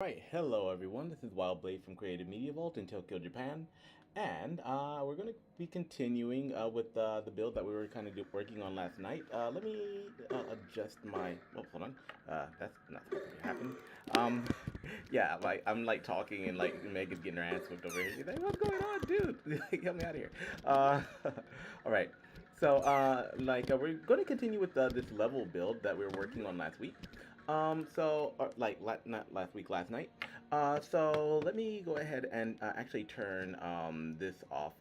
Right, hello everyone. This is Wildblade from Creative Media Vault in Tokyo, Japan, and we're going to be continuing with the build that we were kind of working on last night. Let me adjust my. Oh, hold on. That's not supposed to happen. Um, yeah, like I'm like talking and like Megan's getting her ass whipped over here. She's like, "What's going on, dude? Like, help me out of here." Uh, all right. So, we're going to continue with this level build that we were working on last week. Not last week, last night. So let me go ahead and actually turn this off.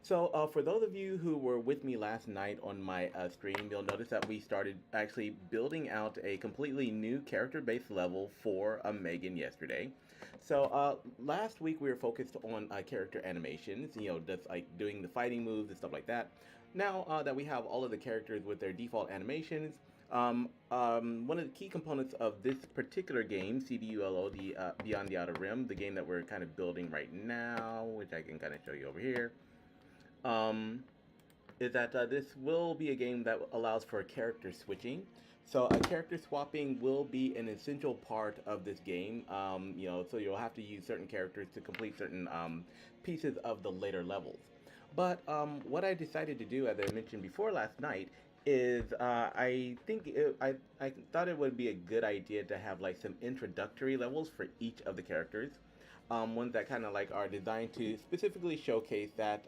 So for those of you who were with me last night on my stream, you'll notice that we started actually building out a completely new character-based level for Megan yesterday. So last week we were focused on character animations, just like doing the fighting moves and stuff like that. Now that we have all of the characters with their default animations, one of the key components of this particular game, CDULO, the Beyond the Outer Rim, the game that we're kind of building right now, which I can kind of show you over here, um, is that this will be a game that allows for character switching. So character swapping will be an essential part of this game. So you'll have to use certain characters to complete certain pieces of the later levels. But what I decided to do, as I mentioned before last night, is I thought it would be a good idea to have like some introductory levels for each of the characters. Ones that kind of like are designed to specifically showcase that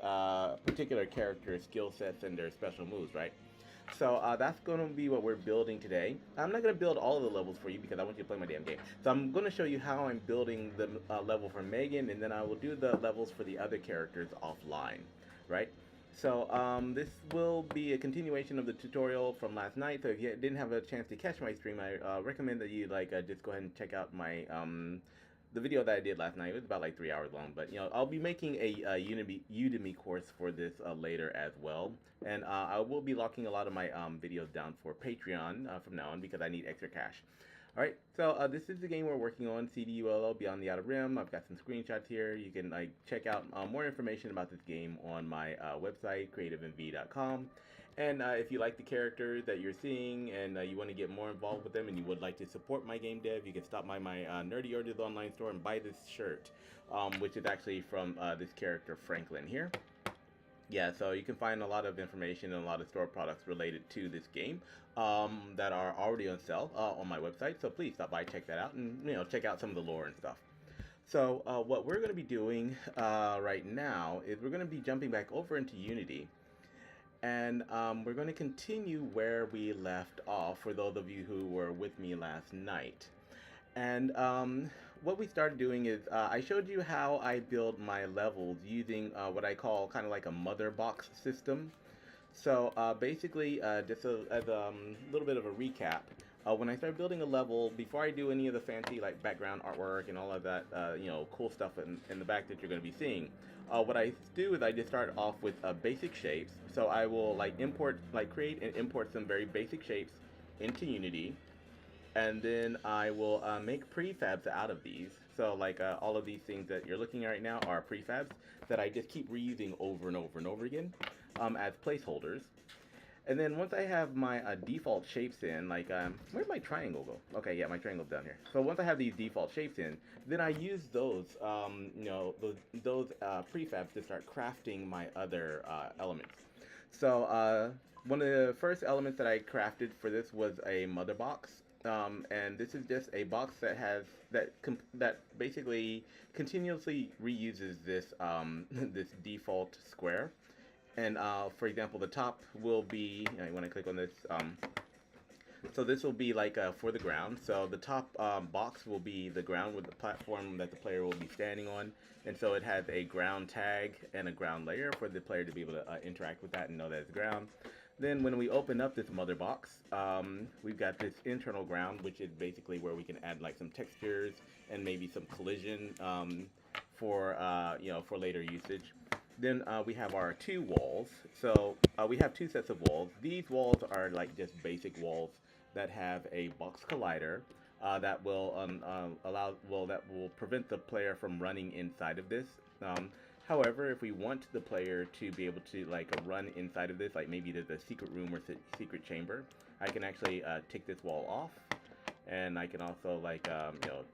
particular character's skill sets and their special moves, right? So that's going to be what we're building today. I'm not going to build all of the levels for you because I want you to play my damn game. So I'm going to show you how I'm building the level for Megan, and then I will do the levels for the other characters offline, right? So this will be a continuation of the tutorial from last night. So if you didn't have a chance to catch my stream, I recommend that you just go ahead and check out my the video that I did last night. It was about like 3 hours long, but I'll be making a Udemy course for this later as well, and I will be locking a lot of my videos down for Patreon from now on because I need extra cash. All right, so this is the game we're working on, CDULO Beyond the Outer Rim. I've got some screenshots here. You can check out more information about this game on my website, creativemv.com. And if you like the characters that you're seeing and you want to get more involved with them and you would like to support my game dev, you can stop by my Nerdy Orders online store and buy this shirt, which is actually from this character Franklin here. Yeah, so you can find a lot of information and a lot of store products related to this game that are already on sale on my website. So please stop by, check that out, and check out some of the lore and stuff. So what we're going to be doing right now is we're going to be jumping back over into Unity, and we're going to continue where we left off for those of you who were with me last night. And what we started doing is I showed you how I build my levels using what I call kind of like a mother box system. So basically, just as a little bit of a recap, when I start building a level, before I do any of the fancy like background artwork and all of that, cool stuff in the back that you're going to be seeing, what I do is I just start off with basic shapes. So I will create and import some very basic shapes into Unity, and then I will make prefabs out of these. So all of these things that you're looking at right now are prefabs that I just keep reusing over and over and over again as placeholders. And then once I have my default shapes in, where'd my triangle go? Okay, yeah, my triangle's down here. So once I have these default shapes in, then I use those, those prefabs to start crafting my other elements. So one of the first elements that I crafted for this was a mother box. And this is just a box that has that basically continuously reuses this this default square. And for example, the top will be, you want to click on this, so this will be for the ground. So the top box will be the ground with the platform that the player will be standing on. And so it has a ground tag and a ground layer for the player to be able to interact with that and know that it's ground. Then when we open up this mother box, we've got this internal ground, which is basically where we can add some textures and maybe some collision for for later usage. Then we have our two walls. So we have two sets of walls. These walls are just basic walls that have a box collider that will that will prevent the player from running inside of this. However, if we want the player to be able to run inside of this, maybe there's a secret room or secret chamber, I can actually tick this wall off, and I can also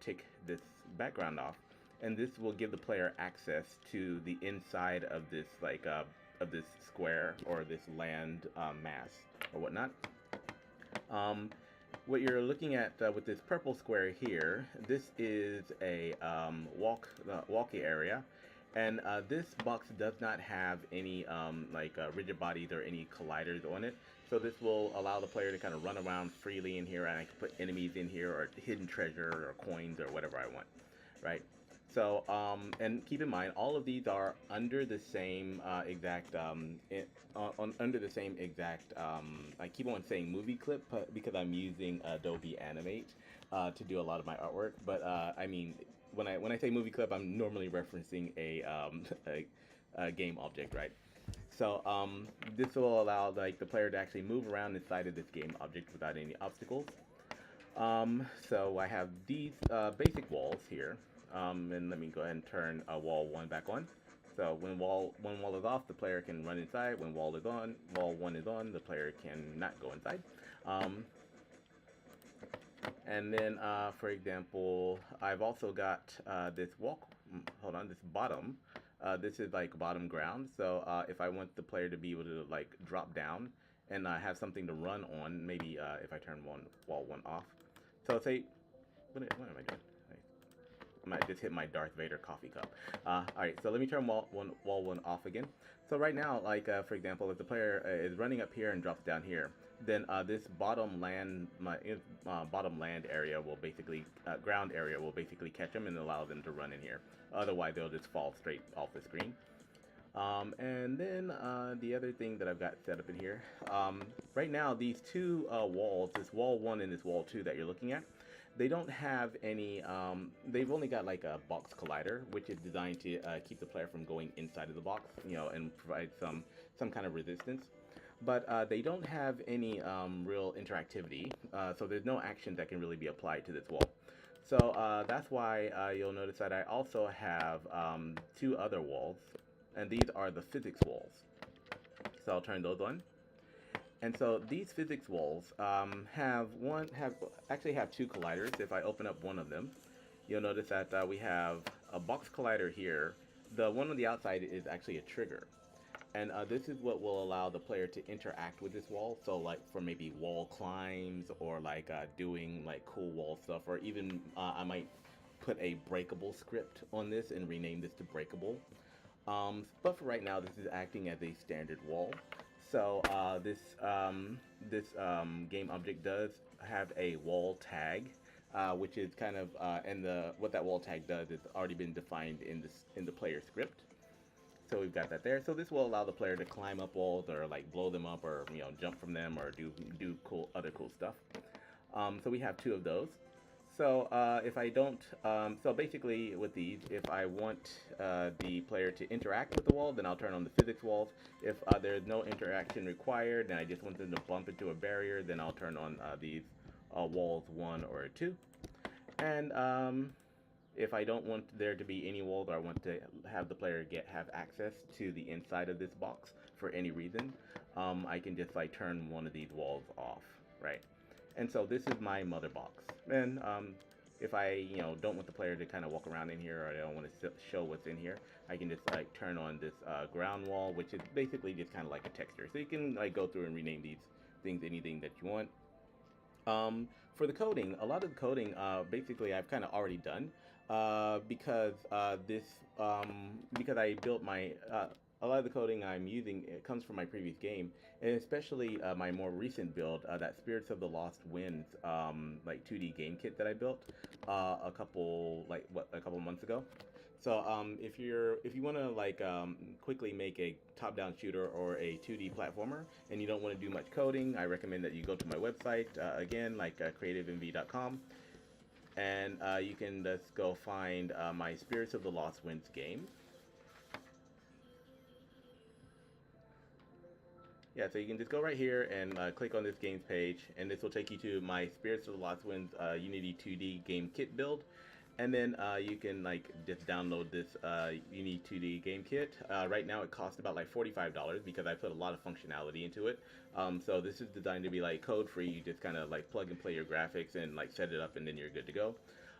tick this background off, and this will give the player access to the inside of this of this square or this land mass or whatnot. Um, what you're looking at with this purple square here, this is a walkie area, and this box does not have any rigid bodies or any colliders on it. So this will allow the player to kind of run around freely in here, and I can put enemies in here or hidden treasure or coins or whatever I want, right? So, and keep in mind, all of these are under the same under the same exact, I keep on saying movie clip because I'm using Adobe Animate to do a lot of my artwork. But I mean, when I say movie clip, I'm normally referencing a game object, right? So this will allow the player to actually move around inside of this game object without any obstacles. So I have these basic walls here, and let me go ahead and turn wall 1 back on. So when wall is off, the player can run inside. When wall 1 is on, the player cannot go inside. And then, for example, I've also got this this bottom. This is like bottom ground. So if I want the player to be able to like drop down and have something to run on, maybe if I turn wall 1 off. So say, what am I doing? I might just hit my Darth Vader coffee cup. All right, so let me turn wall 1 off again. So right now, for example, if the player is running up here and drops down here, then this bottom land area will basically ground area will basically catch them and allow them to run in here. Otherwise, they'll just fall straight off the screen. And then the other thing that I've got set up in here, right now these two walls, this wall 1 and this wall 2 that you're looking at, they don't have any, they've only got like a box collider, which is designed to keep the player from going inside of the box, and provide some kind of resistance. But they don't have any real interactivity, so there's no action that can really be applied to this wall. So that's why you'll notice that I also have 2 other walls, and these are the physics walls. So I'll turn those on. And so these physics walls actually have 2 colliders. If I open up one of them, you'll notice that we have a box collider here. The one on the outside is actually a trigger. And this is what will allow the player to interact with this wall. So like for maybe wall climbs or doing like cool wall stuff, or even I might put a breakable script on this and rename this to breakable. But for right now, this is acting as a standard wall. So this game object does have a wall tag, which is kind of what that wall tag does is already been defined in the player script. So we've got that there. So this will allow the player to climb up walls or like blow them up or jump from them or do other cool stuff. So we have 2 of those. So if I don't, so basically with these, if I want the player to interact with the wall, then I'll turn on the physics walls. If there's no interaction required, and I just want them to bump into a barrier, then I'll turn on these walls 1 or 2. And if I don't want there to be any walls, or I want to have the player have access to the inside of this box for any reason, I can just like turn one of these walls off, right? And so this is my mother box. And if I don't want the player to kind of walk around in here, or I don't want to show what's in here, I can just like turn on this ground wall, which is basically just kind of like a texture. So you can like go through and rename these things anything that you want. For the coding, a lot of the coding basically I've kind of already done because because I built my a lot of the coding I'm using, it comes from my previous game, and especially my more recent build, that Spirits of the Lost Winds like 2D game kit that I built a couple months ago. So if you want to like quickly make a top-down shooter or a 2D platformer and you don't want to do much coding, I recommend that you go to my website again, like creativemv.com, and you can just go find my Spirits of the Lost Winds game. Yeah, so you can just go right here and click on this games page, and this will take you to my Spirits of the Lost Winds Unity 2D game kit build. And then you can like just download this Unity 2D game kit. Right now it costs about like $45 because I put a lot of functionality into it. So this is designed to be like code free. You just kind of like plug and play your graphics and like set it up, and then you're good to go.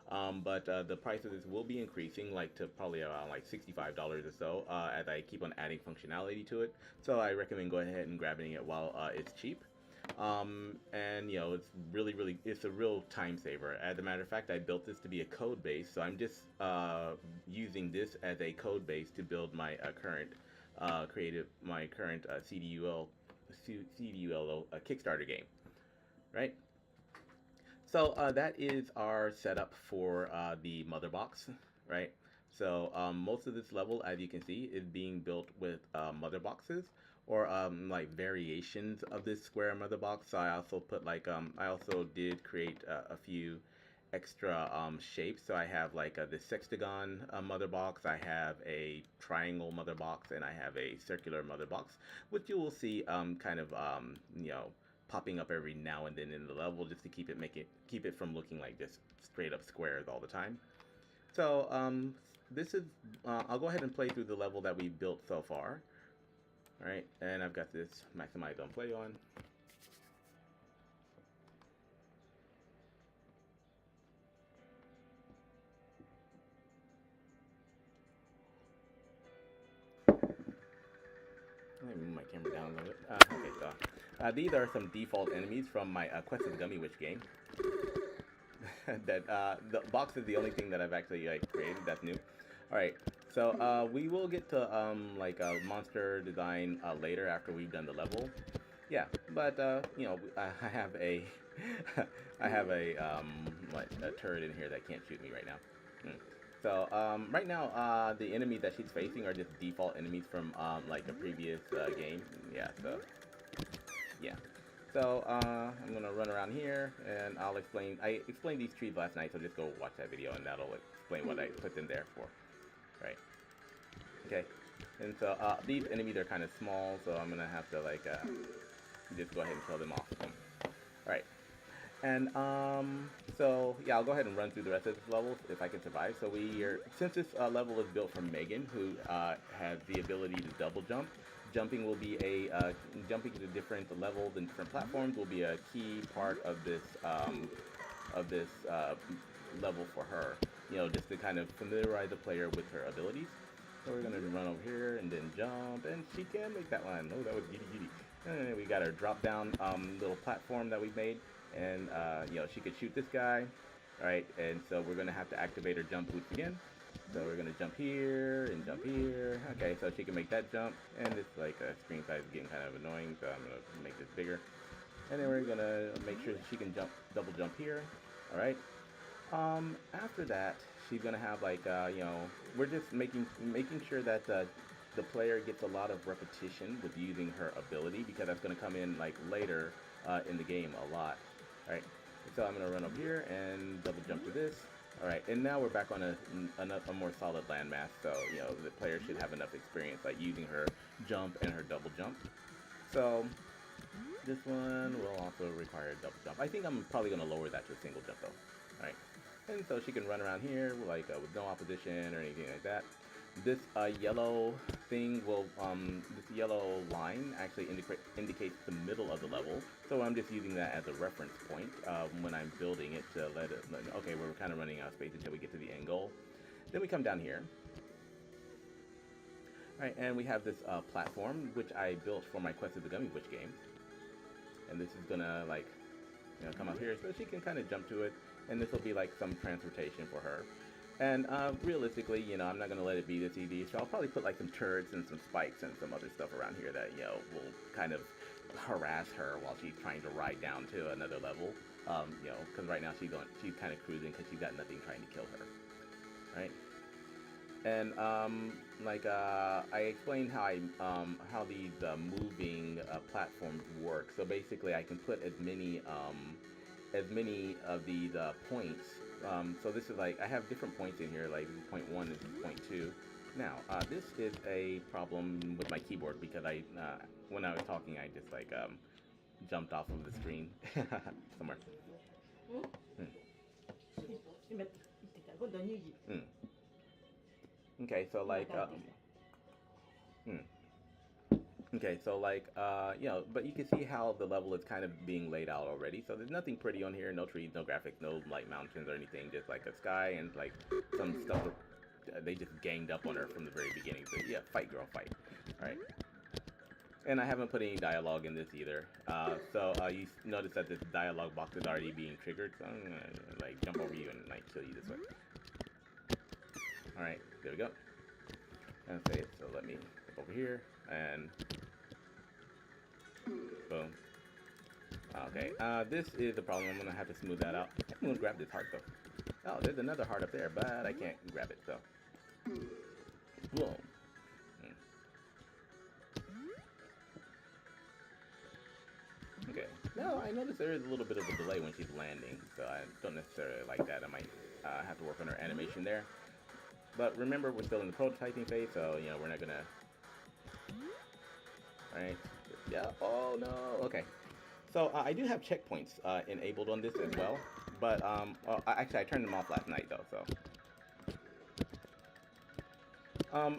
but the price of this will be increasing, like to probably around like $65 or so, as I keep on adding functionality to it. So I recommend go ahead and grabbing it while it's cheap. And it's really it's a real time saver. As a matter of fact, I built this to be a code base, so I'm just using this as a code base to build my current CDULO Kickstarter game, right? So that is our setup for the mother box, right? So most of this level, as you can see, is being built with mother boxes or like variations of this square mother box. So I also put like I also did create a few extra shapes. So I have like this sextagon mother box, I have a triangle mother box, and I have a circular mother box, which you will see kind of popping up every now and then in the level just to keep it from looking like just straight up squares all the time. So this is I'll go ahead and play through the level that we built so far. All right, and I've got this maximize on play on. Let me move my camera down a little bit. Okay, so these are some default enemies from my Quest of the Gummy Witch game. That the box is the only thing that I've actually created that's new. All right, so we will get to like monster design later after we've done the level. Yeah, but I have a I have a a turret in here that can't shoot me right now. Hmm. So right now, the enemies that she's facing are just default enemies from like a previous game. Yeah, so yeah. So I'm gonna run around here and I'll explain. I explained these trees last night, so just go watch that video and that'll explain what I put them there for. Right. Okay. And so these enemies are kind of small, so I'm gonna have to like just go ahead and kill them off. All right. And so yeah, I'll go ahead and run through the rest of this level if I can survive. So since this level is built from Megan, who has the ability to double jump. Jumping will be jumping to different levels and different platforms will be a key part of this level for her. Just to kind of familiarize the player with her abilities. So we're gonna run over here and then jump, and she can make that one. Oh, that was giddy giddy. And then we got our drop down little platform that we made, and she could shoot this guy. All right, and so we're gonna have to activate her jump boots again. So we're gonna jump here and jump here. Okay, so she can make that jump, and it's like screen size is getting kind of annoying, so I'm gonna make this bigger. And then we're gonna make sure that she can double jump here. All right. After that, she's gonna have like we're just making sure that the player gets a lot of repetition with using her ability, because that's gonna come in like later in the game a lot. All right. So I'm gonna run up here and double jump to this. All right, and now we're back on a more solid landmass, so the player should have enough experience like using her jump and her double jump. So this one will also require a double jump. I think I'm probably going to lower that to a single jump though. All right, and so she can run around here like with no opposition or anything like that. This yellow thing will, this yellow line actually indicates the middle of the level. So I'm just using that as a reference point when I'm building it to okay, we're kind of running out of space until we get to the end goal. Then we come down here. All right, and we have this platform, which I built for my Quest of the Gummy Witch game. And this is gonna like, come up here so she can kind of jump to it. And this will be like some transportation for her. And realistically, I'm not going to let it be this easy, so I'll probably put like some turrets and some spikes and some other stuff around here that, will kind of harass her while she's trying to ride down to another level. Because right now she's kind of cruising because she's got nothing trying to kill her. Right? And I explained how these moving platforms work. So basically, I can put as many of these points. So this is like, I have different points in here, like point 1 and point 2. Now, this is a problem with my keyboard because when I was talking, I just like jumped off of the screen somewhere. Okay, so like, Okay, so like, but you can see how the level is kind of being laid out already. So there's nothing pretty on here, no trees, no graphics, no like mountains or anything, just like a sky and like some stuff. They just ganged up on her from the very beginning. So yeah, fight, girl, fight. All right. And I haven't put any dialogue in this either. You notice that this dialogue box is already being triggered. So I'm gonna like jump over you and like kill you this way. All right, there we go. And say it. So let me go over here and boom. Okay, this is the problem. I'm gonna have to smooth that out. I'm gonna grab this heart though. Oh, there's another heart up there, but I can't grab it. So boom. Okay. Now I notice there is a little bit of a delay when she's landing, so I don't necessarily like that. I might have to work on her animation there. But remember, we're still in the prototyping phase, so we're not gonna. All right. Yeah. Oh no. Okay. So I do have checkpoints enabled on this as well, but actually I turned them off last night though. So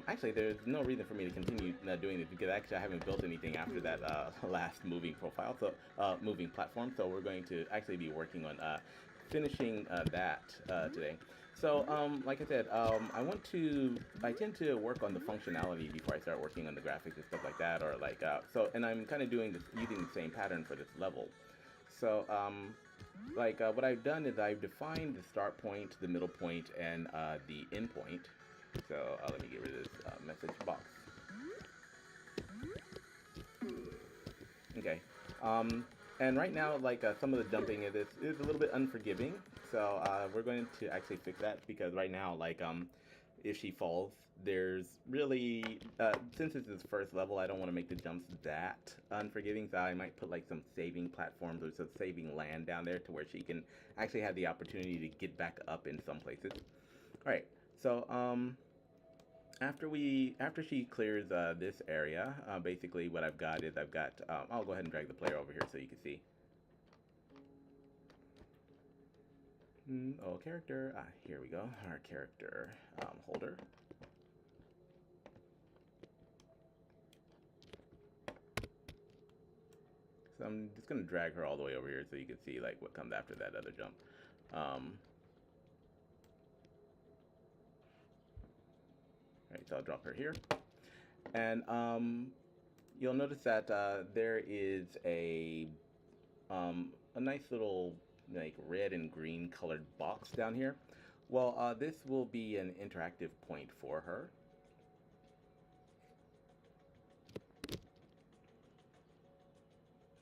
actually there's no reason for me to continue doing this because actually I haven't built anything after that last moving profile, so moving platform. So we're going to actually be working on finishing that today. So, like I said, I tend to work on the functionality before I start working on the graphics and stuff like that, or like, and I'm kind of doing this, using the same pattern for this level. So, what I've done is I've defined the start point, the middle point, and the end point. So, let me get rid of this message box. Okay. And right now, some of the jumping of this is a little bit unforgiving. So we're going to actually fix that because right now, if she falls, there's really, since it's this first level, I don't want to make the jumps that unforgiving. So I might put like some saving platforms or some saving land down there to where she can actually have the opportunity to get back up in some places. All right. So after she clears this area, basically what I've got is I'll go ahead and drag the player over here so you can see. Oh, character. Here we go. Our character holder. So I'm just gonna drag her all the way over here so you can see like what comes after that other jump. Alright, so I'll drop her here. And you'll notice that there is a nice little like red and green colored box down here. Well, this will be an interactive point for her.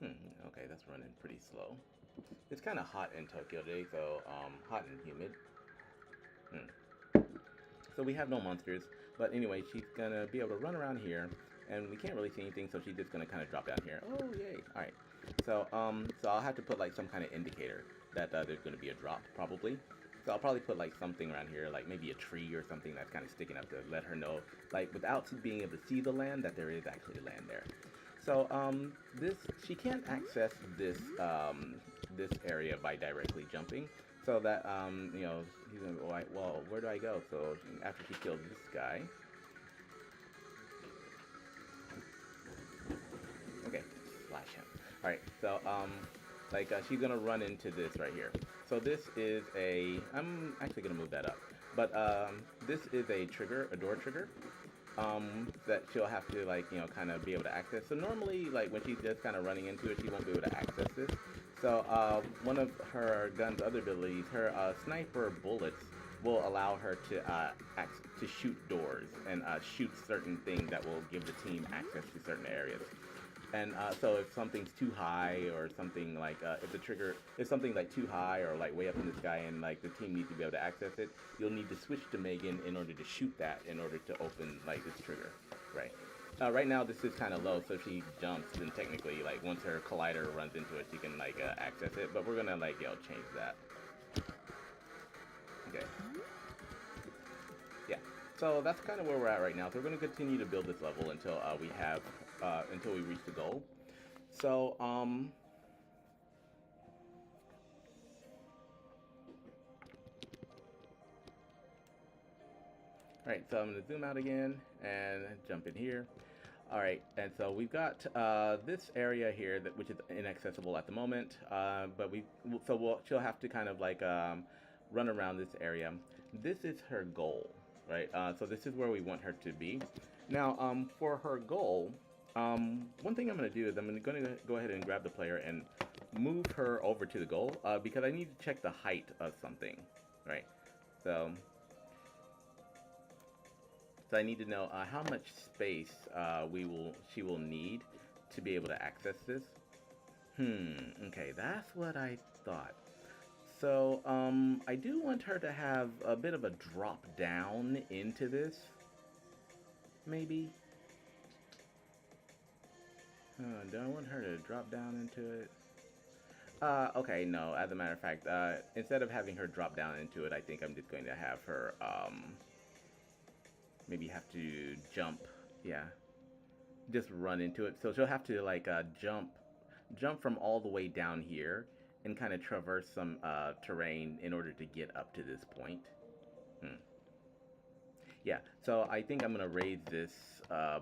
Okay, that's running pretty slow. It's kind of hot in Tokyo today, so hot and humid. So we have no monsters, but anyway, she's gonna be able to run around here, and we can't really see anything, so she's just gonna kind of drop down here. Oh yay! All right. So I'll have to put like some kind of indicator that there's gonna be a drop probably. So I'll probably put like something around here, like maybe a tree or something that's kind of sticking up to let her know, like without being able to see the land, that there is actually land there. So she can't access this this area by directly jumping. So that he's gonna go. Well, where do I go? So after she kills this guy, okay, slash him. All right. So she's gonna run into this right here. So this is I'm actually gonna move that up, but this is a trigger, a door trigger. That she'll have to kind of be able to access. So normally when she's just kind of running into it, she won't be able to access this. So one of her gun's other abilities, her sniper bullets will allow her to shoot doors and shoot certain things that will give the team access to certain areas. And so if something's too high or something if something's like too high or like way up in the sky and like the team needs to be able to access it, you'll need to switch to Megan in order to shoot that in order to open like this trigger, right? Right now this is kind of low, so if she jumps, then technically like once her collider runs into it, she can access it. But we're gonna change that. Okay. Yeah. So that's kind of where we're at right now. So we're gonna continue to build this level until until we reach the goal. So Alright, so I'm going to zoom out again and jump in here. All right, and so we've got this area here that which is inaccessible at the moment, but she'll have to kind of like run around this area. This is her goal, right? So this is where we want her to be. Now, for her goal, one thing I'm going to do is I'm going to go ahead and grab the player and move her over to the goal because I need to check the height of something, right? So so I need to know how much space she will need to be able to access this. Okay, that's what I thought. So, I do want her to have a bit of a drop down into this, maybe. Do I want her to drop down into it? Okay, no, as a matter of fact, instead of having her drop down into it, I think I'm just going to have her, maybe have to jump. Yeah, just run into it. So she'll have to like jump from all the way down here and kind of traverse some terrain in order to get up to this point. Hmm. Yeah, so I think I'm gonna raise this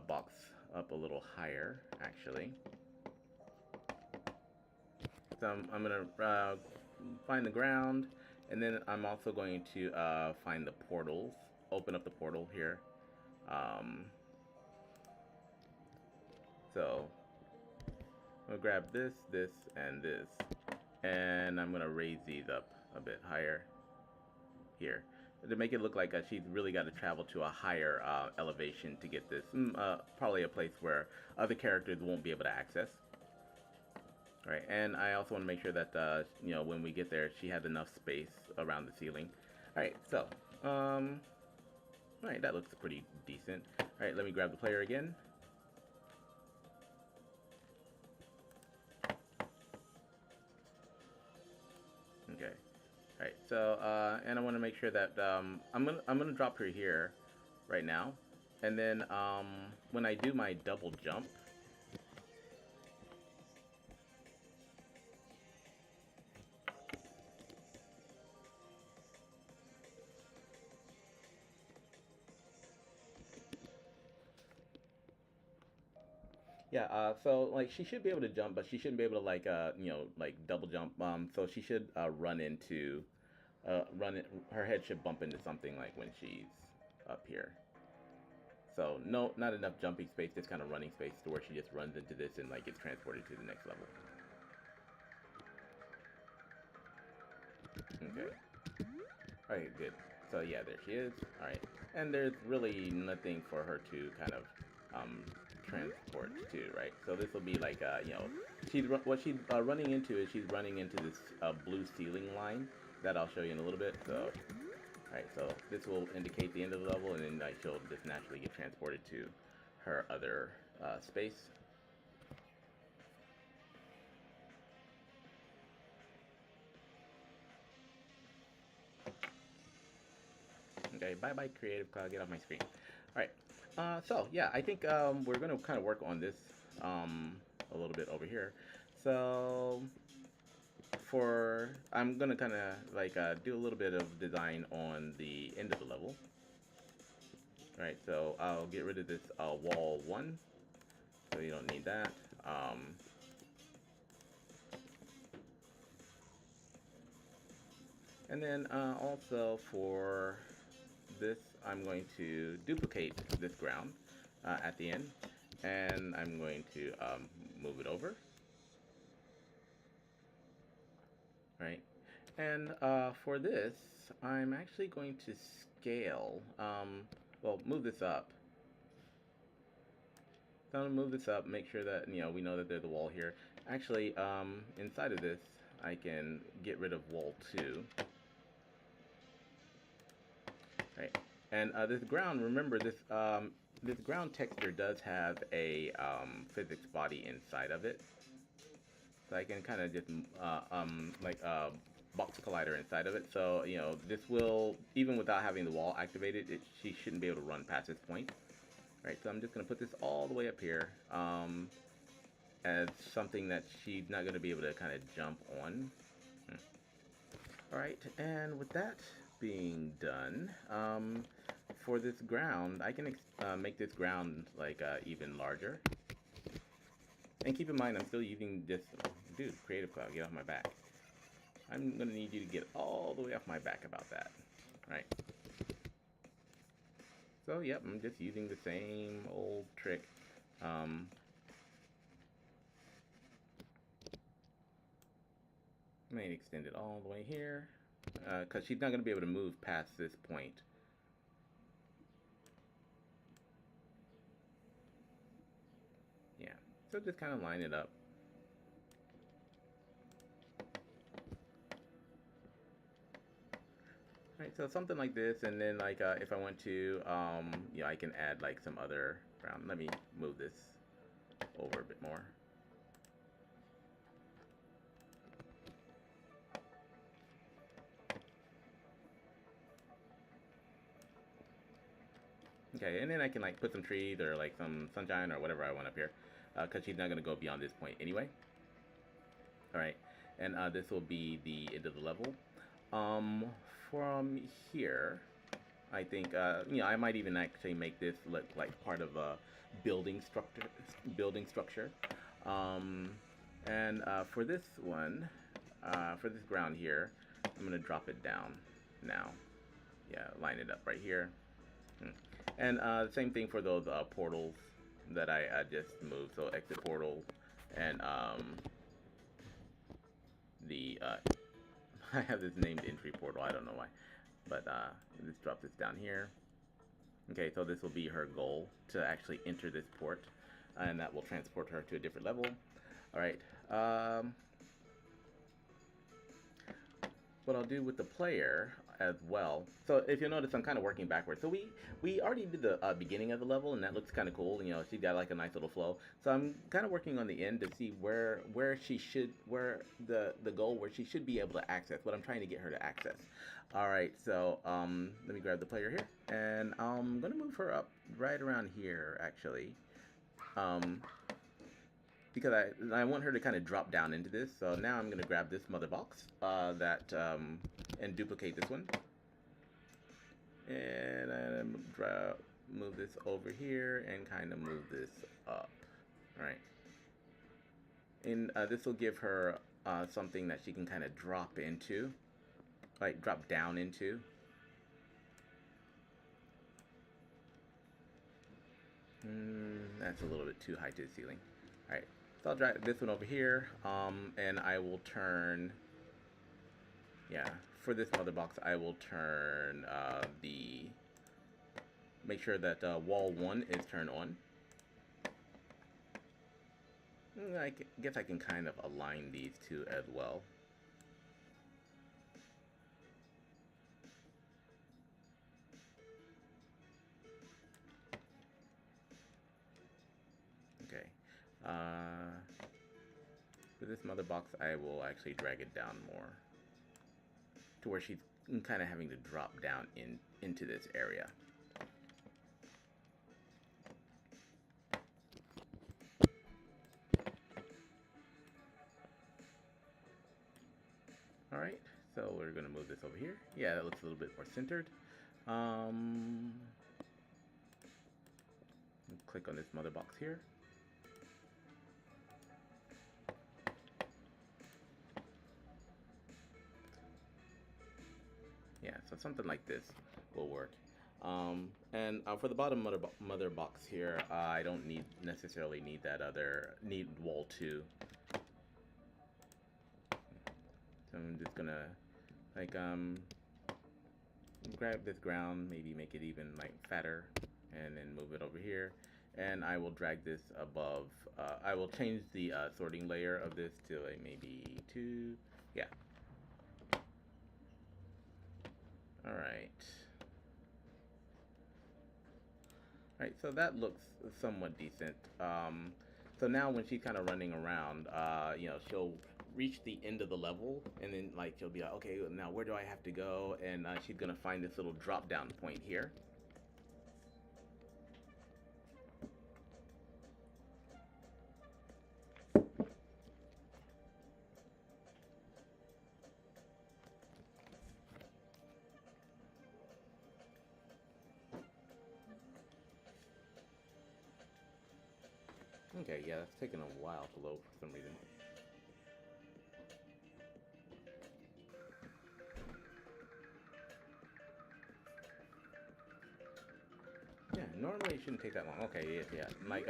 box up a little higher, actually. So I'm gonna find the ground, and then I'm also going to find the portals. Open up the portal here. Um, so I'm gonna grab this, and this, and I'm gonna raise these up a bit higher here to make it look like she's really got to travel to a higher elevation to get this. Probably a place where other characters won't be able to access. All right, and I also want to make sure that when we get there, she has enough space around the ceiling. All right, so all right, that looks pretty decent. All right, let me grab the player again. Okay. All right. So, and I want to make sure that I'm gonna drop her here, right now, and then when I do my double jump. Yeah, so like she should be able to jump, but she shouldn't be able to like like double jump. So she should run into her head should bump into something like when she's up here. So no, not enough jumping space, just kind of running space to where she just runs into this and like gets transported to the next level. Okay. All right, good. So yeah, there she is. All right, and there's really nothing for her to kind of um, transport to, right? So this will be like what she's running into is she's running into this blue ceiling line that I'll show you in a little bit. So all right, so this will indicate the end of the level, and then she'll just naturally get transported to her other space. Okay, bye bye Creative Cloud, get off my screen. All right, so yeah, I think we're gonna kind of work on this a little bit over here. So I'm gonna kind of like do a little bit of design on the end of the level. All right, so I'll get rid of this wall 1, so you don't need that. And then also for this, I'm going to duplicate this ground at the end, and I'm going to move it over. Right, and for this, I'm actually going to scale, well, move this up. So I'm gonna move this up, make sure that, we know that there's a wall here. Actually, inside of this, I can get rid of wall 2. Right, and this ground, remember this ground texture does have a physics body inside of it. So I can kind of just like box collider inside of it. So this will, even without having the wall activated, she shouldn't be able to run past this point. Right, so I'm just gonna put this all the way up here as something that she's not gonna be able to kind of jump on. All right, and with that being done, for this ground, I can make this ground like even larger. And keep in mind, I'm still using this, dude, Creative Cloud, get off my back. I'm gonna need you to get all the way off my back about that, right? So, yep, I'm just using the same old trick. I may extend it all the way here, because she's not gonna be able to move past this point. Yeah, so just kind of line it up. Right, so something like this, and then like if I want to, you know, I can add like some other brown. Let me move this over a bit more. Okay, and then I can like put some trees or like some sunshine or whatever I want up here, because she's not gonna go beyond this point anyway. All right, and this will be the end of the level. From here, I think you know, I might even actually make this look like part of a building structure. Building structure. And for this one, for this ground here, I'm gonna drop it down now. Yeah, line it up right here. And same thing for those portals that I just moved. So exit portal and the I have this named entry portal. I don't know why, but let's drop this down here. Okay, so this will be her goal to actually enter this port, and that will transport her to a different level. All right. What I'll do with the player as well. So if you'll notice, I'm kind of working backwards. So we already did the beginning of the level, and that looks kind of cool. You know, she got like a nice little flow. So I'm kind of working on the end to see where she should, where the goal where she should be able to access what I'm trying to get her to access. All right, so let me grab the player here, and I'm gonna move her up right around here actually. Because I want her to kind of drop down into this. So now I'm going to grab this mother box and duplicate this one. And move this over here and kind of move this up. All right. And this will give her something that she can kind of drop into, like drop down into. That's a little bit too high to the ceiling. All right. So I'll drag this one over here, and I will turn, yeah, for this mother box, I will turn make sure that wall 1 is turned on. I guess I can kind of align these two as well. Okay. For this mother box, I will actually drag it down more to where she's kind of having to drop down into this area. All right, so we're gonna move this over here. Yeah, that looks a little bit more centered. Click on this mother box here. Yeah, so something like this will work. And for the bottom mother box here, I don't necessarily need that need wall 2. So I'm just gonna like grab this ground, maybe make it even like fatter, and then move it over here. And I will drag this above. I will change the sorting layer of this to like maybe 2. Yeah. All right. All right, so that looks somewhat decent. So now when she's kind of running around, you know, she'll reach the end of the level, and then like she'll be like, okay, now where do I have to go? And she's gonna find this little drop down point here. Okay, yeah, that's taking a while to load for some reason. Yeah, normally it shouldn't take that long. Okay, yes, yeah. Like,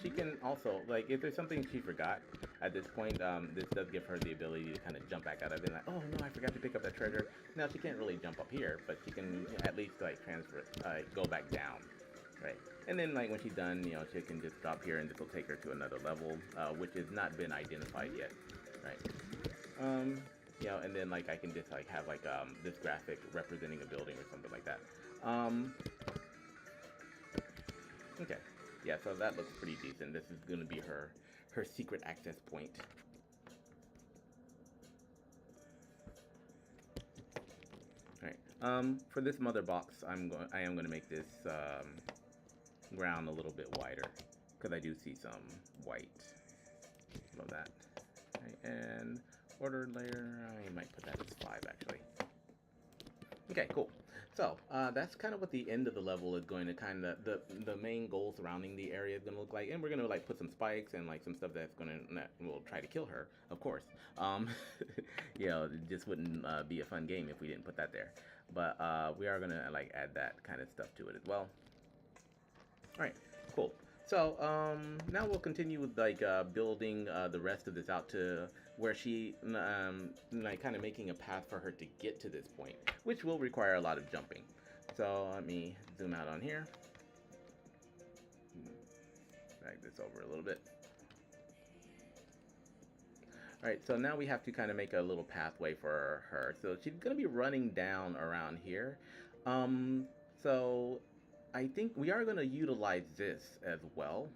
she can also, like, if there's something she forgot at this point, this does give her the ability to kind of jump back out of it. Like, oh no, I forgot to pick up that treasure. Now she can't really jump up here, but she can at least like transfer, go back down, right? And then like when she's done, she can just stop here, and this will take her to another level, which has not been identified yet, right? Um, and then like I can just like have like this graphic representing a building or something like that. Um, Okay. Yeah, so that looks pretty decent. This is going to be her secret access point. All right. For this mother box, I am going to make this ground a little bit wider because I do see some white. Love that. All right, and ordered layer, I might put that as 5 actually. Okay, cool. So that's kind of what the end of the level is going to kind of the main goal surrounding the area is going to look like, and we're going to like put some spikes and like some stuff that's going to that will try to kill her, of course. Um, it just wouldn't be a fun game if we didn't put that there. But we are going to like add that kind of stuff to it as well. All right, cool. So now we'll continue with like building the rest of this out to where she like kind of making a path for her to get to this point, which will require a lot of jumping. So let me zoom out on here, drag this over a little bit. All right, so now we have to kind of make a little pathway for her. So she's gonna be running down around here. Um, so I think we are gonna utilize this as well.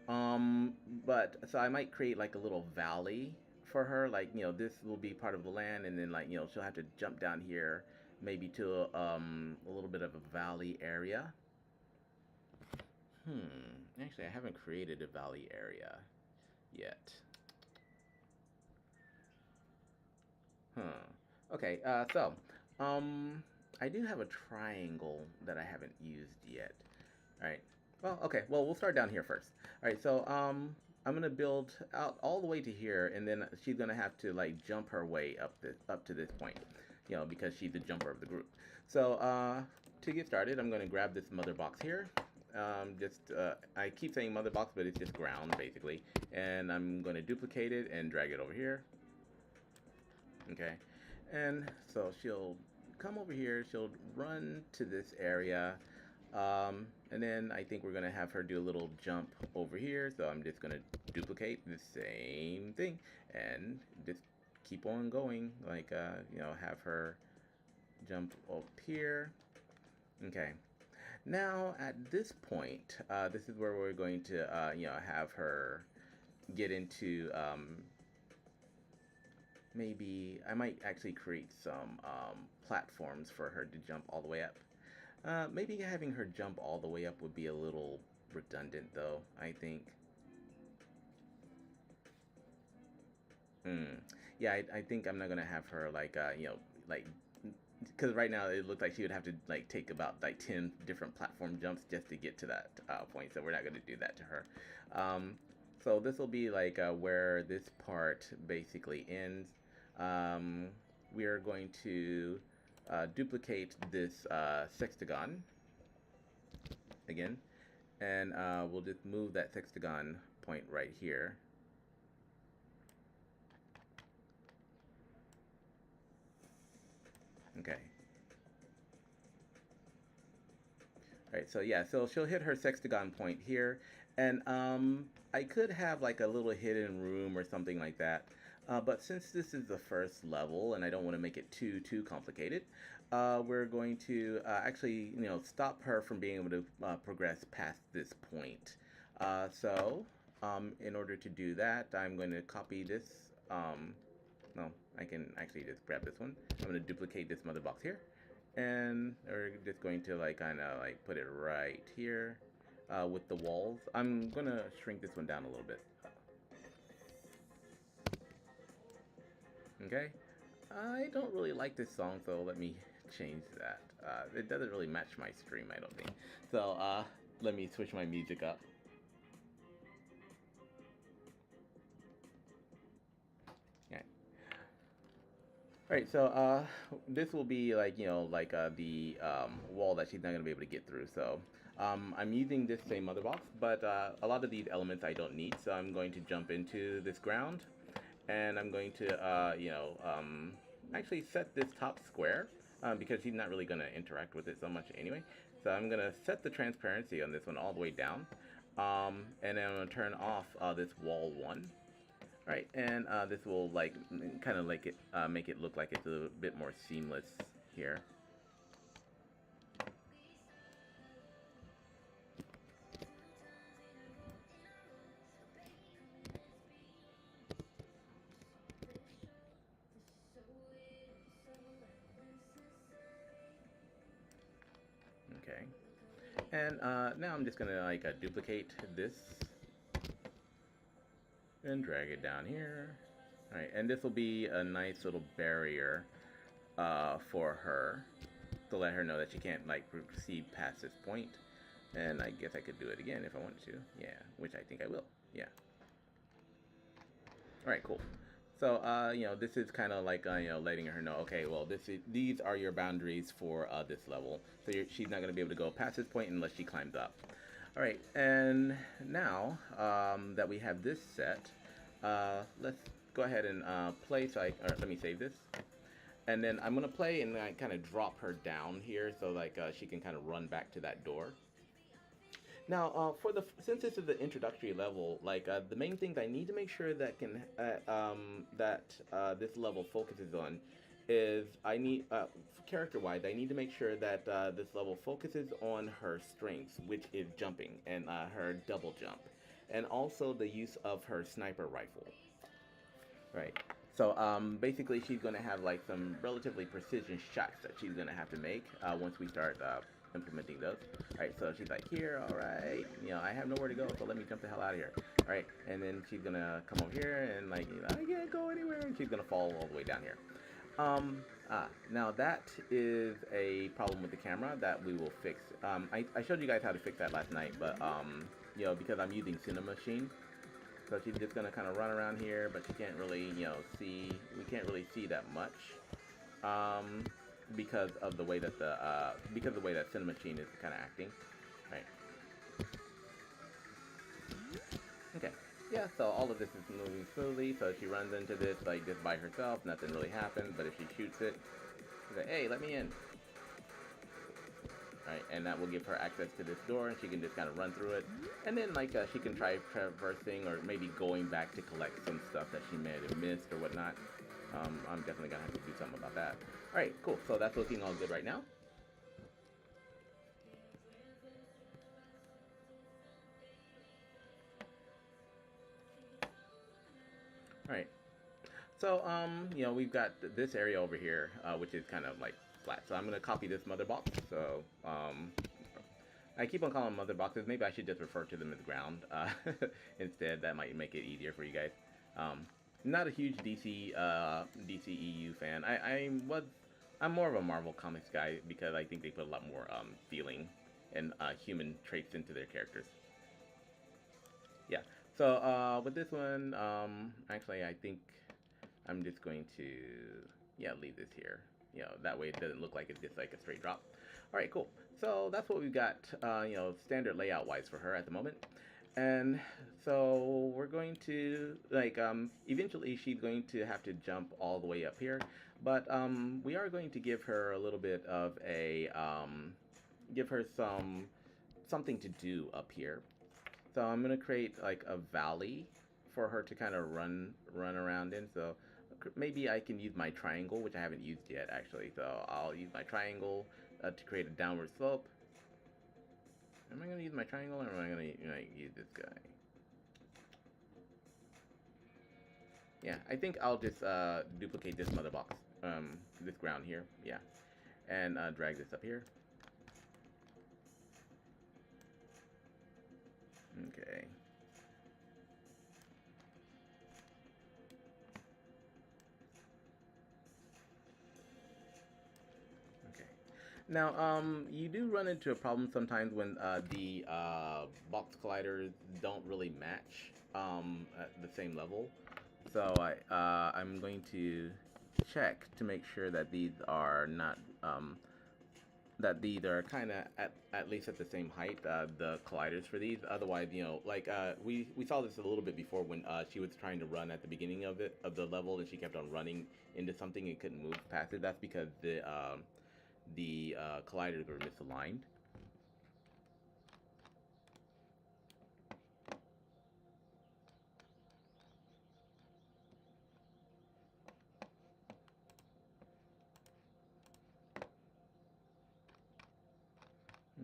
Um, but so I might create like a little valley for her. Like, this will be part of the land, and then like, she'll have to jump down here maybe to a little bit of a valley area. Actually, I haven't created a valley area yet. Okay, um, I do have a triangle that I haven't used yet. All right. Well, okay. Well, we'll start down here first. All right. So, I'm gonna build out all the way to here, and then she's gonna have to like jump her way up to this point, because she's the jumper of the group. So, to get started, I'm gonna grab this mother box here. I keep saying mother box, but it's just ground basically, and I'm gonna duplicate it and drag it over here. Okay, and so she'll come over here. She'll run to this area. And then I think we're gonna have her do a little jump over here. So I'm just gonna duplicate the same thing and just keep on going. Like, have her jump up here. Okay. Now at this point, this is where we're going to, have her get into, maybe I might actually create some platforms for her to jump all the way up. Maybe having her jump all the way up would be a little redundant, though, I think. Yeah, I think I'm not gonna have her like, like, because right now it looks like she would have to like take about like 10 different platform jumps just to get to that point. So we're not gonna do that to her. Um, so this will be like where this part basically ends. Um, we are going to duplicate this sextagon again, and we'll just move that sextagon point right here. Okay. All right, so yeah, so she'll hit her sextagon point here, and I could have like a little hidden room or something like that, but since this is the first level and I don't want to make it too complicated, we're going to actually stop her from being able to progress past this point. In order to do that, I'm going to copy this. No, I can actually just grab this one. I'm going to duplicate this mother box here, and we're just going to like kind of like put it right here with the walls. I'm gonna shrink this one down a little bit. Okay, I don't really like this song, so let me change that. It doesn't really match my stream, I don't think. So let me switch my music up. Alright, so this will be like, like the wall that she's not going to be able to get through. So I'm using this same mother box, but a lot of these elements I don't need. So I'm going to jump into this ground, and I'm going to, actually set this top square because she's not really going to interact with it so much anyway. So I'm going to set the transparency on this one all the way down, and then I'm going to turn off this wall 1. Right, and this will like kind of like it make it look like it's a bit more seamless here. Okay, and now I'm just gonna like duplicate this and drag it down here. All right, and this will be a nice little barrier for her to let her know that she can't like proceed past this point. And I guess I could do it again if I wanted to. Yeah, which I think I will. Yeah. All right, cool. So, this is kind of like, letting her know, okay, well, these are your boundaries for this level. So she's not going to be able to go past this point unless she climbs up. All right, and now that we have this set, let's go ahead and play. Or let me save this. And then I'm going to play and I kind of drop her down here so like she can kind of run back to that door. Now, since this is the introductory level, like the main things I need to make sure that this level focuses on is character-wise, I need to make sure that this level focuses on her strengths, which is jumping and her double jump, and also the use of her sniper rifle. Right. So basically, she's going to have like some relatively precision shots that she's going to have to make once we start implementing those. All right, so she's like, here, all right, I have nowhere to go, so let me jump the hell out of here. All right, and then she's gonna come over here and like, I can't go anywhere, and she's gonna fall all the way down here. Now that is a problem with the camera that we will fix. I showed you guys how to fix that last night, but because I'm using Cinema Machine, so she's just gonna kind of run around here, but she can't really, see. We can't really see that much. Because of the way that Cinema Machine is kind of acting, right? Okay, yeah. So all of this is moving smoothly. So she runs into this like just by herself, nothing really happens. But if she shoots it, she's like, "Hey, let me in!" Right, and that will give her access to this door, and she can just kind of run through it. And then like she can try traversing or maybe going back to collect some stuff that she may have missed or whatnot. I'm definitely gonna have to do something about that. Alright, cool. So that's looking all good right now. Alright. So, we've got this area over here, which is kind of like flat. So I'm gonna copy this mother box. So, I keep on calling them mother boxes. Maybe I should just refer to them as ground instead. That might make it easier for you guys. Not a huge DCEU fan. I'm more of a Marvel Comics guy because I think they put a lot more feeling and human traits into their characters. Yeah. So with this one, actually, I think I'm just going to leave this here. That way it doesn't look like it's just like a straight drop. All right, cool. So that's what we've got, standard layout wise for her at the moment. And so we're going to eventually she's going to have to jump all the way up here, but we are going to give her a little bit of a give her something to do up here. So I'm gonna create like a valley for her to kind of run around in. So maybe I can use my triangle, which I haven't used yet actually. So I'll use my triangle to create a downward slope. Am I going to use my triangle or am I going to use this guy? Yeah, I think I'll just duplicate this mother box, this ground here, yeah, and drag this up here. Okay. Now, you do run into a problem sometimes when the box colliders don't really match at the same level. So I'm going to check to make sure that these are not that these are kind of at least at the same height, the colliders for these. Otherwise, you know, like we saw this a little bit before when she was trying to run at the beginning of the level, and she kept on running into something and couldn't move past it. That's because the colliders were misaligned.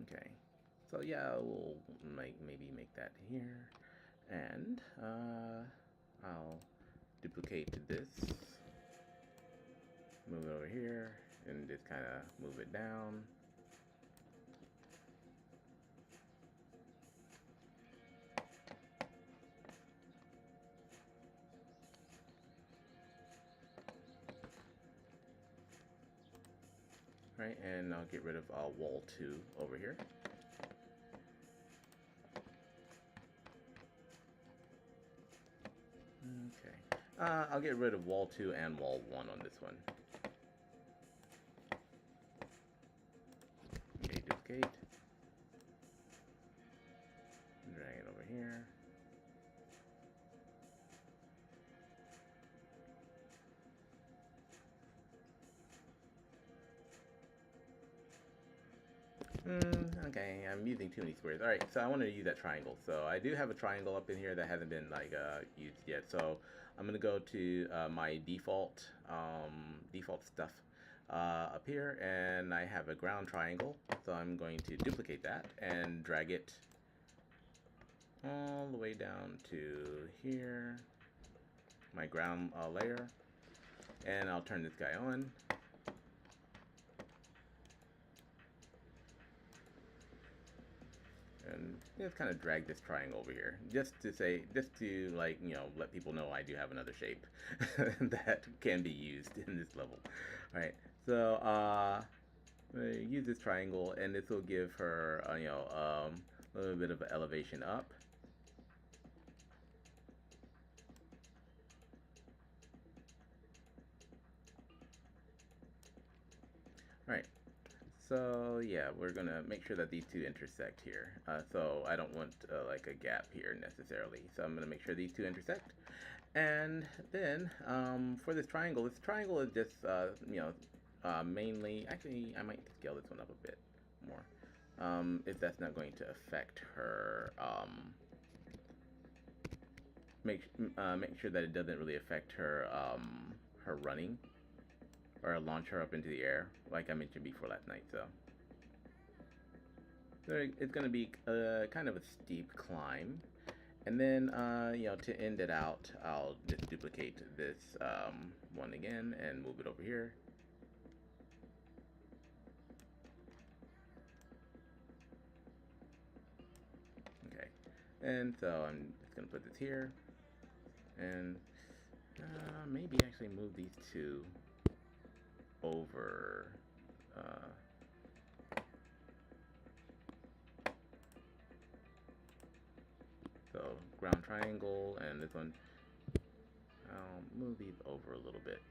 Okay, so yeah, we'll maybe make that here, and I'll duplicate this, move it over here, and just kind of move it down. Right, and I'll get rid of wall 2 over here. Okay, I'll get rid of wall 2 and wall 1 on this one. Okay, duplicate. Drag it over here. Okay, I'm using too many squares. Alright, so I want to use that triangle. So I do have a triangle up in here that hasn't been like used yet. So I'm gonna go to my default stuff up here, and I have a ground triangle. So I'm going to duplicate that and drag it all the way down to here, my ground layer, and I'll turn this guy on. And just kind of drag this triangle over here, just to like, you know, let people know I do have another shape that can be used in this level. All right, so use this triangle, and this will give her, you know, a little bit of an elevation up. All right. So yeah, we're gonna make sure that these two intersect here. So I don't want like a gap here necessarily. So I'm gonna make sure these two intersect. And then for this triangle is just you know, mainly, actually I might scale this one up a bit more. If that's not going to affect her, make sure that it doesn't really affect her her running, or launch her up into the air, like I mentioned before last night. So it's going to be kind of a steep climb. And then, you know, to end it out, I'll just duplicate this one again and move it over here. Okay, and so I'm just going to put this here, and maybe actually move these two over. So ground triangle, and this one, I'll move these over a little bit.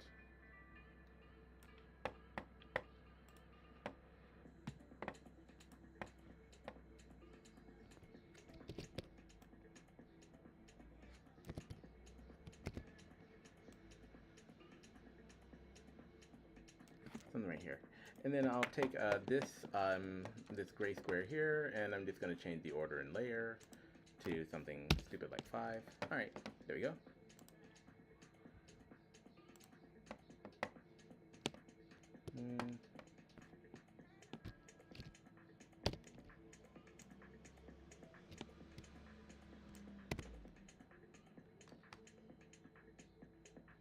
Something right here. And then I'll take this gray square here, and I'm just going to change the order in layer to something stupid like 5. All right, there we go.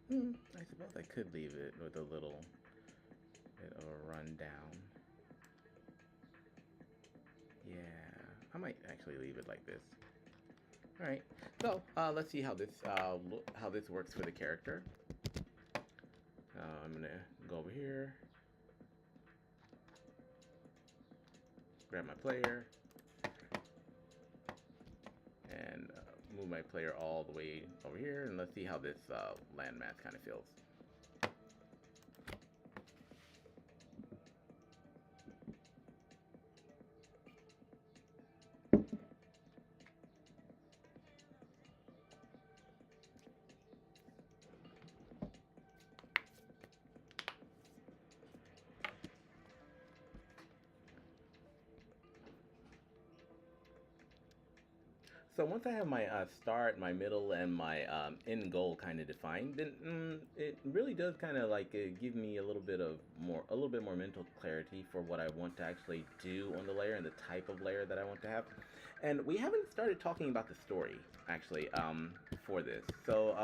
I suppose I could leave it with a little bit of a rundown. Yeah, I might actually leave it like this. All right, so let's see how this works for the character. I'm gonna go over here, grab my player, and move my player all the way over here, and let's see how this landmass kind of feels. So once I have my start, my middle, and my end goal kind of defined, then it really does kind of like give me a little bit more mental clarity for what I want to actually do on the layer and the type of layer that I want to have. And we haven't started talking about the story actually for this. So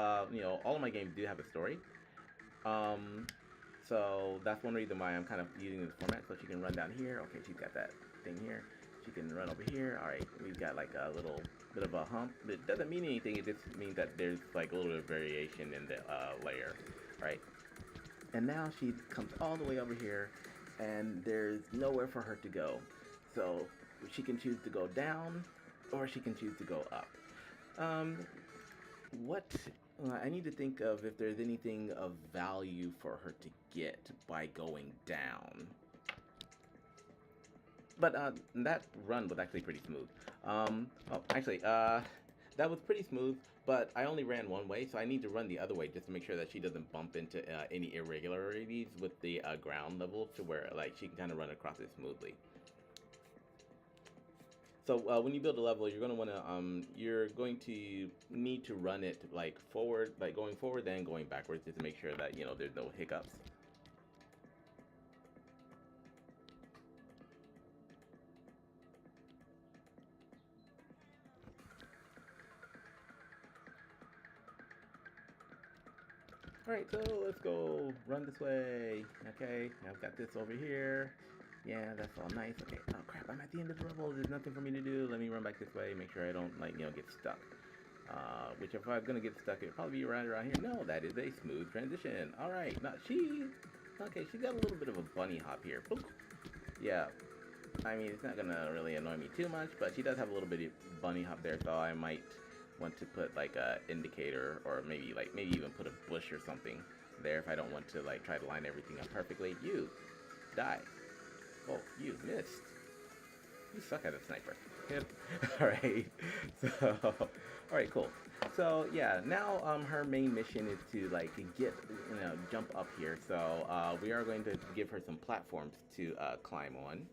all of my games do have a story. Um, so that's one reason why I'm kind of using this format. So she can run down here. Okay, she's got that thing here. She can run over here. All right, we've got like a little bit of a hump. It doesn't mean anything. It just means that there's like a little bit of variation in the layer, right? And now she comes all the way over here, and there's nowhere for her to go. So she can choose to go down, or she can choose to go up. Um, what I need to think of if there's anything of value for her to get by going down. But that run was actually pretty smooth. That was pretty smooth, but I only ran one way, so I need to run the other way just to make sure that she doesn't bump into any irregularities with the ground level to where like she can kind of run across it smoothly. So when you build a level, you're going to need to run it like forward, like going forward, then going backwards, just to make sure that there's no hiccups. All right, so let's go run this way. Okay, I've got this over here. Yeah, that's all nice. Okay. Oh crap! I'm at the end of the level. There's nothing for me to do. Let me run back this way. Make sure I don't get stuck. Which if I'm gonna get stuck, it'll probably be right around here. No, that is a smooth transition. All right. Now okay. She's got a little bit of a bunny hop here. Boop. Yeah. I mean, it's not gonna really annoy me too much, but she does have a little bit of bunny hop there, so I might want to put like a indicator, or maybe even put a bush or something there if I don't want to like try to line everything up perfectly. You die. Oh, you missed. You suck at a sniper. Yep. All right. So, all right, cool. So yeah, now her main mission is to like get jump up here. So we are going to give her some platforms to climb on.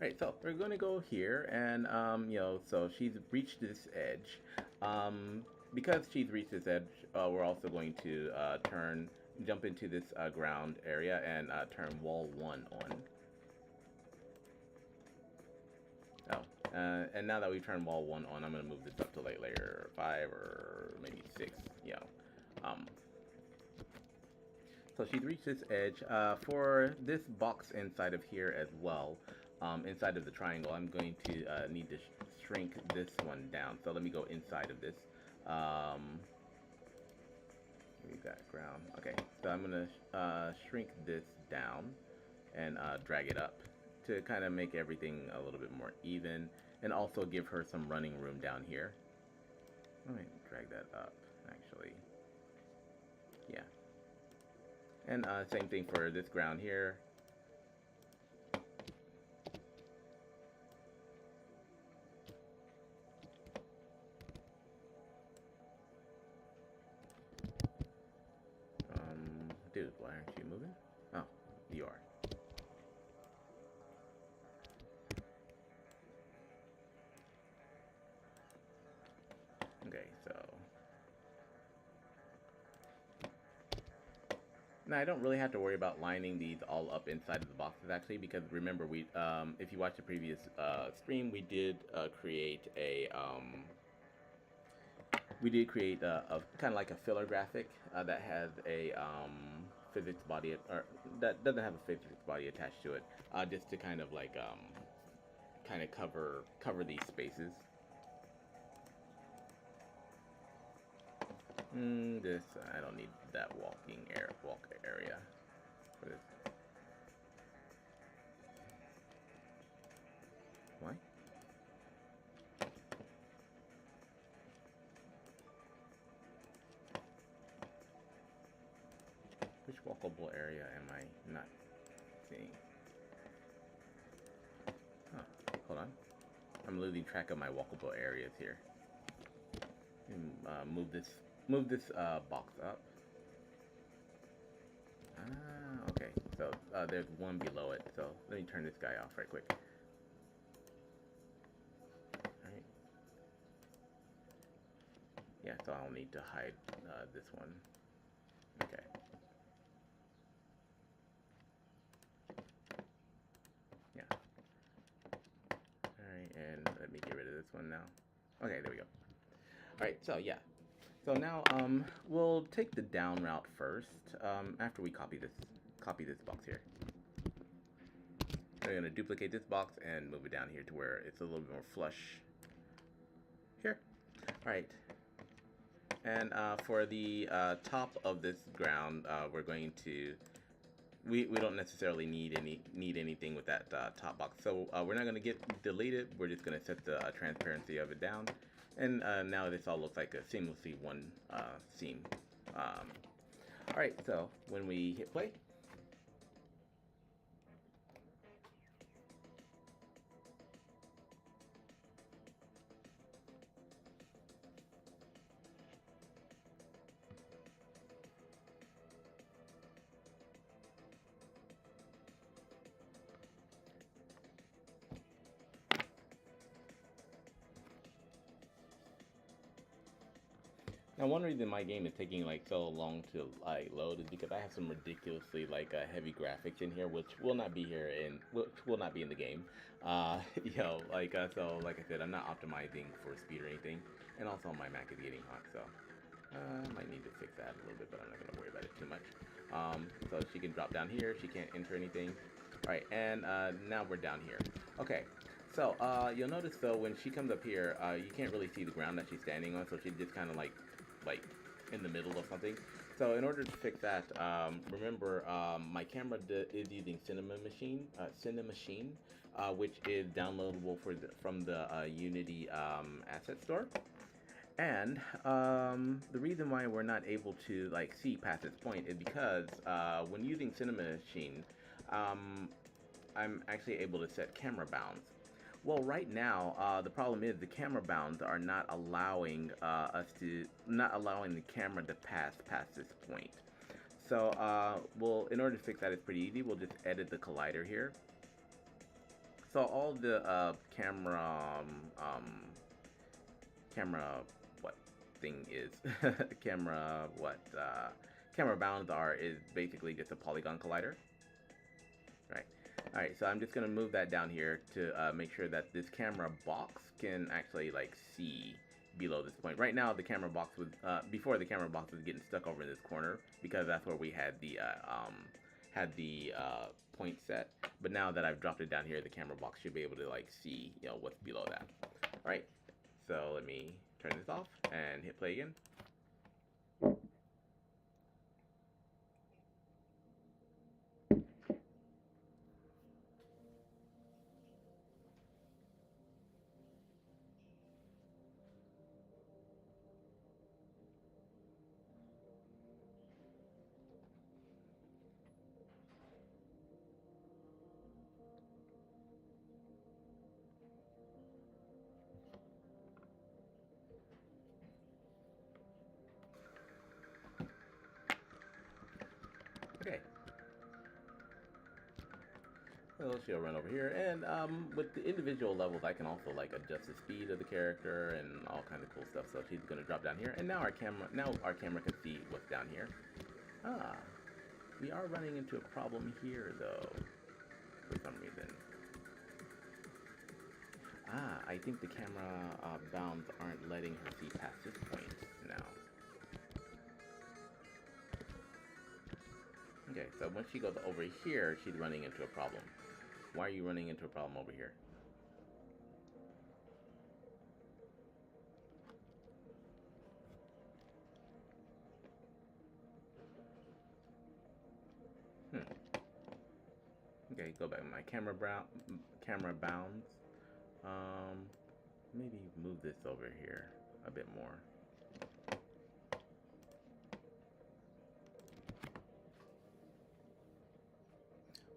Right, so we're going to go here, and so she's reached this edge. Because she's reached this edge, we're also going to jump into this ground area and turn wall 1 on. Oh, and now that we've turned wall 1 on, I'm going to move this up to like layer 5 or maybe 6, So she's reached this edge. For this box inside of here as well, inside of the triangle, I'm going to need to shrink this one down. So let me go inside of this. We've got ground. Okay, so I'm going to shrink this down and drag it up to kind of make everything a little bit more even, and also give her some running room down here. Let me drag that up, actually. Yeah. And same thing for this ground here. Dude, why aren't you moving? Oh, you are. Okay, so now I don't really have to worry about lining these all up inside of the boxes actually, because remember if you watched the previous stream, we did create a kind of like a filler graphic that has a physics body, or that doesn't have a physics body attached to it, just to kind of like kind of cover these spaces. This I don't need that walk area for this. Why? Which walkable area am I not seeing? Huh. Hold on. I'm losing track of my walkable areas here. Move this box up. Okay, so there's one below it, so let me turn this guy off right quick. Alright. Yeah, so I'll need to hide this one. Okay. Yeah. Alright, and let me get rid of this one now. Okay, there we go. Alright, so yeah. So now we'll take the down route first, after we copy this box here. We're gonna duplicate this box and move it down here to where it's a little bit more flush. Here. Alright. And for the top of this ground, we're going to we don't necessarily need anything with that top box. So we're not going to get deleted. We're just going to set the transparency of it down. And now this all looks like a seamlessly one seam. Alright, so when we hit play, now one reason my game is taking like so long to like load is because I have some ridiculously like heavy graphics in here, which will not be here in the game. You know, so like I said, I'm not optimizing for speed or anything, and also my Mac is getting hot, so I might need to fix that a little bit, but I'm not gonna worry about it too much. So she can drop down here. She can't enter anything. All right, and now we're down here. Okay. So you'll notice though when she comes up here, you can't really see the ground that she's standing on, so she just kind of like in the middle of something. So in order to fix that, remember my camera is using Cinemachine, which is downloadable from the Unity asset store. And the reason why we're not able to like see past this point is because when using Cinemachine, I'm actually able to set camera bounds. Well, right now, the problem is the camera bounds are not allowing the camera to pass past this point. So, well, in order to fix that, it's pretty easy. We'll just edit the collider here. So all the what thing is camera bounds is basically just a polygon collider. Right. Alright, so I'm just going to move that down here to make sure that this camera box can actually like see below this point. Right now the camera box was, before the camera box was getting stuck over in this corner because that's where we had the point set. But now that I've dropped it down here, the camera box should be able to like see, you know, what's below that. Alright, so let me turn this off and hit play again. Okay. So she'll run over here, and with the individual levels, I can also like adjust the speed of the character and all kinds of cool stuff. So she's gonna drop down here, and now our camera can see what's down here. Ah, we are running into a problem here though, for some reason. Ah, I think the camera bounds aren't letting her see past this point now. Okay, so once she goes over here, she's running into a problem. Why are you running into a problem over here? Okay, go back to my camera bounds. Maybe move this over here a bit more.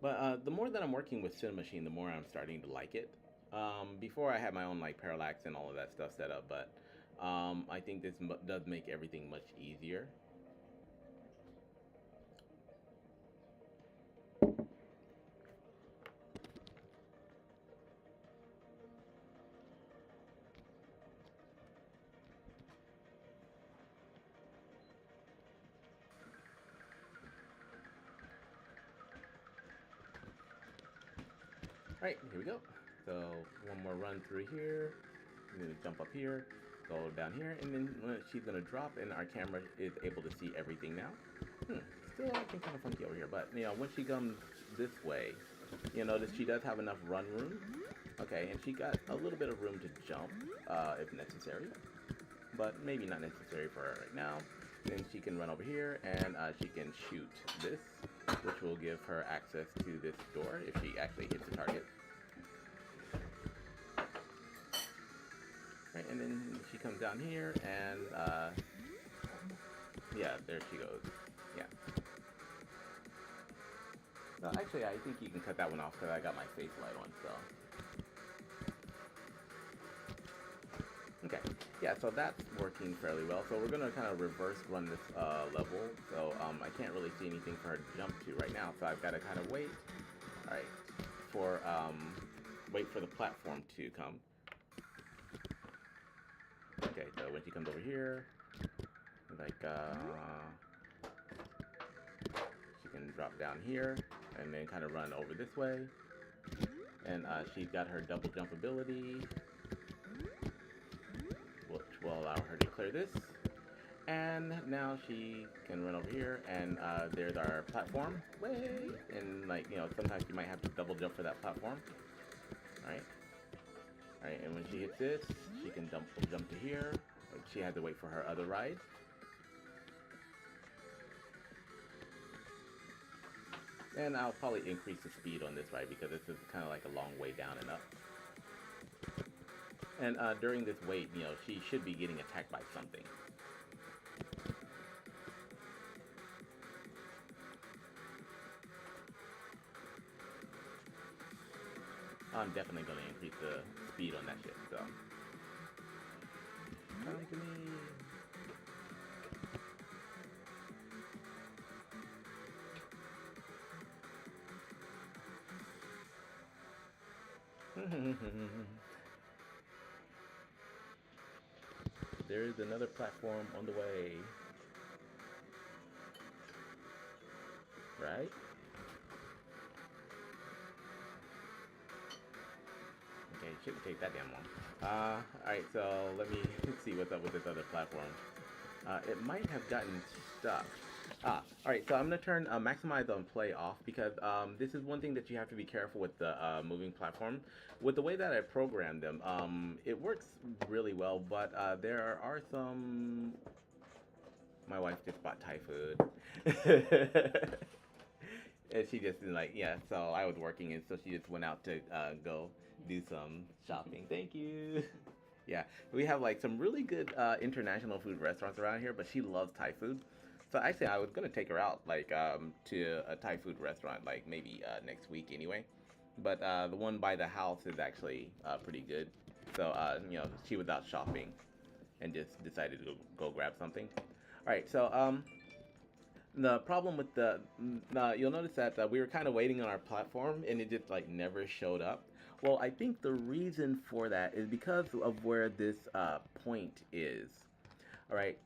But the more that I'm working with Cinemachine, the more I'm starting to like it. Before I had my own like parallax and all of that stuff set up, but I think this does make everything much easier. All right, here we go. So one more run through here, and then jump up here, go down here, and then she's gonna drop, and our camera is able to see everything now. Still acting kind of funky over here, but when she comes this way, notice she does have enough run room. Okay, and she got a little bit of room to jump if necessary, but maybe not necessary for her right now. Then she can run over here and she can shoot this, which will give her access to this door if she actually hits the target. Right, and then she comes down here and yeah, there she goes. Yeah. No, actually, I think you can cut that one off because I got my face light on, so. Okay, yeah, so that's working fairly well. So we're gonna kind of reverse run this level. So I can't really see anything for her to jump to right now. So I've got to kind of wait. All right, for wait for the platform to come. Okay, so when she comes over here, like she can drop down here and then kind of run over this way. And she's got her double jump ability, which will allow her to clear this. And now she can run over here, and there's our platform. Way! And sometimes you might have to double jump for that platform. Alright. Alright, and when she hits this, she can jump to here. She had to wait for her other ride. And I'll probably increase the speed on this ride because this is kind of like a long way down and up. And during this wait, she should be getting attacked by something. I'm definitely going to increase the speed on that shit, so. Come to me. There is another platform on the way. Right? Okay, shouldn't take that damn long. Alright, so let me see what's up with this other platform. It might have gotten stuck. Alright, so I'm going to turn maximize on play off because this is one thing that you have to be careful with the moving platform. With the way that I programmed them, it works really well, but there are some... My wife just bought Thai food. And she just so I was working and so she just went out to go do some shopping. Thank you. Yeah, we have some really good international food restaurants around here, but she loves Thai food. So actually I was gonna take her out to a Thai food restaurant maybe next week anyway. But the one by the house is actually pretty good. So she was out shopping and just decided to go grab something. All right, so the problem with you'll notice that we were kind of waiting on our platform and it just never showed up. Well, I think the reason for that is because of where this point is. All right,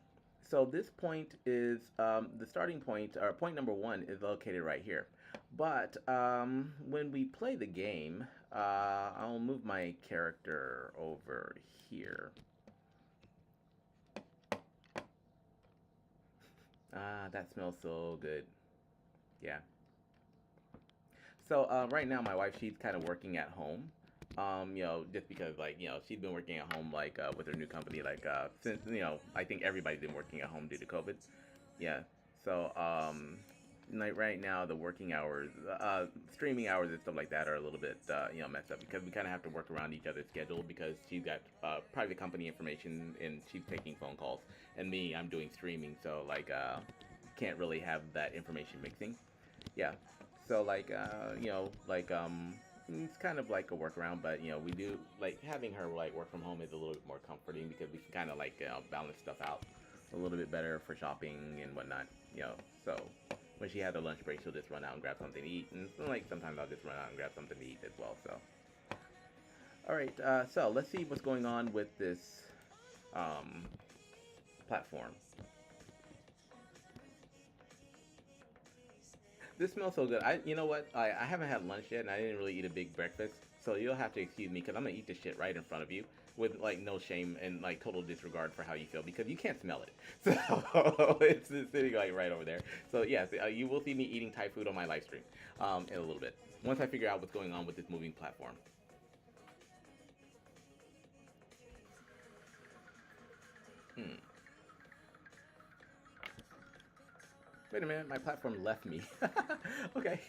so this point is the starting point, or point number 1 is located right here. But when we play the game, I'll move my character over here. That smells so good. Yeah. So right now my wife, she's kind of working at home. Just because she's been working at home with her new company since I think everybody's been working at home due to COVID. Yeah. So right now the working hours, streaming hours and stuff like that are a little bit messed up because we kind of have to work around each other's schedule because she's got private company information and she's taking phone calls, and me, I'm doing streaming, so can't really have that information mixing. Yeah. So it's kind of like a workaround, but we do having her work from home is a little bit more comforting because we can kind of balance stuff out a little bit better for shopping and whatnot. So when she has a lunch break, she'll just run out and grab something to eat, and sometimes I'll just run out and grab something to eat as well. So all right, so let's see what's going on with this platform. This smells so good. You know what? I haven't had lunch yet, and I didn't really eat a big breakfast, so you'll have to excuse me because I'm gonna eat this shit right in front of you with like no shame and like total disregard for how you feel because you can't smell it. So it's sitting like right over there. So yes, you will see me eating Thai food on my live stream in a little bit once I figure out what's going on with this moving platform. Hmm. Wait a minute, my platform left me. Okay.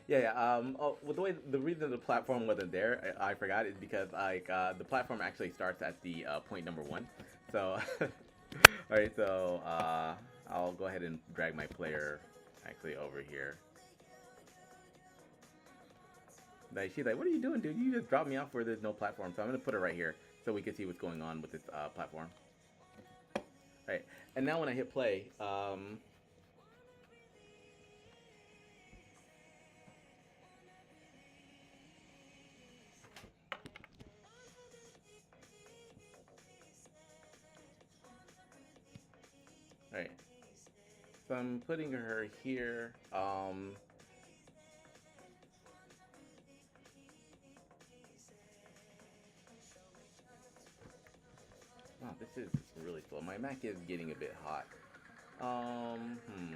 Yeah, yeah. Oh, well, the reason the platform wasn't there, I forgot, is because like the platform actually starts at the point number one. So, all right. So I'll go ahead and drag my player actually over here. Like she's like, "What are you doing, dude? You just dropped me off where there's no platform." So I'm gonna put it right here so we can see what's going on with this platform. All right. And now when I hit play, all right. So I'm putting her here. Wow, this is really slow. My Mac is getting a bit hot. Hmm.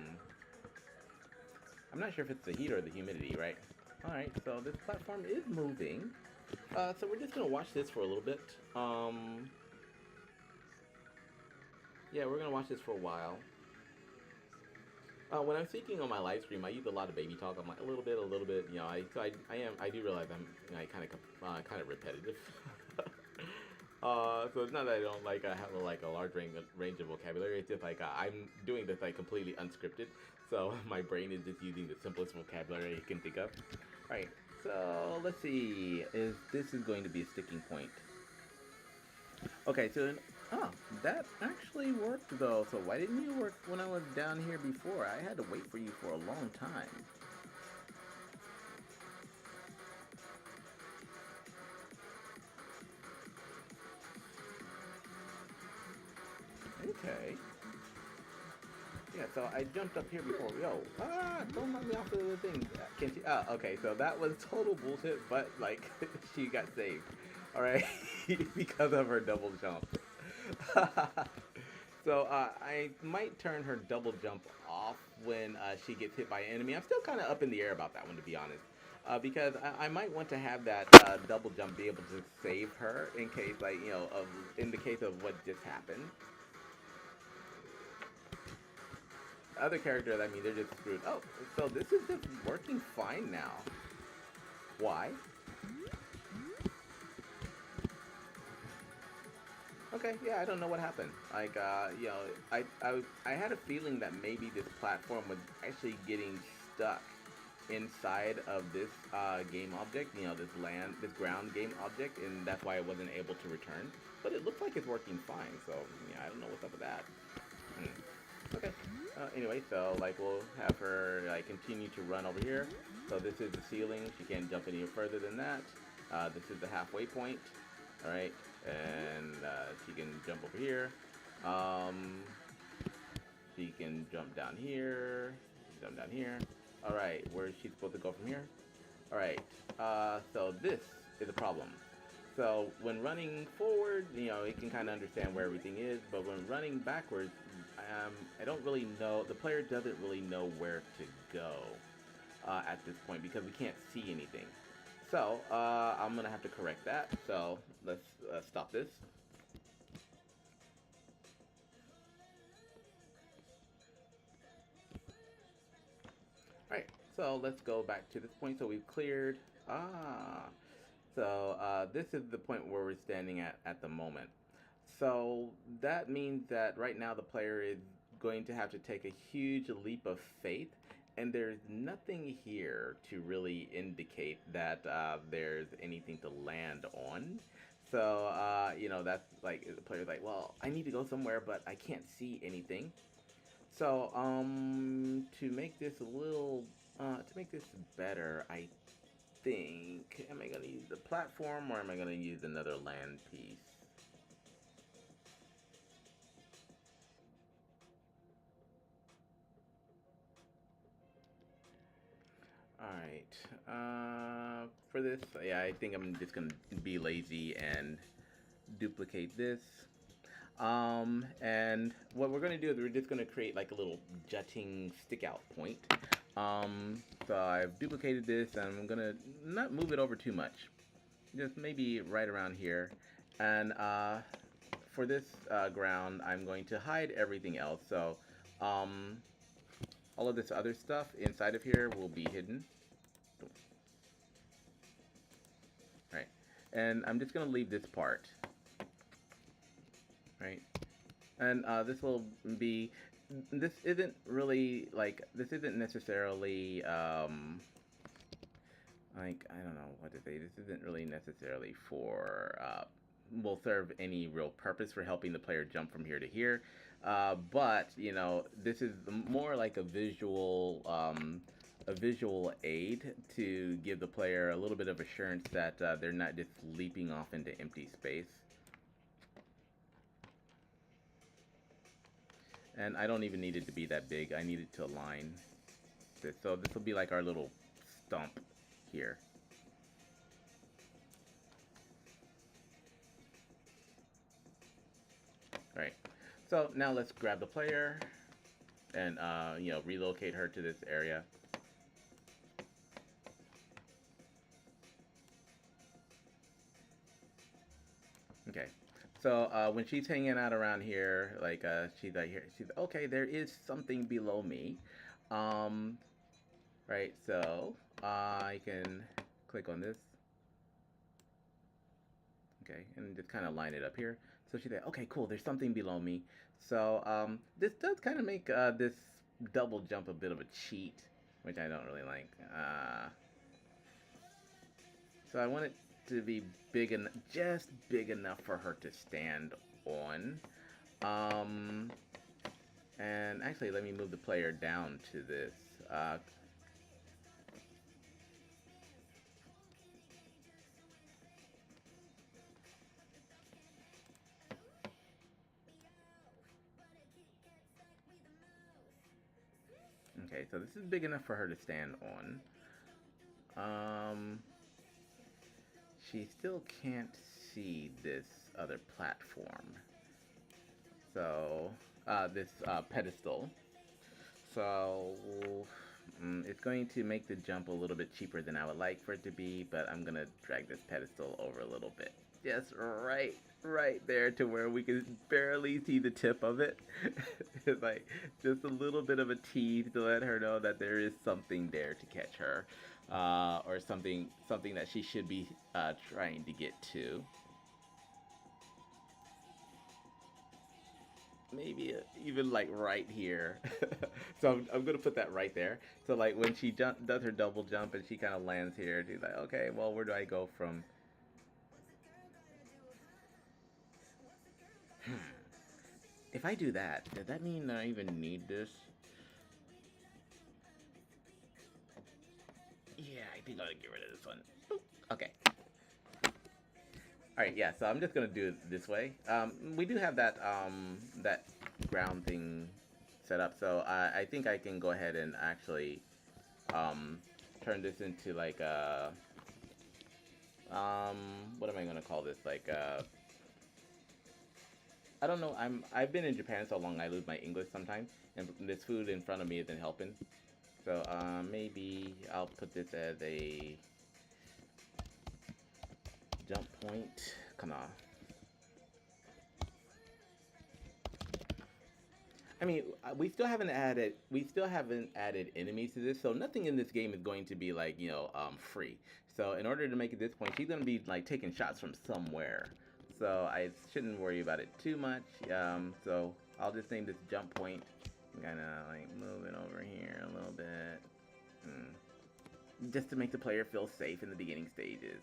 I'm not sure if it's the heat or the humidity, right? Alright, so this platform is moving. So we're just gonna watch this for a little bit. Yeah, we're gonna watch this for a while. When I'm speaking on my live stream, I use a lot of baby talk. I'm like a little bit, a little bit. You know, I do realize I'm kind of repetitive. So it's not that I don't like have like a large range of vocabulary. It's just like I'm doing this like completely unscripted, so my brain is just using the simplest vocabulary it can think of. All right, so let's see. Is this is going to be a sticking point? Okay, so oh, that actually worked though. So why didn't you work when I was down here before? I had to wait for you for a long time. Okay. Yeah, so I jumped up here before. Yo, don't knock me off of the thing. Can't you? Okay, so that was total bullshit, but like, she got saved. All right, because of her double jump. So I might turn her double jump off when she gets hit by an enemy. I'm still kind of up in the air about that one, to be honest. Because I might want to have that double jump be able to save her in case, like, in the case of what just happened. Other characters, I mean, they're just screwed. Oh, so this is just working fine now. Why? Okay, yeah, I don't know what happened. Like, I had a feeling that maybe this platform was actually getting stuck inside of this game object. You know, this ground game object, and that's why I wasn't able to return. But it looks like it's working fine. So yeah, I don't know what's up with that. Okay. Anyway, so like we'll have her like continue to run over here. So this is the ceiling. She can't jump any further than that. This is the halfway point. All right, and she can jump over here. Um, she can jump down here. Jump down here. All right, where is she supposed to go from here? All right. So this is a problem. So when running forward, it can kind of understand where everything is, but when running backwards, I don't really know. The player doesn't really know where to go at this point because we can't see anything. So I'm gonna have to correct that. So let's stop this. All right. So let's go back to this point. So we've cleared. Ah. So this is the point where we're standing at the moment. So that means that right now the player is going to have to take a huge leap of faith, and there's nothing here to really indicate that there's anything to land on. So that's like the player's like, well, I need to go somewhere, but I can't see anything. So to make this a little to make this better, I think, am I gonna use the platform or am I gonna use another land piece? Alright, for this, yeah, I think I'm just gonna be lazy and duplicate this. And what we're gonna do is we're just gonna create like a little jutting stick out point. So I've duplicated this and I'm gonna not move it over too much. Just maybe right around here. And for this ground, I'm going to hide everything else. So um, all of this other stuff inside of here will be hidden. Right. And I'm just gonna leave this part. Right. And this will be, this isn't really, like, this isn't necessarily, like, I don't know what to say, this isn't really necessarily for, will serve any real purpose for helping the player jump from here to here, but, you know, this is more like a visual aid to give the player a little bit of assurance that they're not just leaping off into empty space. And I don't even need it to be that big. I need it to align this. So this will be like our little stump here. All right. So now let's grab the player and you know, relocate her to this area. Okay. So when she's hanging out around here, like she's like here, she's okay. There is something below me, um, right? So I can click on this, okay, and just kind of line it up here. So she's like, okay, cool. There's something below me. So this does kind of make this double jump a bit of a cheat, which I don't really like. So I want it to be big and just big enough for her to stand on. Um, and actually, let me move the player down to this. Okay, so this is big enough for her to stand on. She still can't see this other platform. So, this pedestal. So, it's going to make the jump a little bit cheaper than I would like for it to be, but I'm gonna drag this pedestal over a little bit. Just right there to where we can barely see the tip of it. It's like just a little bit of a tease to let her know that there is something there to catch her, or something that she should be trying to get to. Maybe even like right here. So I'm gonna put that right there. So like when she does her double jump and she kind of lands here, she's like, okay, well, where do I go from? Hmm. If I do that, does that mean that I even need this? Yeah, I think I'll get rid of this one. Boop. Okay. All right, yeah. So I'm just gonna do it this way. We do have that that ground thing set up, so I think I can go ahead and actually um, turn this into like a what am I gonna call this? Like I don't know. I've been in Japan so long I lose my English sometimes, and this food in front of me isn't helping. So maybe I'll put this as a jump point. Come on. I mean, we still haven't added enemies to this, so nothing in this game is going to be like, you know, free. So in order to make it this point, she's gonna be like taking shots from somewhere. So I shouldn't worry about it too much. So I'll just name this jump point. Kind of like move it over here a little bit, just to make the player feel safe in the beginning stages.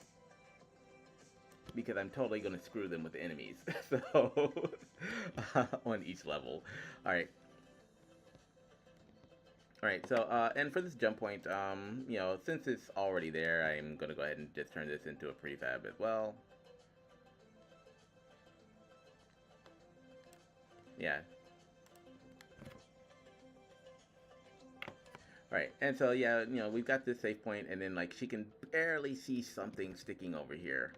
Because I'm totally gonna screw them with enemies. So on each level. All right. All right. So and for this jump point, you know, since it's already there, I'm gonna go ahead and just turn this into a prefab as well. Yeah. Right, and so yeah, we've got this safe point, and then like she can barely see something sticking over here,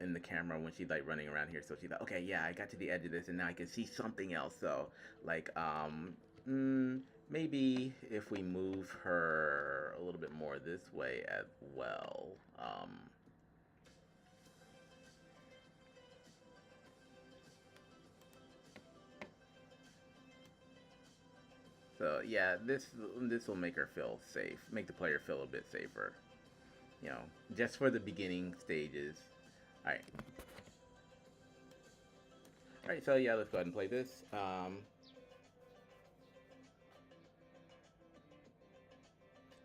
in the camera when she's like running around here. So she's like, okay, yeah, I got to the edge of this, and now I can see something else. So like, maybe if we move her a little bit more this way as well. So yeah, this will make her feel safe, make the player feel a bit safer, you know, just for the beginning stages. All right. All right, so yeah, let's go ahead and play this.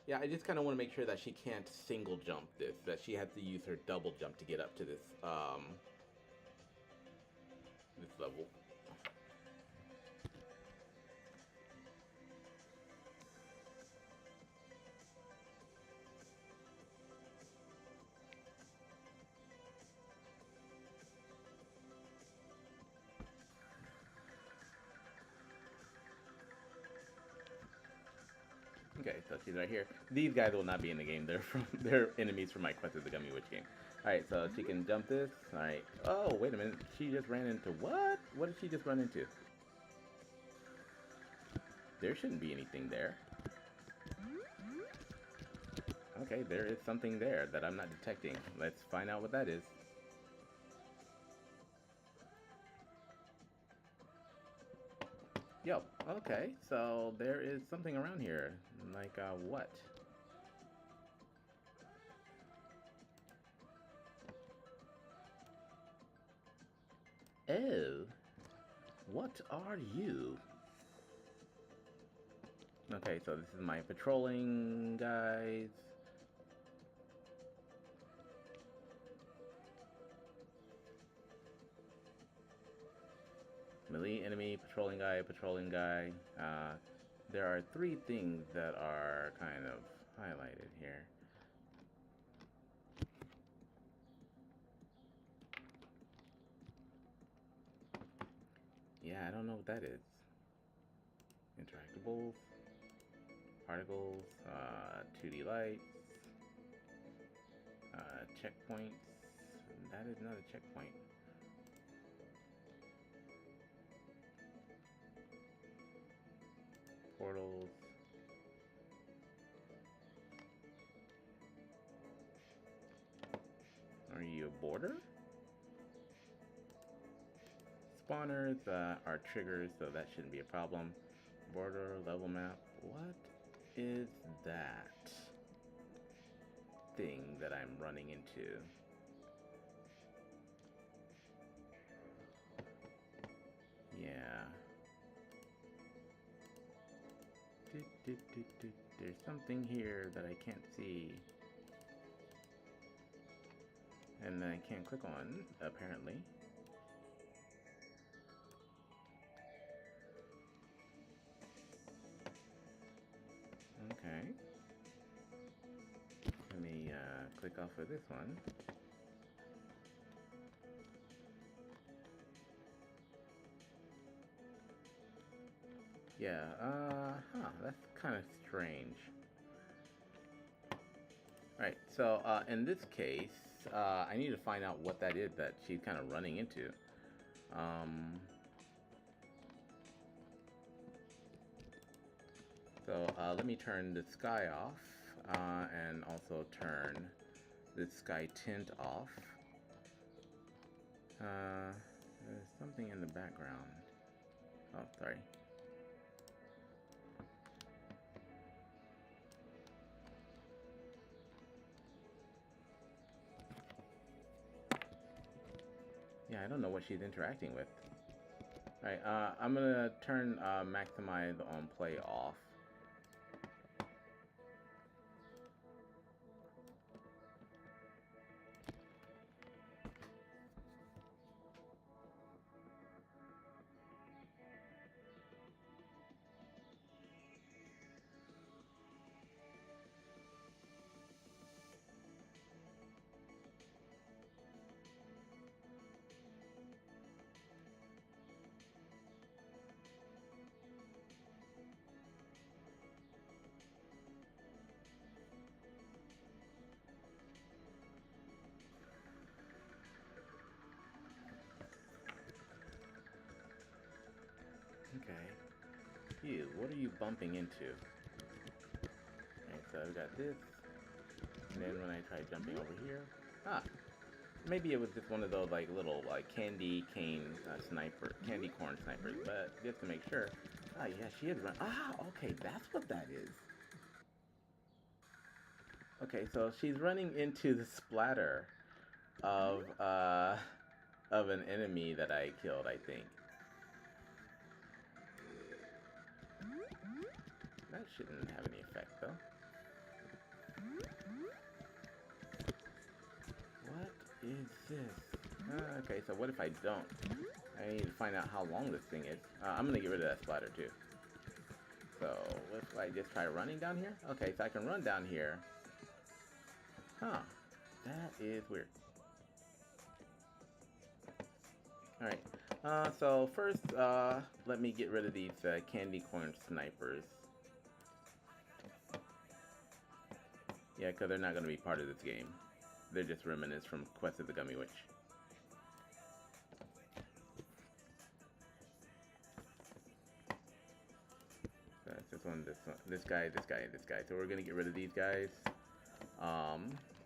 Yeah, I just kind of want to make sure that she can't single jump this, that she has to use her double jump to get up to this level. Okay, so she's right here. These guys will not be in the game. They're enemies from my Quest of the Gummy Witch game. All right, so she can jump this. All right. Oh, wait a minute. She just ran into what? What did she just run into? There shouldn't be anything there. Okay, there is something there that I'm not detecting. Let's find out what that is. Yo, okay, so there is something around here. Like, what? Oh, what are you? Okay, so this is my patrolling guys. Melee enemy, patrolling guy, patrolling guy. There are three things that are kind of highlighted here. Yeah, I don't know what that is. Interactables, particles, 2D lights, checkpoints. That is not a checkpoint. Portals. Are you a border? Spawners are triggers, so that shouldn't be a problem. Border, level map. What is that thing that I'm running into? Yeah. There's something here that I can't see. And I can't click on, apparently. Okay. Let me click off of this one. Yeah, that's kind of strange. Right, so in this case, I need to find out what that is that she's kind of running into. So let me turn the sky off and also turn the sky tint off. There's something in the background. Oh, sorry. Yeah, I don't know what she's interacting with. Alright, I'm gonna turn maximize on play off. Okay. Ew, what are you bumping into? Alright, so we got this. And then when I try jumping over here... Ah! Maybe it was just one of those, like, little, like, candy corn snipers. But just to make sure... Ah, yeah, she is running... Ah, okay, that's what that is. Okay, so she's running into the splatter of an enemy that I killed, I think. That shouldn't have any effect, though. What is this? Okay, so what if I don't? I need to find out how long this thing is. I'm gonna get rid of that splatter, too. So, what if I just try running down here? Okay, so I can run down here. Huh. That is weird. Alright. So first, let me get rid of these candy corn snipers. Yeah, because they're not going to be part of this game. They're just remnants from Quest of the Gummy Witch. So that's this one, this guy, this guy, and this guy. So we're going to get rid of these guys.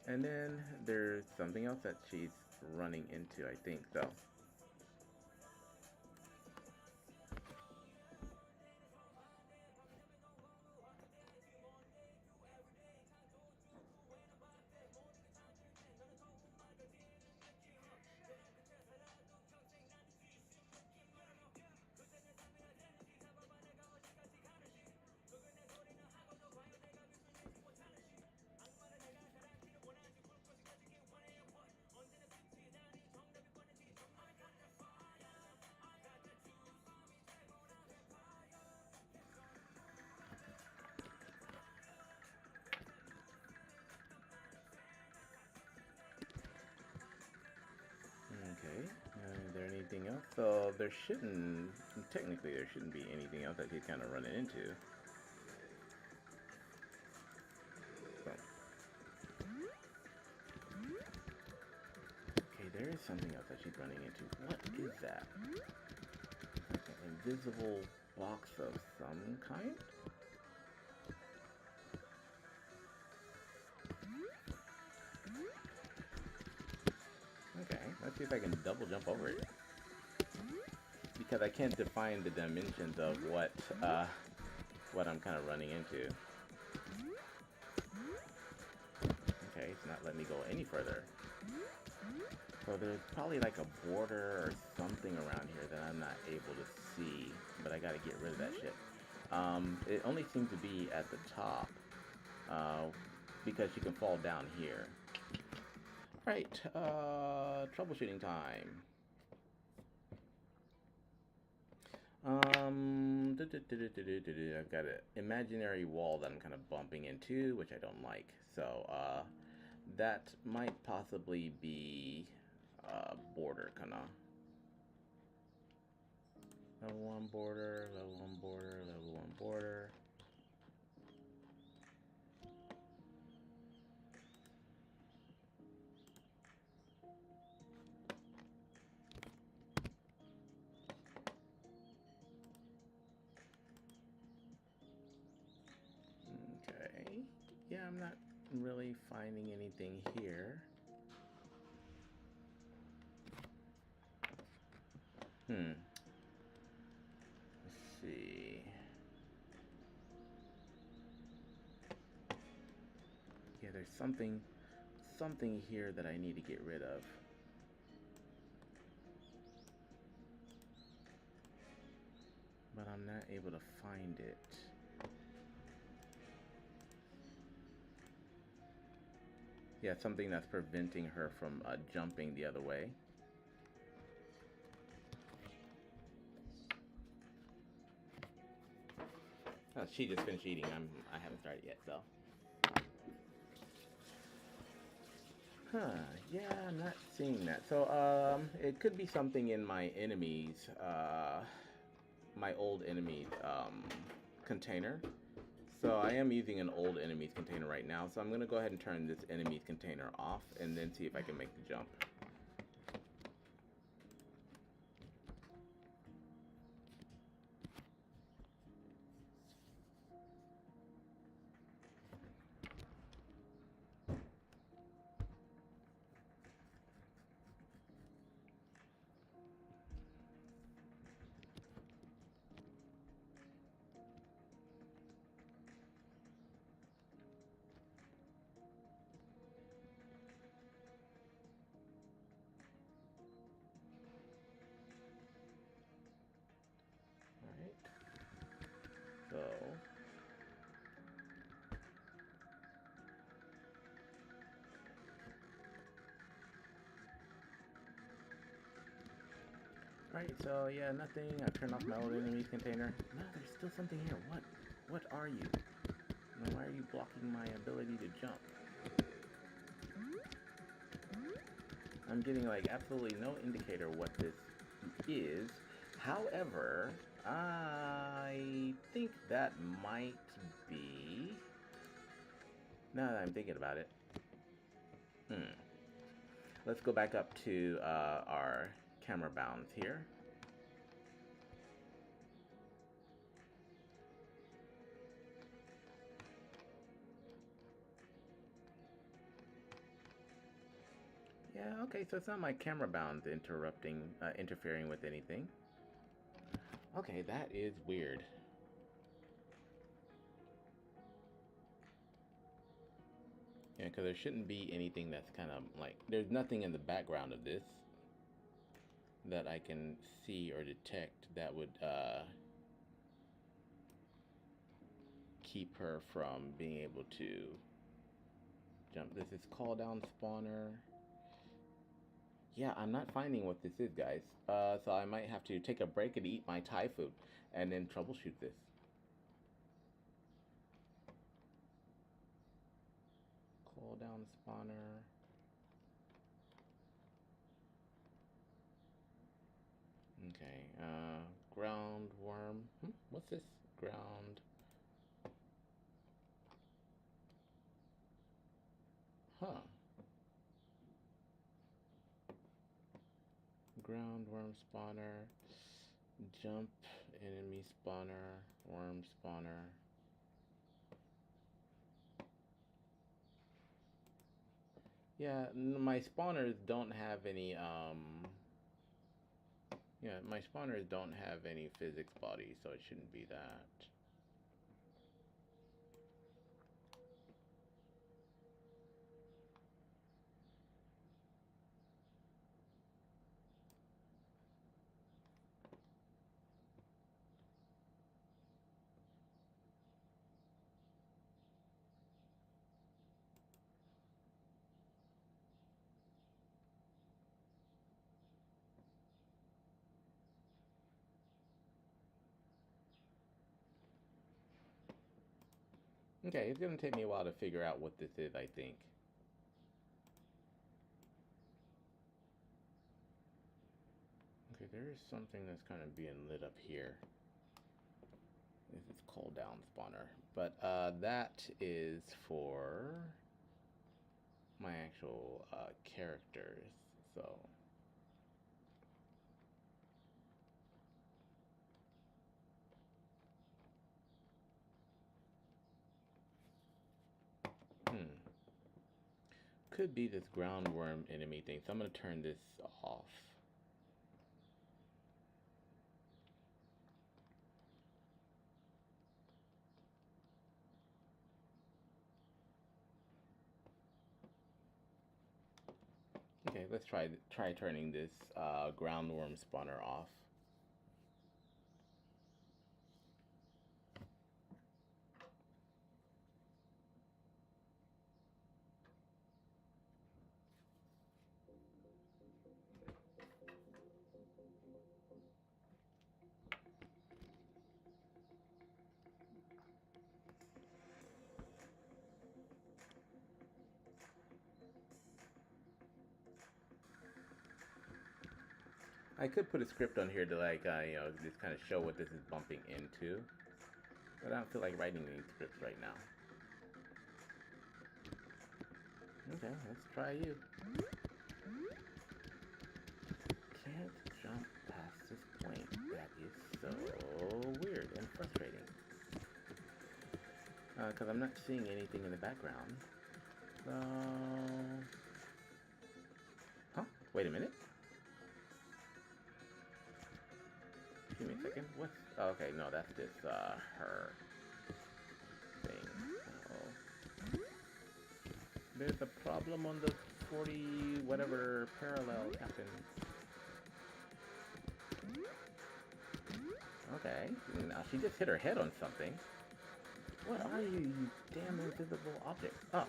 And then there's something else that she's running into, I think, so. Okay, is there anything else? So technically there shouldn't be anything else that he's kind of running into. So. Okay, there is something else that she's running into. What is that? An invisible box of some kind? Okay, let's see if I can double jump over it. Because I can't define the dimensions of what I'm kind of running into. Okay, it's not letting me go any further. So there's probably like a border or something around here that I'm not able to see, but I gotta get rid of that shit. It only seems to be at the top, because you can fall down here. Alright, troubleshooting time. I've got an imaginary wall that I'm kind of bumping into, which I don't like. So, that might possibly be border, kind of. Level 1 border, level 1 border, level 1 border. Okay. Yeah, I'm not really finding anything here. Let's see. Yeah, there's something here that I need to get rid of. But I'm not able to find it. Yeah, something that's preventing her from jumping the other way. Oh, she just finished eating. I haven't started yet, so. Yeah, I'm not seeing that. So, it could be something in my enemies, my old enemies, container. So I am using an old enemies container right now, so I'm going to go ahead and turn this enemies container off and then see if I can make the jump. Alright, so yeah, nothing. I turned off my old enemies container. No, there's still something here. What are you? And why are you blocking my ability to jump? I'm getting like absolutely no indicator what this is. However, I think that might be, now that I'm thinking about it, let's go back up to our camera bounds here. Yeah, okay, so it's not my camera bounds interfering with anything. Okay, that is weird. Yeah, because there shouldn't be anything that's kind of like, there's nothing in the background of this that I can see or detect that would keep her from being able to jump. This is call down spawner. Yeah, I'm not finding what this is, guys. So I might have to take a break and eat my Thai food and then troubleshoot this. Call down spawner. Okay, ground worm. What's this? Ground. Huh. Ground worm spawner. Jump enemy spawner. Worm spawner. Yeah, my spawners don't have any, yeah, my spawners don't have any physics body, so it shouldn't be that. Okay, it's gonna take me a while to figure out what this is, I think. Okay, there is something that's kind of being lit up here. This is cold down spawner. But that is for my actual characters, so. Could be this ground worm enemy thing, so I'm gonna turn this off. Okay, let's try turning this ground worm spawner off. I could put a script on here to like, just kind of show what this is bumping into. But I don't feel like writing any scripts right now. Okay, let's try you. Can't jump past this point. That is so weird and frustrating. Because I'm not seeing anything in the background. So... Huh? Wait a minute. Give me a second. What's... Oh, okay, no, that's this, her thing. Uh-oh. There's a problem on the 40 whatever parallel, Captain. Okay. Now she just hit her head on something. What are you, you damn invisible object? Oh.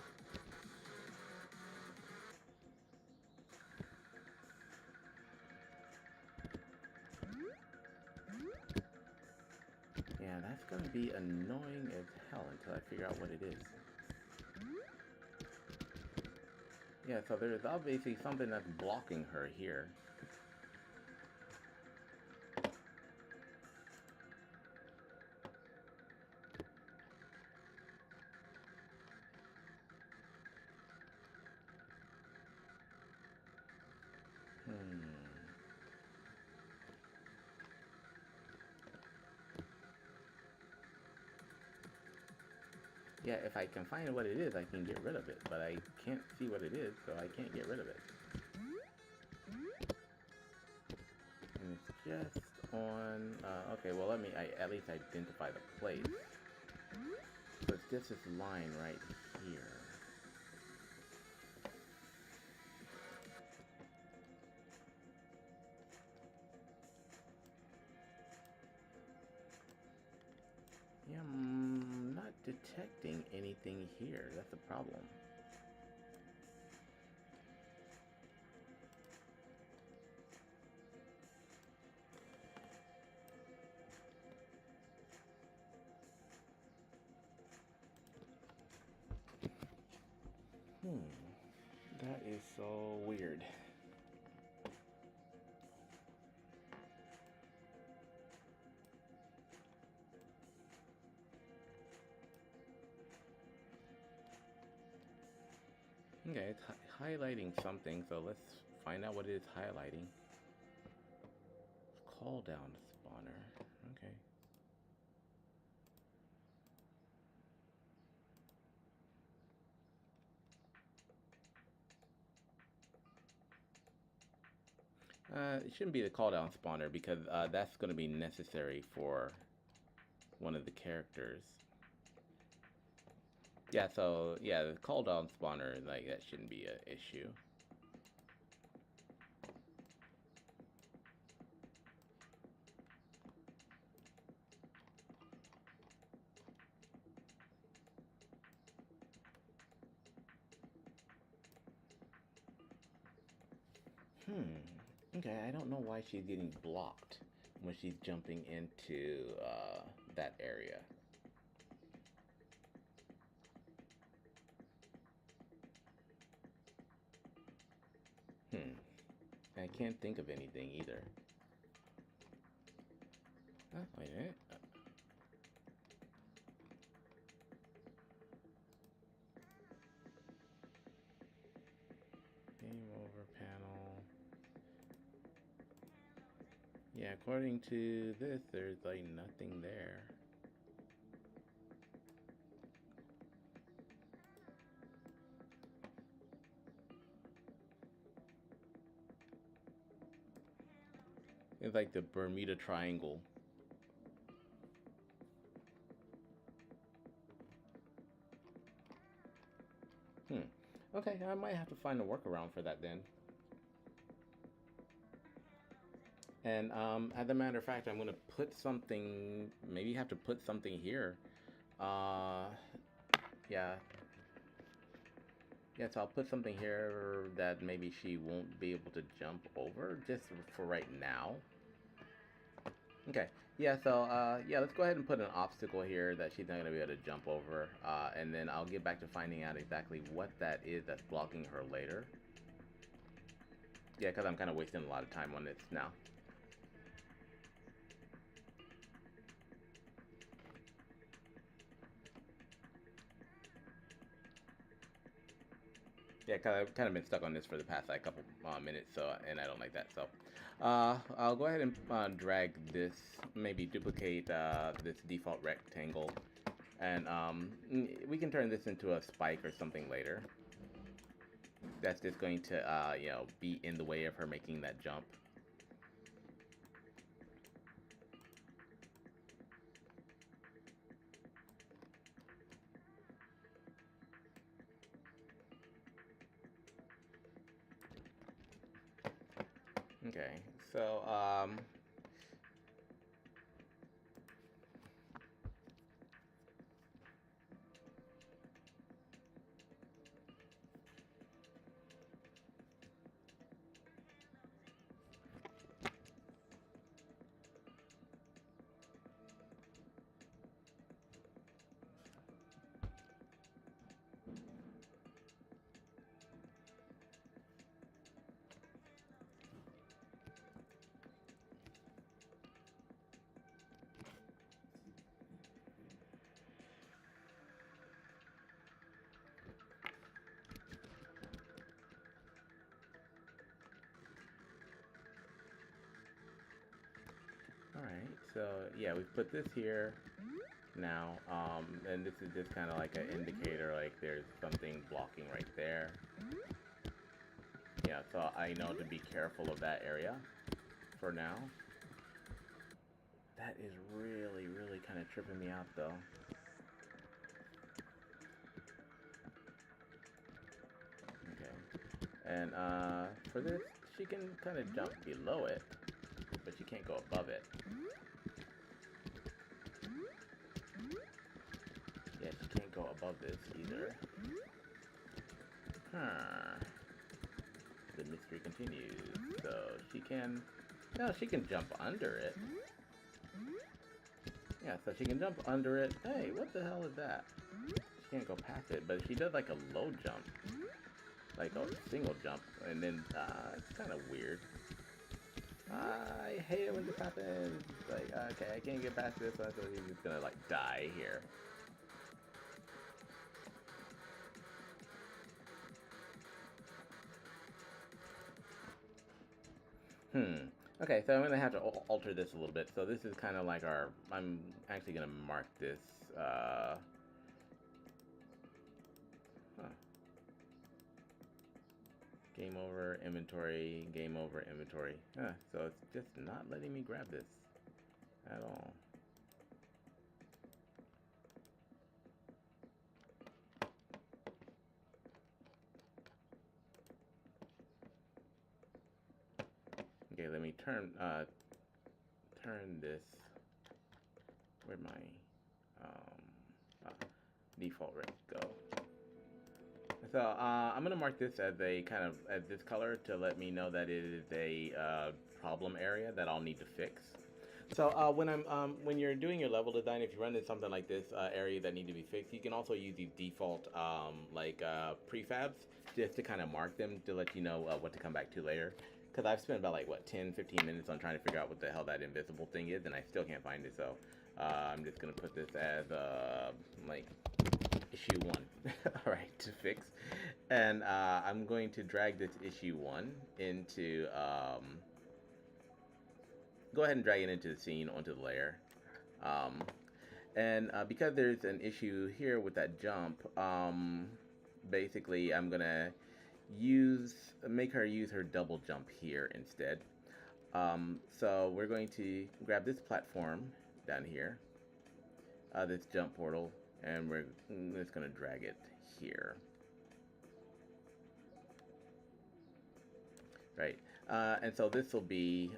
gonna be annoying as hell until I figure out what it is. Yeah, so there's obviously something that's blocking her here. Yeah, if I can find what it is, I can get rid of it, but I can't see what it is, so I can't get rid of it. And it's just on, okay, well let me at least identify the place. So it's just this line right here. Yeah, I'm not detecting anything here. That's the problem. That is so weird. Okay, it's highlighting something, so let's find out what it is highlighting. Call down spawner. Okay. It shouldn't be the call down spawner because that's going to be necessary for one of the characters. Yeah, so yeah, the call down spawner, like, that shouldn't be an issue. Okay, I don't know why she's getting blocked when she's jumping into that area. I can't think of anything either. Oh, wait a minute. Game over panel. Yeah, according to this, there's like nothing there. It's like the Bermuda Triangle. Okay, I might have to find a workaround for that then. And as a matter of fact, I'm gonna put something. Maybe have to put something here. Yeah. Yeah, so I'll put something here that maybe she won't be able to jump over, just for right now. Okay. Yeah, so yeah, let's go ahead and put an obstacle here that she's not gonna be able to jump over, and then I'll get back to finding out exactly what that is that's blocking her later. Yeah, because I'm kind of wasting a lot of time on this now. Yeah, cause I've kind of been stuck on this for the past like couple minutes, so, and I don't like that. So, I'll go ahead and drag this, maybe duplicate this default rectangle, and we can turn this into a spike or something later. That's just going to, you know, be in the way of her making that jump. Okay, so So yeah, we've put this here now, and this is just kind of like an indicator, like there's something blocking right there. Yeah, so I know to be careful of that area for now. That is really, really kind of tripping me out though. Okay, and for this, she can kind of jump below it, but she can't go above it. Yeah, she can't go above this either. Huh. The mystery continues. So she can... No, she can jump under it. Yeah, so she can jump under it. Hey, what the hell is that? She can't go past it, but she does like a low jump. Like a single jump. And then, it's kind of weird. I hate it when this happens. Like, okay, I can't get past this, so he's just gonna, like, die here. Okay, so I'm going to have to alter this a little bit. So this is kind of like our... I'm actually going to mark this... Game over, inventory, game over, inventory. So it's just not letting me grab this at all. Okay, let me turn this. Where'd my default red go? So I'm gonna mark this as a kind of as this color to let me know that it is a problem area that I'll need to fix. So when you're doing your level design, if you run into something like this area that need to be fixed, you can also use these default prefabs just to kind of mark them to let you know what to come back to later. Because I've spent about like what 10-15 minutes on trying to figure out what the hell that invisible thing is, and I still can't find it. So I'm just gonna put this as like issue 1, all right, to fix, and I'm going to drag this issue 1 into go ahead and drag it into the scene onto the layer. And because there's an issue here with that jump, basically I'm gonna make her use her double jump here instead. So we're going to grab this platform down here, this jump portal, and we're just gonna drag it here. Right, and so this will be,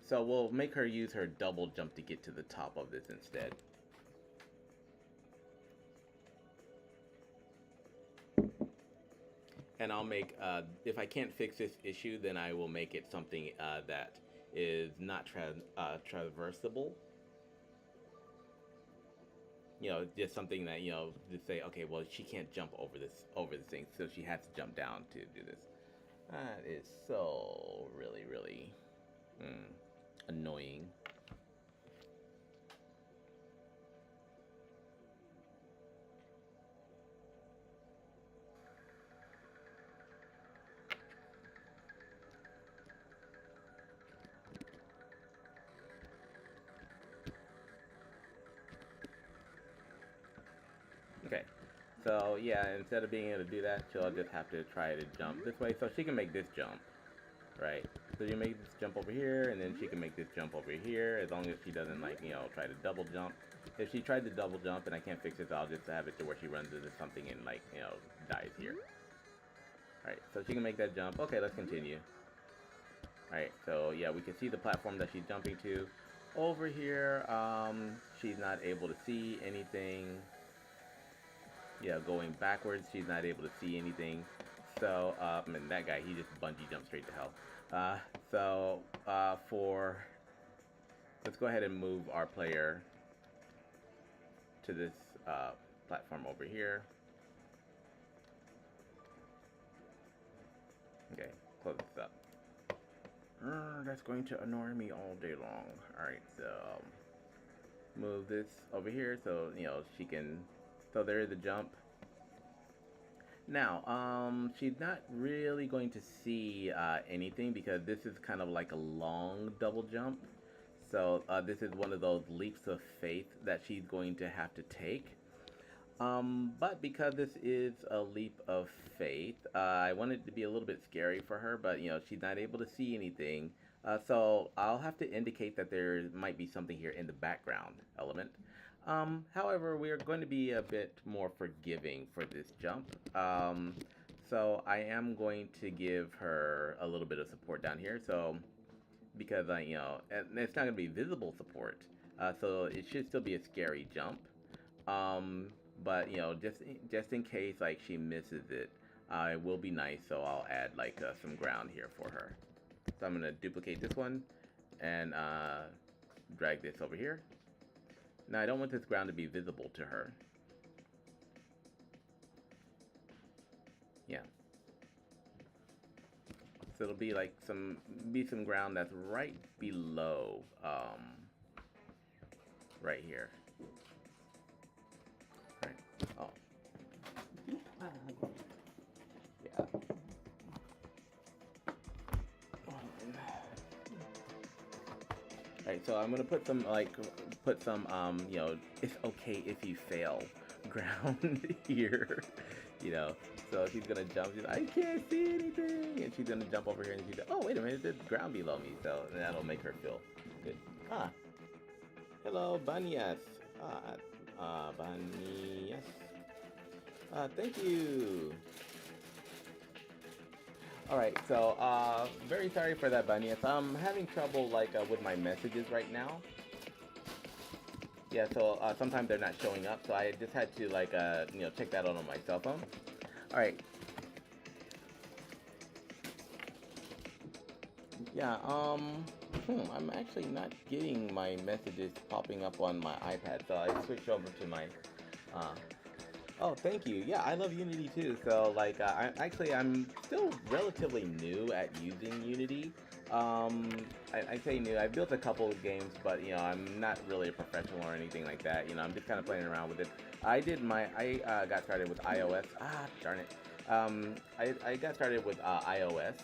so we'll make her use her double jump to get to the top of this instead. And I'll make, if I can't fix this issue, then I will make it something that is not traversable. You know, just something that, you know, just say, okay, well, she can't jump over this thing, so she has to jump down to do this. That is so really, really annoying. Okay, so yeah, instead of being able to do that, she'll just have to try to jump this way, so she can make this jump, right? So you make this jump over here, and then she can make this jump over here, as long as she doesn't, like, you know, try to double jump. If she tried to double jump and I can't fix this, I'll just have it to where she runs into something and, like, you know, dies here. Alright, so she can make that jump. Okay, let's continue. Alright, so yeah, we can see the platform that she's jumping to. Over here, she's not able to see anything. Yeah, going backwards, she's not able to see anything. So, and that guy, he just bungee jumped straight to hell. Let's go ahead and move our player to this platform over here. Okay, close this up. That's going to annoy me all day long. Alright, so move this over here so, you know, she can... So there is a jump. Now, she's not really going to see anything because this is kind of like a long double jump. So this is one of those leaps of faith that she's going to have to take. But because this is a leap of faith, I want it to be a little bit scary for her, but she's not able to see anything. So I'll have to indicate that there might be something here in the background element. However, we are going to be a bit more forgiving for this jump. So I am going to give her a little bit of support down here. So because and it's not going to be visible support, so it should still be a scary jump. Um, but just in case like she misses it, it will be nice. So I'll add like some ground here for her. So I'm gonna duplicate this one and drag this over here. Now I don't want this ground to be visible to her. Yeah. So it'll be like some ground that's right below right here. Right. Oh. Yeah. Alright, so I'm gonna put some it's okay if you fail ground here. So she's gonna jump. She's like, I can't see anything, and she's gonna jump over here and she's like, oh wait a minute, there's ground below me. So that'll make her feel good. Ah, hello, Banias. Banias. Thank you. All right, so very sorry for that, Banias. I'm having trouble like with my messages right now. Yeah, so sometimes they're not showing up, so I just had to like check that out on my cell phone. All right. Yeah. I'm actually not getting my messages popping up on my iPad, so I switched over to my. Uh, oh, thank you. Yeah, I love Unity too. So like, I'm still relatively new at using Unity. I say new. I built a couple of games, but I'm not really a professional or anything like that. I'm just kind of playing around with it. I got started with iOS. Ah, darn it. I got started with iOS.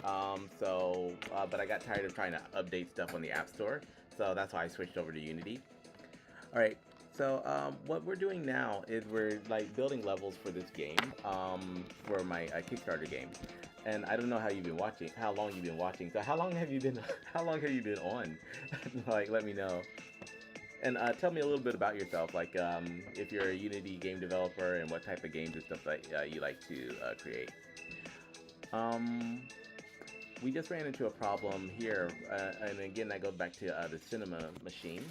But I got tired of trying to update stuff on the App Store, so that's why I switched over to Unity. All right. So what we're doing now is we're like building levels for this game, for my Kickstarter game. And I don't know how you've been watching, how long you've been watching. So how long have you been, how long have you been on? Like, let me know. And tell me a little bit about yourself, like if you're a Unity game developer and what type of games and stuff that you like to create. We just ran into a problem here, and again, that goes back to the cinema machine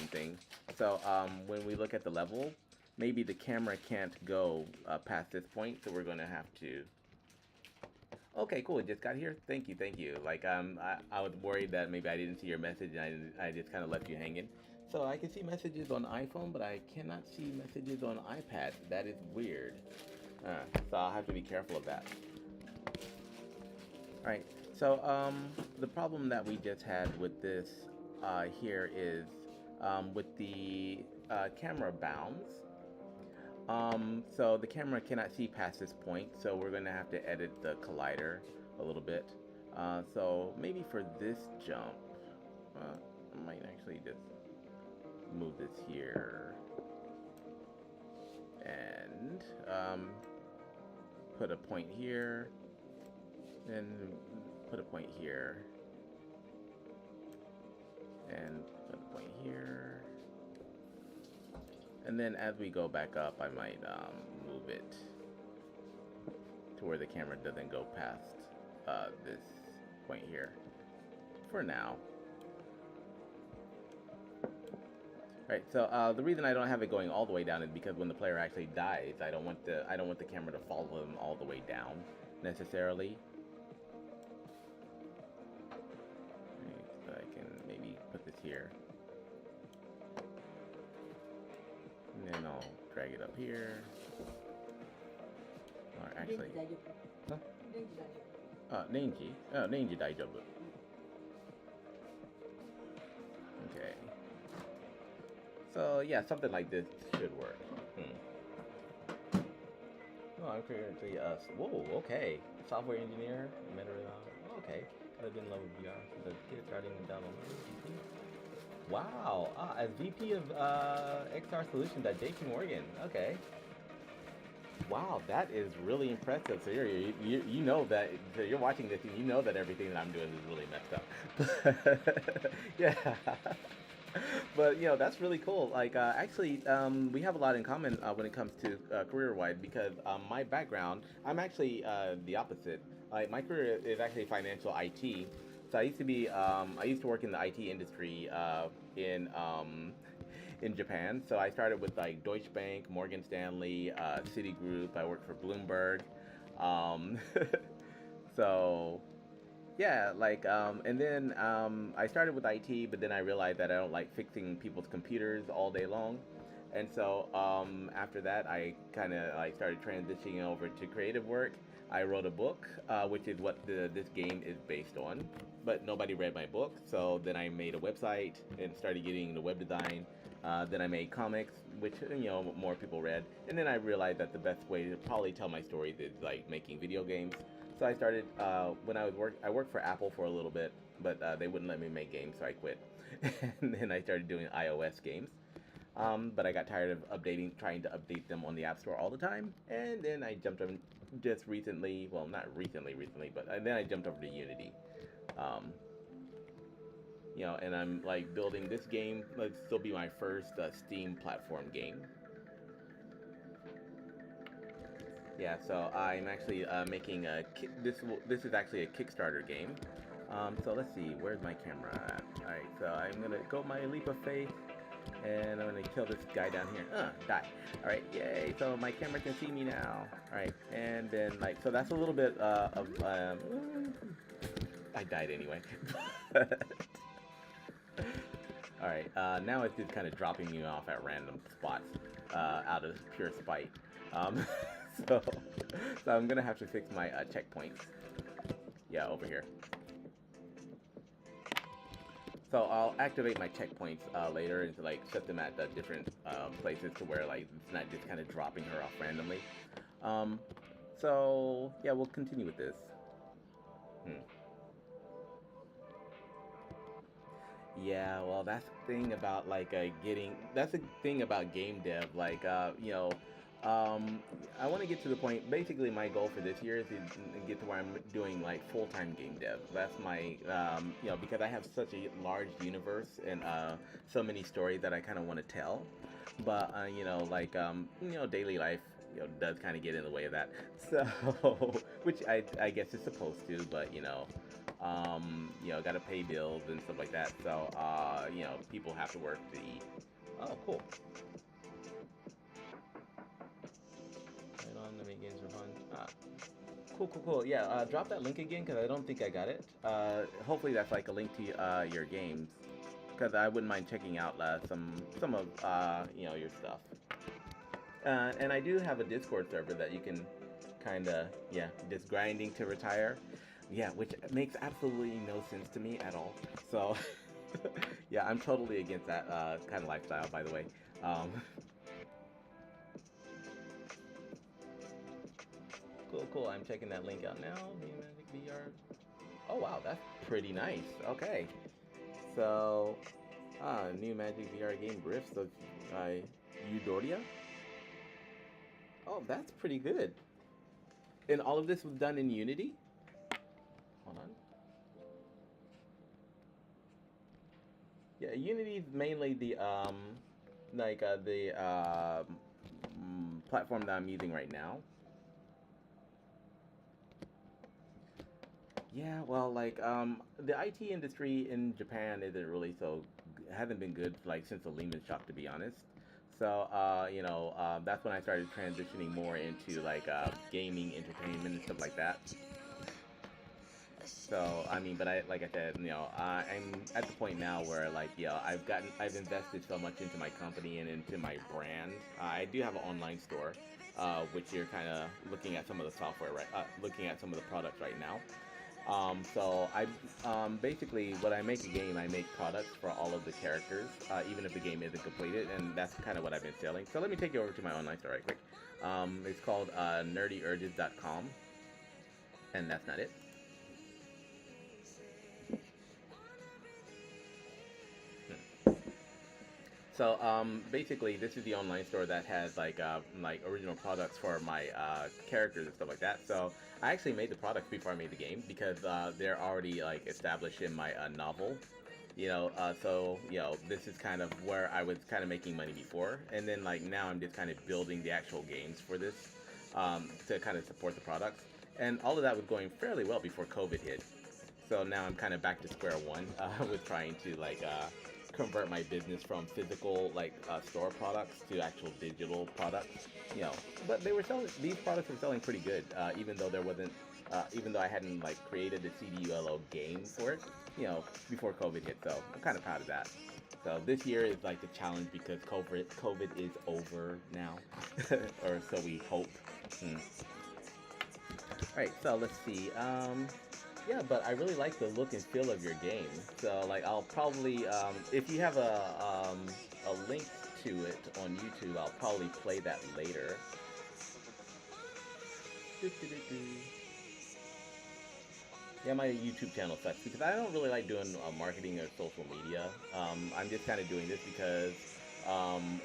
thing. So when we look at the level, maybe the camera can't go past this point, so we're going to have to. Okay, cool. It just got here. Thank you, thank you. Like I was worried that maybe I didn't see your message and I just kind of left you hanging. So I can see messages on iPhone, but I cannot see messages on iPad. That is weird. So I'll have to be careful of that. All right. So the problem that we just had with this here is with the camera bounds. So the camera cannot see past this point, so we're going to have to edit the collider a little bit. So maybe for this jump, I might actually just move this here and put a point here, then put a point here, and put a point here. And then as we go back up, I might move it to where the camera doesn't go past this point here for now. Right. So the reason I don't have it going all the way down is because when the player actually dies, I don't want the camera to follow them all the way down necessarily. Right, so I can maybe put this here. And then I'll drag it up here. Or actually, huh? Nenji daijoubu. Okay. So yeah, something like this should work. Oh, I'm currently whoa, okay. Software engineer, okay. Living in love with VR. The kid starting to download. VP. Wow. As VP of XR Solutions at JP Morgan. Okay. Wow, that is really impressive. So you know that, so you're watching this and you know that everything that I'm doing is really messed up. Yeah. But that's really cool. Like actually, we have a lot in common when it comes to career-wide because my background, I'm actually the opposite. Like my career is actually financial IT. So I used to work in the IT industry in Japan. So I started with like Deutsche Bank, Morgan Stanley, Citigroup. I worked for Bloomberg. Um, so yeah, like, and then I started with IT, but then I realized that I don't like fixing people's computers all day long. And so after that, I kind of like started transitioning over to creative work. I wrote a book, which is what this game is based on, but nobody read my book. So then I made a website and started getting into web design. Then I made comics, which more people read. And then I realized that the best way to probably tell my stories is like making video games. So I started when I worked for Apple for a little bit, but they wouldn't let me make games, so I quit. And then I started doing iOS games. But I got tired of trying to update them on the App Store all the time, and then I jumped on just recently. Well, not recently, but then I jumped over to Unity. Um, and I'm like building this game. It'll still be my first Steam platform game. Yeah, so I'm actually making this is actually a Kickstarter game. So let's see, where's my camera at? All right, so I'm gonna go my leap of faith, and I'm gonna kill this guy down here. Die. All right, yay! So my camera can see me now. All right, and then like, so that's a little bit of I died anyway. All right, now it's just kind of dropping me off at random spots out of pure spite. Um, so, so I'm gonna have to fix my checkpoints. Yeah, over here. So I'll activate my checkpoints later and like set them at different places to where like it's not just kind of dropping her off randomly. So yeah, we'll continue with this. Hmm. Yeah, well, that's the thing about like that's the thing about game dev. Like, um, I want to get to the point. Basically, my goal for this year is to get to where I'm doing like full-time game dev. That's my, because I have such a large universe and so many stories that I kind of want to tell. But daily life, does kind of get in the way of that. So, which I guess is supposed to, but got to pay bills and stuff like that. So, people have to work to eat. Oh, cool. Right on, let me games for fun. Cool. Yeah, drop that link again because I don't think I got it. Hopefully that's like a link to your games, because I wouldn't mind checking out some of your stuff. And I do have a Discord server that you can kind of just grinding to retire. Yeah, which makes absolutely no sense to me at all. So, yeah, I'm totally against that kind of lifestyle, by the way. Cool. I'm checking that link out now. Magic VR. Oh, wow, that's pretty nice. Okay. So, new Magic VR game, Rifts of Eudoria. Oh, that's pretty good. And all of this was done in Unity? Hold on. Yeah, Unity is mainly the platform that I'm using right now. Yeah, well, like the IT industry in Japan isn't really hasn't been good like since the Lehman shock, to be honest. So that's when I started transitioning more into like gaming, entertainment, and stuff like that. So I mean, but like I said, I'm at the point now where like I've invested so much into my company and into my brand. I do have an online store, which you're kind of looking at some of the software looking at some of the products right now. So I basically when I make a game, I make products for all of the characters, even if the game isn't completed, and that's kind of what I've been selling. So let me take you over to my online store right quick. It's called nerdyurges.com, and that's not it. So basically, this is the online store that has like original products for my characters and stuff like that. So I actually made the products before I made the game because they're already like established in my novel. So this is kind of where I was kind of making money before, and then like now I'm just kind of building the actual games for this to kind of support the products, and all of that was going fairly well before COVID hit. So now I'm kind of back to square one with trying to convert my business from physical store products to actual digital products. You know, but they were selling these products were selling pretty good, even though there wasn't, even though I hadn't like created the CDULO game for it. Before COVID hit. So I'm kind of proud of that. So this year is like the challenge because COVID is over now, or so we hope. Hmm. All right, so let's see. Yeah, but I really like the look and feel of your game. So like, I'll probably, if you have a link to it on YouTube, I'll probably play that later. Yeah, my YouTube channel sucks because I don't really like doing marketing or social media. I'm just kind of doing this because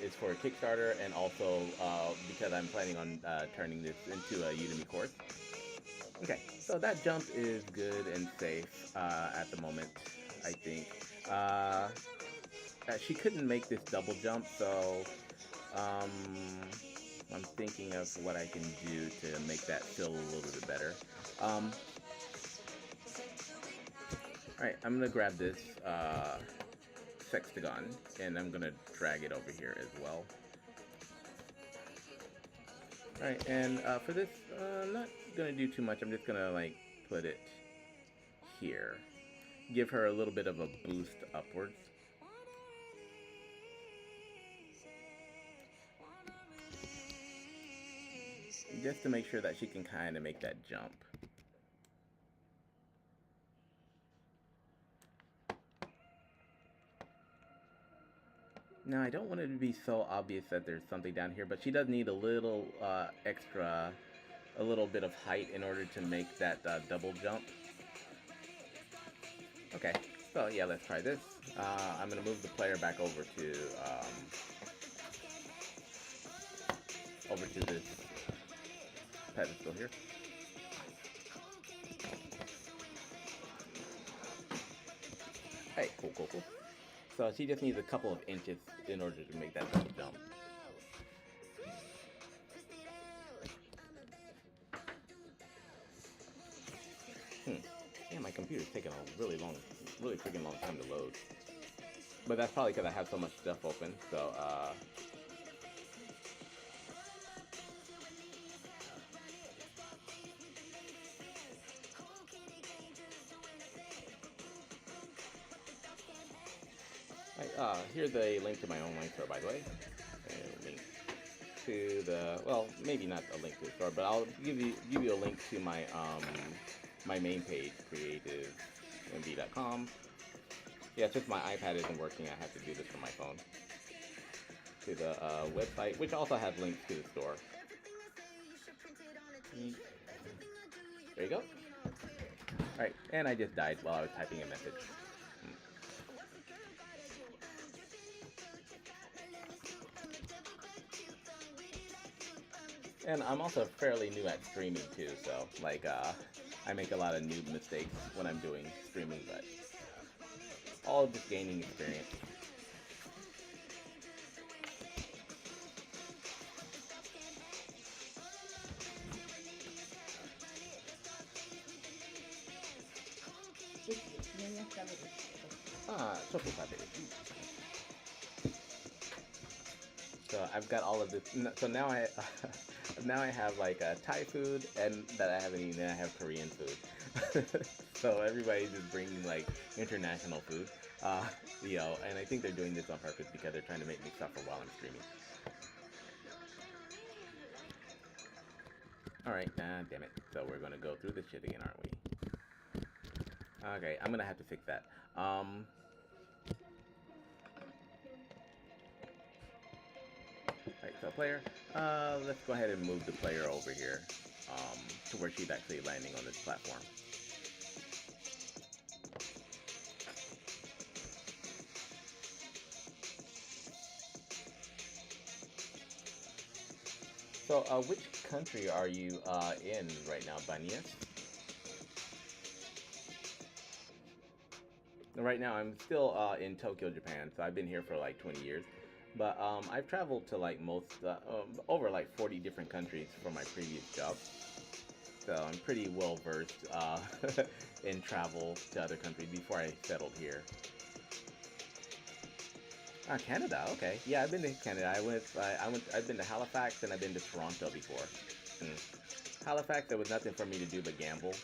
it's for a Kickstarter and also because I'm planning on turning this into a Udemy course. Okay, so that jump is good and safe at the moment, I think. She couldn't make this double jump, so um, I'm thinking of what I can do to make that feel a little bit better. Alright, I'm gonna grab this sextagon and I'm gonna drag it over here as well. Alright, and for this, I'm not gonna do too much. I'm just gonna like put it here. Give her a little bit of a boost upwards. Just to make sure that she can kind of make that jump. Now, I don't want it to be so obvious that there's something down here, but she does need a little extra, a little bit of height in order to make that double jump. Okay, so yeah, let's try this. I'm going to move the player back over to this pedestal here. Hey, cool, cool, cool. So she just needs a couple of inches in order to make that double jump. Yeah, my computer's taking a really freaking long time to load. But that's probably because I have so much stuff open. So, here's a link to my online store, by the way. And a link to the, well, maybe not a link to the store, but I'll give you a link to my my main page, creativemv.com. Yeah, since my iPad isn't working, I have to do this from my phone. To the website, which also has links to the store. There you go. Alright, and I just died while I was typing a message. And I'm also fairly new at streaming too, so like I make a lot of noob mistakes when I'm doing streaming, but all just gaining experience. So I've got all of this. So now I now I have like Thai food and that I haven't eaten. And I have Korean food. So everybody's just bringing like international food. And I think they're doing this on purpose because they're trying to make me suffer while I'm streaming. Alright, damn it. So we're gonna go through this shit again, aren't we? Okay, I'm gonna have to fix that. Alright, so player, let's go ahead and move the player over here, to where she's actually landing on this platform. So, which country are you in right now, Banias? Right now, I'm still in Tokyo, Japan. So I've been here for like 20 years, but I've traveled to like most over like 40 different countries for my previous job. So I'm pretty well versed in travel to other countries before I settled here. Canada. Okay. Yeah, I've been to Canada. I've been to Halifax and I've been to Toronto before. Mm. Halifax, there was nothing for me to do but gamble.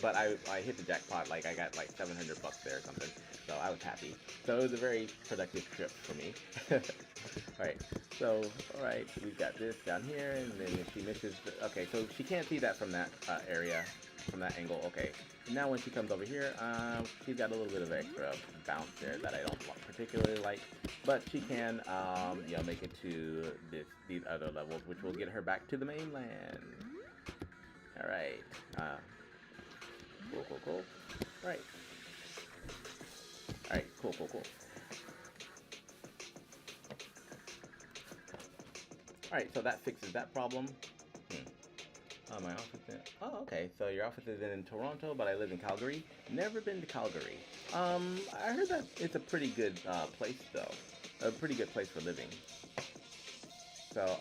But I hit the jackpot. Like I got like $700 there or something. So I was happy. So it was a very productive trip for me. All right. So all right, we've got this down here, and then if she misses, okay, so she can't see that from that area, from that angle. Okay. Now when she comes over here, she's got a little bit of extra bounce there that I don't particularly like, but she can, make it to these other levels, which will get her back to the mainland. All right. Cool, cool, cool. All right. All right. Cool, cool, cool. All right. So that fixes that problem. Hmm. My office in. Oh, okay. So your office is in Toronto, but I live in Calgary. Never been to Calgary. I heard that it's a pretty good place, though. A pretty good place for living. So,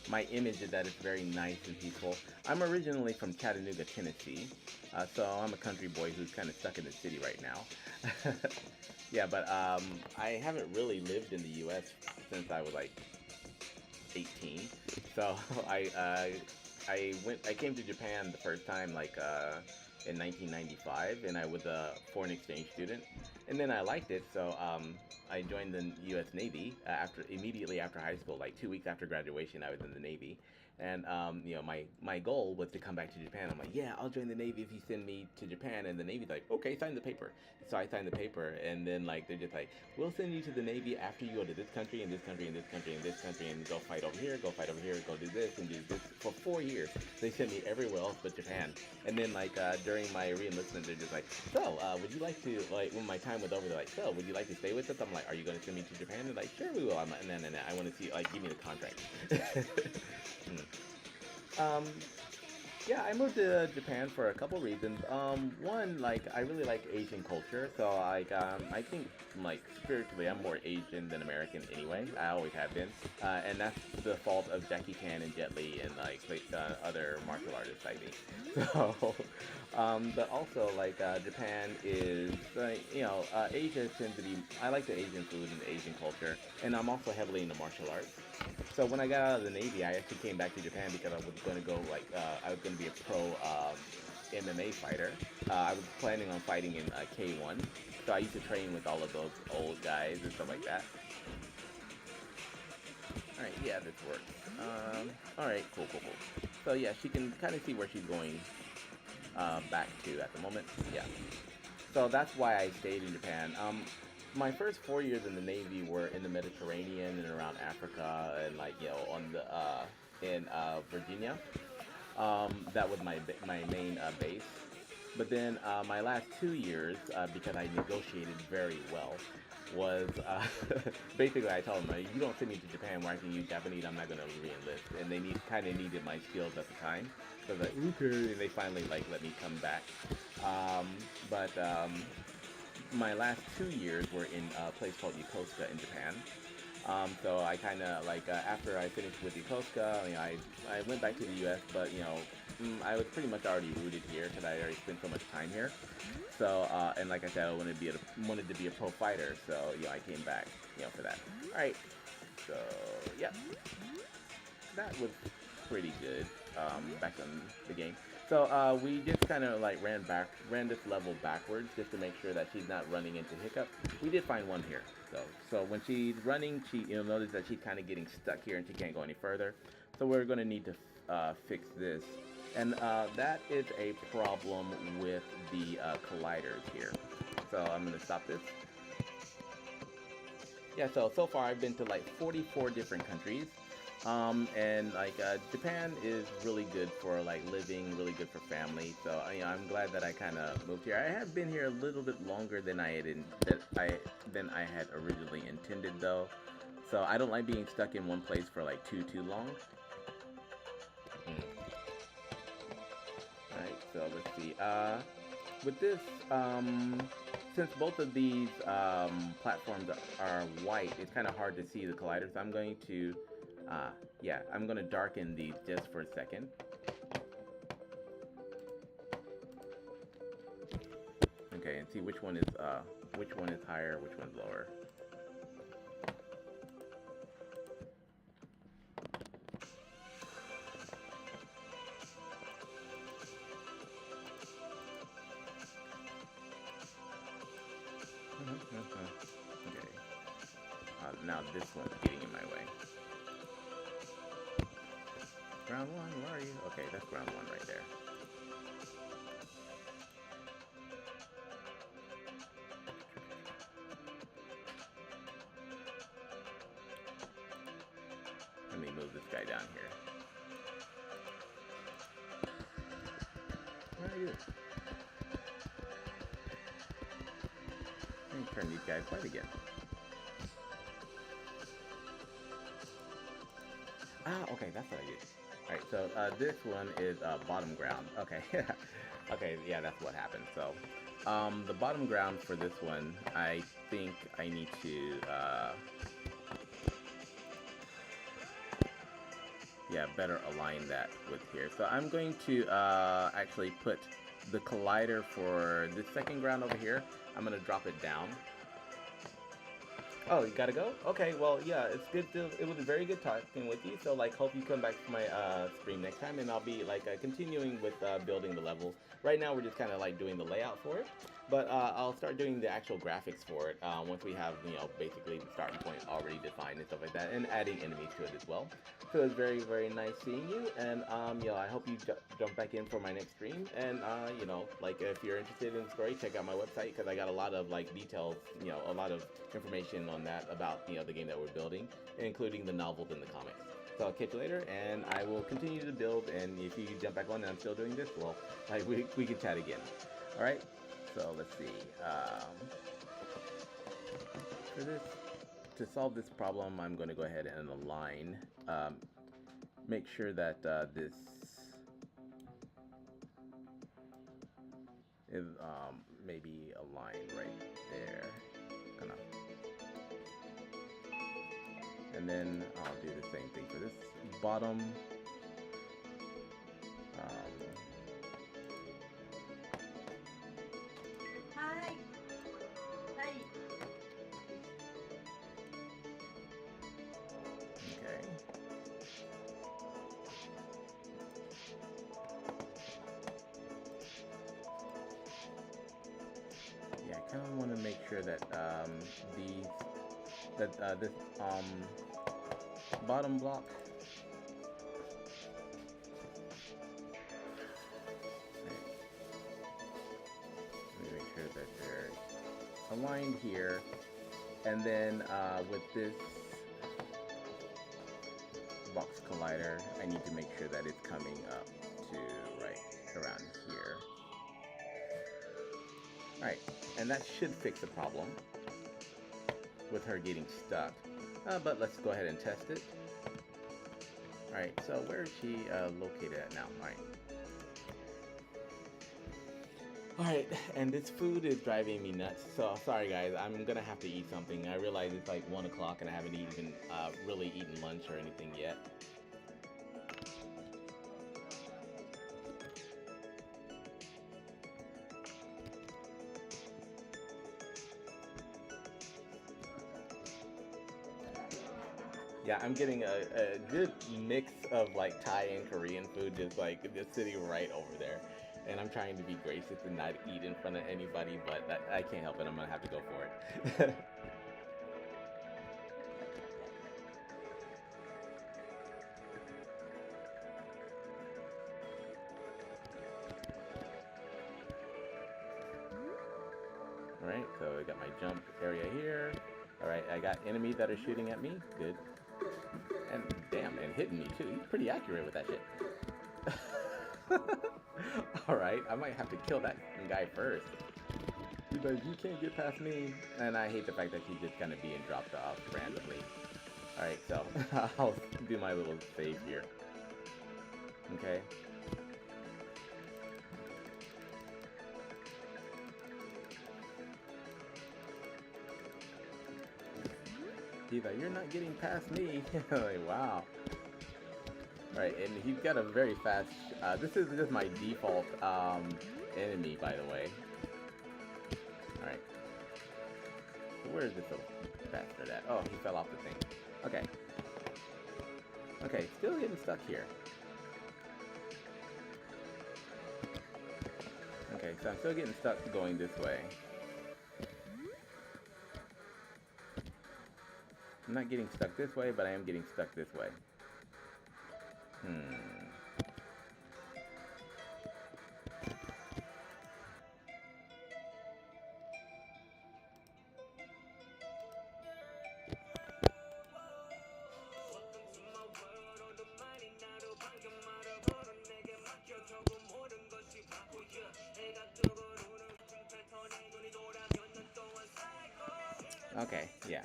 my image is that it's very nice and peaceful. I'm originally from Chattanooga, Tennessee, so I'm a country boy who's kind of stuck in the city right now. Yeah, but I haven't really lived in the U.S. since I was like 18. So I came to Japan the first time like in 1995, and I was a foreign exchange student, and then I liked it, so I joined the U.S. Navy immediately after high school, like 2 weeks after graduation. I was in the Navy, and my goal was to come back to Japan. I'm like, yeah, I'll join the Navy if you send me to Japan, and the Navy's like, okay, sign the paper. So I signed the paper, and then like they're just like, we'll send you to the Navy after you go to this country and this country and this country and this country and go fight over here, go fight over here, go do this and do this for 4 years. They sent me everywhere else but Japan. And then like during my re-enlistment, they're just like, so would you like to, like, when my time was over, they're like, so would you like to stay with us? I'm like, are you going to send me to Japan? They're like, sure we will. I'm like, no, I want to see, like, give me the contract. um, yeah, I moved to Japan for a couple reasons. One, like, I really like Asian culture, so like, I think like spiritually, I'm more Asian than American anyway. I always have been, and that's the fault of Jackie Chan and Jet Li and like other martial artists like me. So, but also like Japan is, Asia tends to be. I like the Asian food and the Asian culture, and I'm also heavily into martial arts. So when I got out of the Navy, I actually came back to Japan because I was going to go I was going to be a pro MMA fighter. I was planning on fighting in K1, so I used to train with all of those old guys and stuff like that. All right, yeah, this works. All right, cool, cool, cool. So yeah, she can kind of see where she's going back to at the moment. Yeah. So that's why I stayed in Japan. My first 4 years in the Navy were in the Mediterranean and around Africa and like on the in Virginia. That was my main base. But then my last 2 years, because I negotiated very well, was basically I told them, you don't send me to Japan where I can use Japanese, I'm not going to re-enlist. And they kind of needed my skills at the time. So I was like, okay. And they finally like let me come back. But my last 2 years were in a place called Yokosuka in Japan. So I kind of like after I finished with Yokosuka, I went back to the U.S. But I was pretty much already rooted here because I already spent so much time here. So and like I said, I wanted to be a pro fighter. So I came back for that. All right. So yeah, that was pretty good back in the game. So we just kind of like ran this level backwards just to make sure that she's not running into hiccups. We did find one here though. So when she's running, you'll notice that she's kind of getting stuck here and she can't go any further. So we're going to need to fix this. And that is a problem with the colliders here. So I'm going to stop this. Yeah, so far I've been to like 44 different countries. And like Japan is really good for like living, really good for family. So I'm glad that I kind of moved here. I have been here a little bit longer than I had originally intended though. So I don't like being stuck in one place for like too long. Alright, so let's see. With this, since both of these platforms are white, it's kind of hard to see the collider. So I'm going to, yeah, I'm going to darken these just for a second. Okay, and see which one is higher, which one's lower. Okay. Now this one's getting in my way. Ground one, where are you? Okay, that's ground one right there. Let me move this guy down here. Where are you? Let me turn these guys white again. Okay, that's what I did. Alright, so this one is bottom ground. Okay, okay, yeah, that's what happened. So, the bottom ground for this one, I think I need to, yeah, better align that with here. So I'm going to actually put the collider for the second ground over here. I'm going to drop it down. Oh, you gotta go? Okay, well, yeah, it's good to, it was very good talking with you, so, like, hope you come back to my, stream next time, and I'll be, like, continuing with, building the levels. Right now, we're just kind of, like, doing the layout for it, but, I'll start doing the actual graphics for it, once we have, you know, basically the starting point already defined and stuff like that, and adding enemies to it as well. So it's very, very nice seeing you, and, you know, I hope you jump back in for my next stream, and, you know, like, if you're interested in the story, check out my website, because I got a lot of, like, details, you know, a lot of information on that about, you know, the game that we're building, including the novels and the comics. So I'll catch you later, and I will continue to build, and if you jump back on and I'm still doing this, well, like, we can chat again. Alright, so let's see. For this, to solve this problem, I'm going to go ahead and align, make sure that this is maybe aligned right there, kind of. And then I'll do the same thing for this bottom. Hi. Hi. Okay. Yeah, I kind of want to make sure that this bottom block. Let me make sure that they're aligned here, and then with this box collider, I need to make sure that it's coming up to right around here. Alright, and that should fix the problem with her getting stuck. But let's go ahead and test it. Alright, so where is she located at now? Alright, and this food is driving me nuts, so sorry guys, I'm gonna have to eat something. I realize it's like 1 o'clock and I haven't even really eaten lunch or anything yet. Yeah, I'm getting a good mix of like Thai and Korean food, just like just sitting right over there. And I'm trying to be gracious and not eat in front of anybody, but I can't help it. I'm gonna have to go for it. Alright, so I got my jump area here. Alright, I got enemies that are shooting at me. Good. And damn, and hitting me too. He's pretty accurate with that shit. Alright, I might have to kill that guy first. He's like, you can't get past me. And I hate the fact that he's just kind of being dropped off randomly. So I'll do my little save here. Okay. He's like, you're not getting past me. Like, wow. Right, and he's got a very fast. This is just my default enemy, by the way. All right. So where is this little bastard at? Oh, he fell off the thing. Okay. Okay, still getting stuck here. Okay, so I'm still getting stuck going this way. I'm not getting stuck this way, but I am getting stuck this way. Okay, yeah.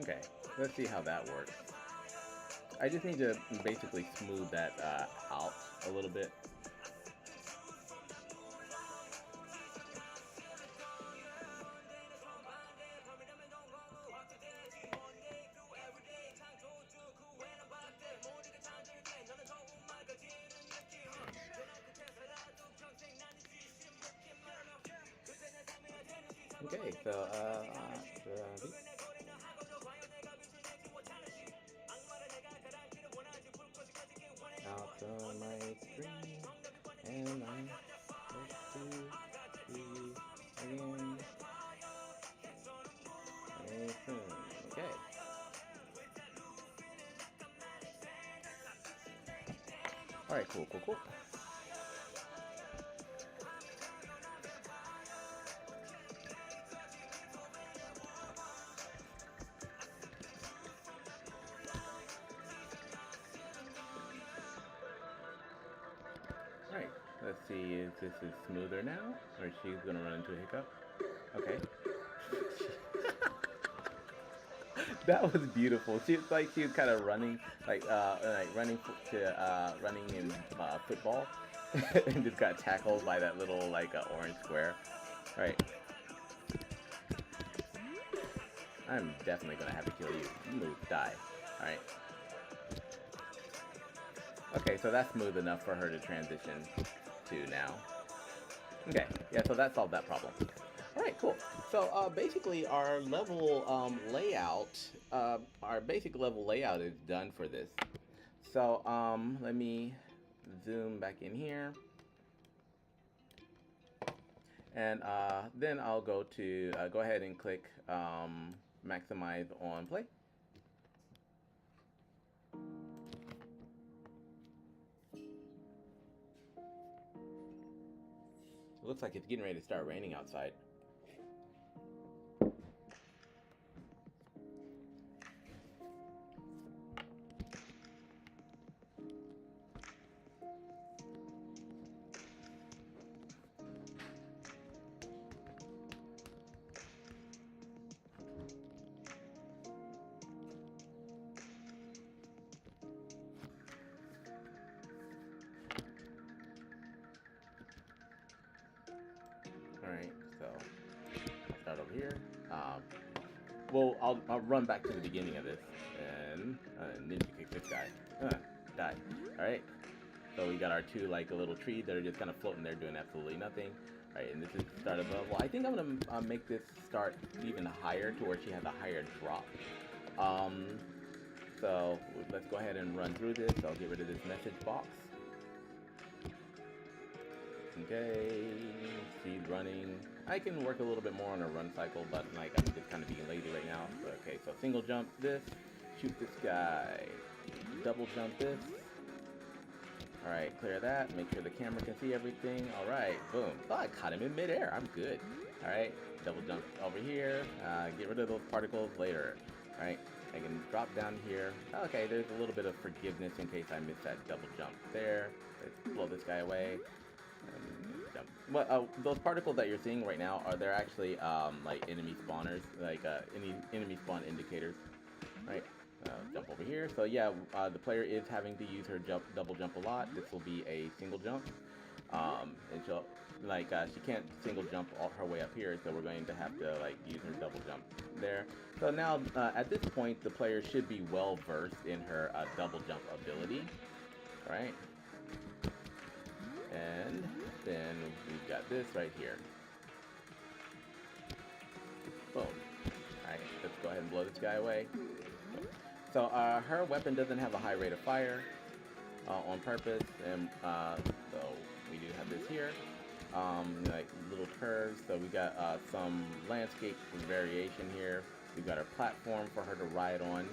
Okay, let's see how that works. I just need to basically smooth that out a little bit. Okay, so out on my screen, and I'm supposed to see again very soon. Okay. All right, cool, cool, cool. Alright, let's see if this is smoother now, or she's gonna run into a hiccup. Okay. That was beautiful. She was like, she was kind of running, like running in football, and just got tackled by that little like orange square. Alright. I'm definitely gonna have to kill you. You move, die. Alright. Okay, so that's smooth enough for her to transition to now. Okay, yeah, so that solved that problem. Alright, cool. So basically our level layout, our basic level layout is done for this. So let me zoom back in here. And then I'll go to, go ahead and click maximize on play. It looks like it's getting ready to start raining outside. Alright, so I'll start over here. Well, I'll run back to the beginning of this and ninja kick this guy. Die. Alright, so we got our two like a little tree that are just kind of floating there doing absolutely nothing. Alright, and this is the start of a, well, I think I'm gonna make this start even higher to where she has a higher drop. So let's go ahead and run through this. I'll get rid of this message box. Okay, she's running. I can work a little bit more on her run cycle, but like I'm just kind of being lazy right now. So, okay, so single jump this, shoot this guy, double jump this. All right, clear that. Make sure the camera can see everything. All right, boom. Oh, I caught him in midair. I'm good. All right, double jump over here. Get rid of those particles later. All right, I can drop down here. Okay, there's a little bit of forgiveness in case I missed that double jump there. Let's blow this guy away. Jump. Well, those particles that you're seeing right now they're actually like enemy spawners, like any enemy spawn indicators. Right. Jump over here. So yeah, the player is having to use her double jump a lot. This will be a single jump. And she'll like she can't single jump all her way up here, so we're going to have to like use her double jump there. So now at this point, the player should be well versed in her double jump ability. Right. And then we've got this right here. Boom. Alright, let's go ahead and blow this guy away. So her weapon doesn't have a high rate of fire on purpose, and so we do have this here. Like little curves, so we got some landscape variation here. We've got our platform for her to ride on.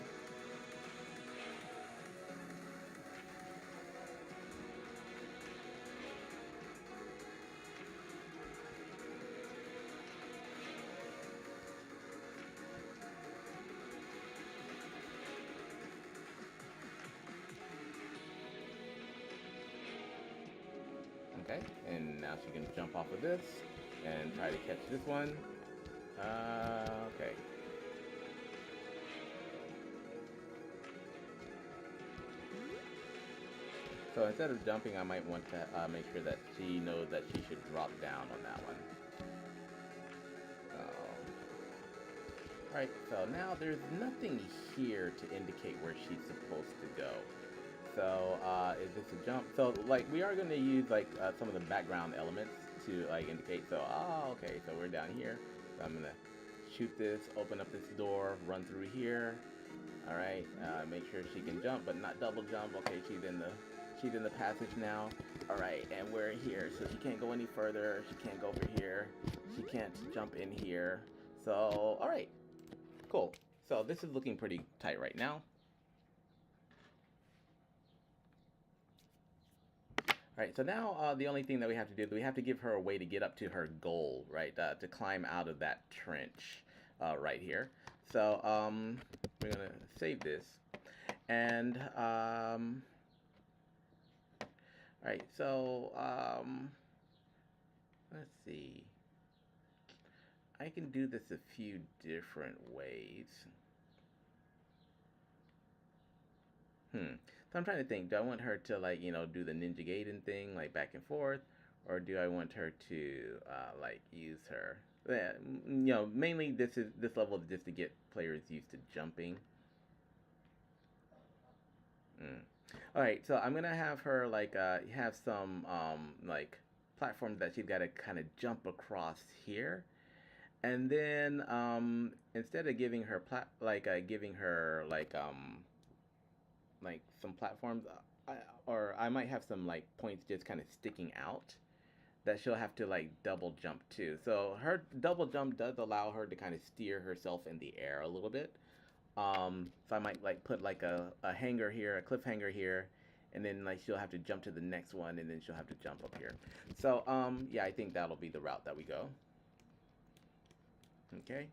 Okay, and now she can jump off of this and try to catch this one. Okay. So instead of jumping, I might want to make sure that she knows that she should drop down on that one. Alright, so now there's nothing here to indicate where she's supposed to go. So, is this a jump? So, like, we are going to use, like, some of the background elements to, like, indicate. So, okay, so we're down here. So I'm going to shoot this, open up this door, run through here. Alright, make sure she can jump, but not double jump. Okay, she's in the passage now. Alright, and we're here. So she can't go any further. She can't go over here. She can't jump in here. So, alright. Cool. So this is looking pretty tight right now. Alright, so now the only thing that we have to do is we have to give her a way to get up to her goal, right? To climb out of that trench right here. So we're going to save this. And, alright, so let's see. I can do this a few different ways. So I'm trying to think, do I want her to, like, you know, do the Ninja Gaiden thing, like, back and forth? Or do I want her to, like, use her... Yeah, you know, mainly this level is just to get players used to jumping. Alright, so I'm going to have her, like, have some, like, platforms that she's got to kind of jump across here. And then, instead of giving her, giving her, like some platforms, or I might have some, like, points just kind of sticking out that she'll have to, like, double jump to. So her double jump does allow her to kind of steer herself in the air a little bit. So I might, like, put, like, a hanger here, a cliffhanger here, and then, like, she'll have to jump to the next one, and then she'll have to jump up here. So, yeah, I think that'll be the route that we go. Okay,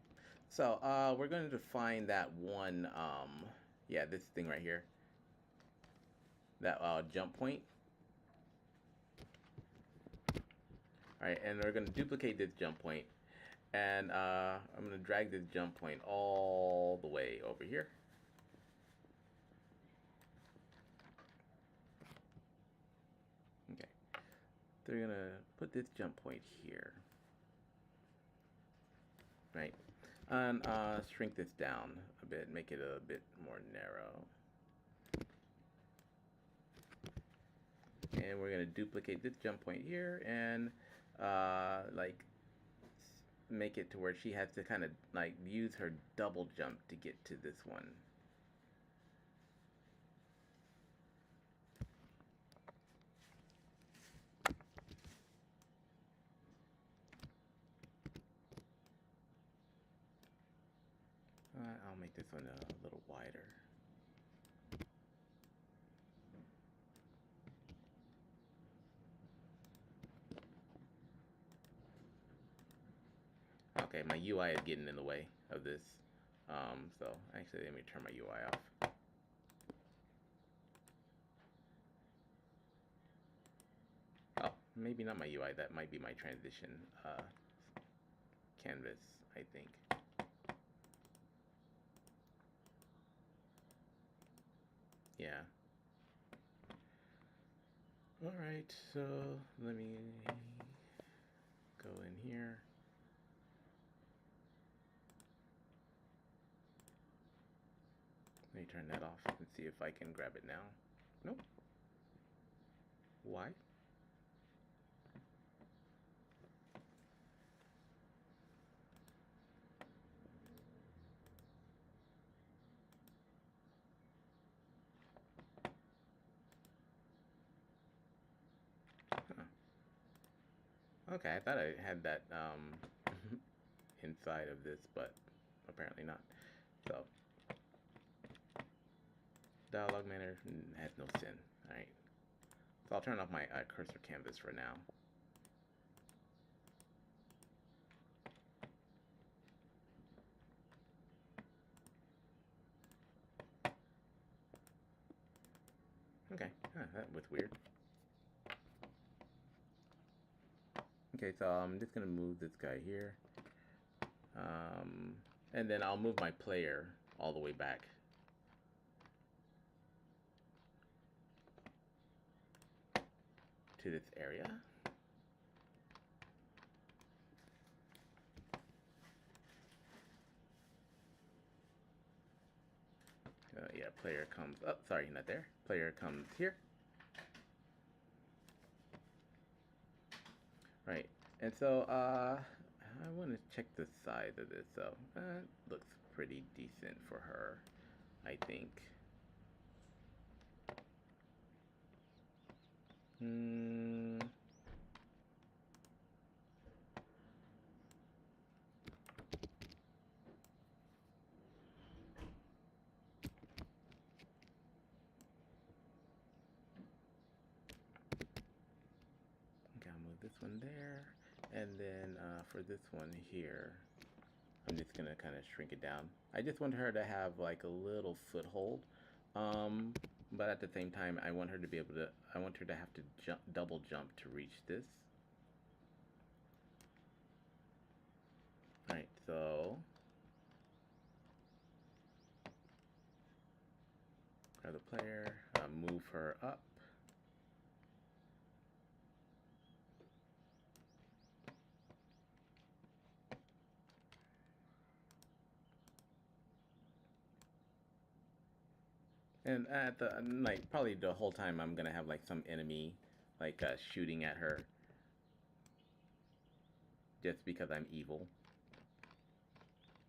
so we're going to define that one, yeah, this thing right here, that jump point. Alright, and we're going to duplicate this jump point, and I'm going to drag this jump point all the way over here. Okay, so we're going to put this jump point here. Right, and shrink this down a bit, make it a bit more narrow. And we're going to duplicate this jump point here and like make it to where she has to kind of like use her double jump to get to this one. I'll make this one a little wider. Okay, my UI is getting in the way of this. So actually, let me turn my UI off. Oh, maybe not my UI. That might be my transition canvas, I think. Yeah. All right, so let me go in here. Let me turn that off and see if I can grab it now. Nope. Why? Huh. Okay, I thought I had that inside of this, but apparently not. So, dialog manager has no sin. All right. So I'll turn off my cursor canvas for now. Okay, that was weird. Okay, so I'm just gonna move this guy here. And then I'll move my player all the way back. To this area. Yeah, player comes up. Sorry, not there. Player comes here. Right, and so I want to check the size of this. So looks pretty decent for her, I think. Okay, I'll move this one there, and then for this one here, I'm just gonna kind of shrink it down. I just want her to have like a little foothold, but at the same time, I want her to be able to. I want her to have to double jump to reach this. All right, so grab the player, move her up. And at the like probably the whole time I'm gonna have like some enemy like shooting at her just because I'm evil.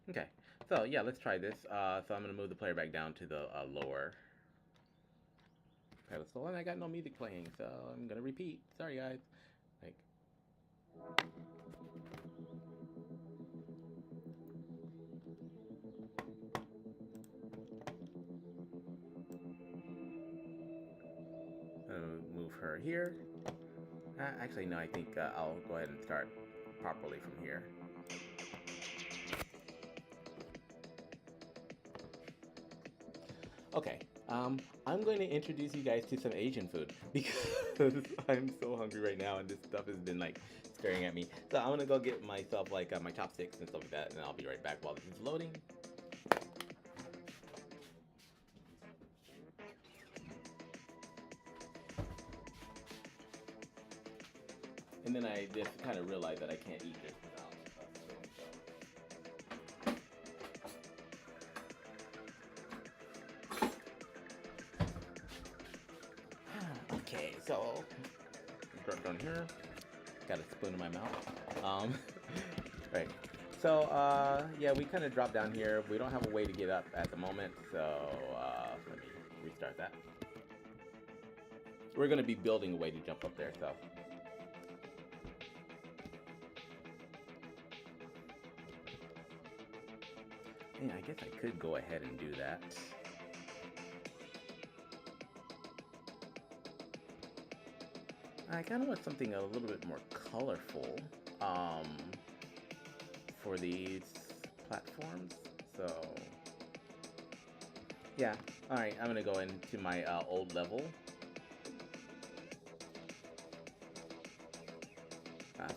Okay, so yeah, let's try this. So I'm gonna move the player back down to the lower pedestal, and I got no music playing, so I'm gonna repeat. Sorry guys. Like. Move her here. Actually, no, I think I'll go ahead and start properly from here. Okay, I'm going to introduce you guys to some Asian food because I'm so hungry right now and this stuff has been like staring at me. So I'm gonna go get myself like my chopsticks and stuff like that, and I'll be right back while this is loading. And then I just kind of realized that I can't eat this without spoon. Okay, so drop down here. Got a spoon in my mouth. Right. So yeah, we kind of dropped down here. We don't have a way to get up at the moment, so let me restart that. We're gonna be building a way to jump up there, so. Yeah, I guess I could go ahead and do that. I kind of want something a little bit more colorful for these platforms. So yeah, all right, I'm gonna go into my old level.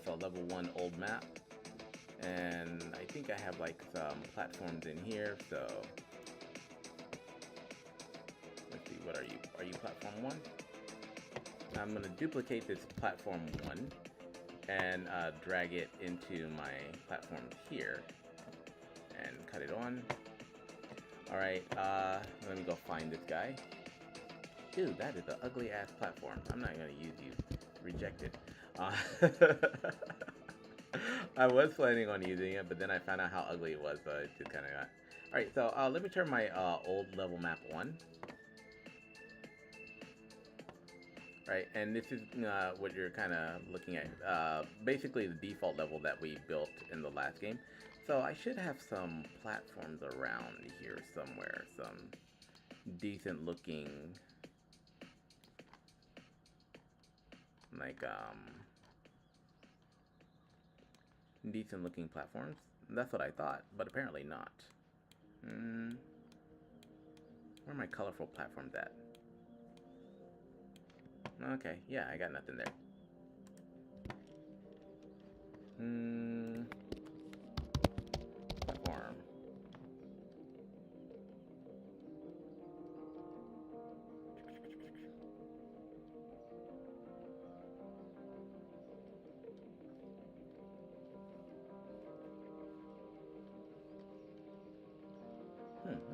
So level 1 old map, and I think I have like some platforms in here. So let's see, what are you? Are you platform 1? I'm gonna duplicate this platform 1 and drag it into my platform here and cut it on. Alright, let me go find this guy. Dude, that is an ugly ass platform. I'm not gonna use you. Rejected. I was planning on using it, but then I found out how ugly it was, so it just kind of got... Alright, so let me turn my old level map on. Right, and this is what you're kind of looking at. Basically the default level that we built in the last game. So I should have some platforms around here somewhere. Some decent looking, like, decent looking platforms. That's what I thought, but apparently not. Where are my colorful platforms at? Okay, yeah, I got nothing there. Platform.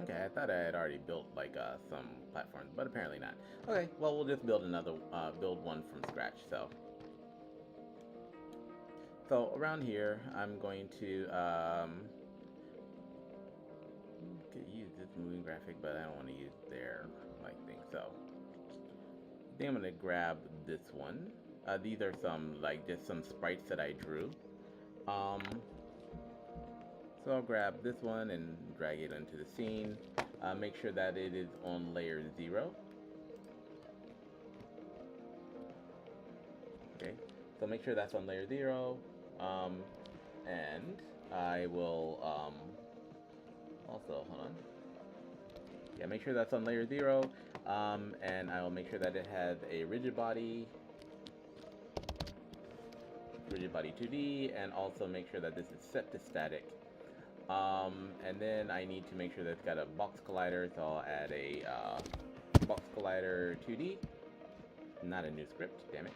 Okay, I thought I had already built like some platforms, but apparently not. Okay, well we'll just build another, build one from scratch. So around here, I'm going to could use this moving graphic, but I don't want to use their like thing. So I think I'm gonna grab this one. These are some like just some sprites that I drew. Um, So I'll grab this one and drag it into the scene. Make sure that it is on layer 0. Okay, so make sure that's on layer 0. And I will also, hold on. Yeah, make sure that's on layer 0. And I will make sure that it has a rigid body 2D, and also make sure that this is set to static. And then I need to make sure that it's got a box collider, so I'll add a box collider 2D. Not a new script, damn it.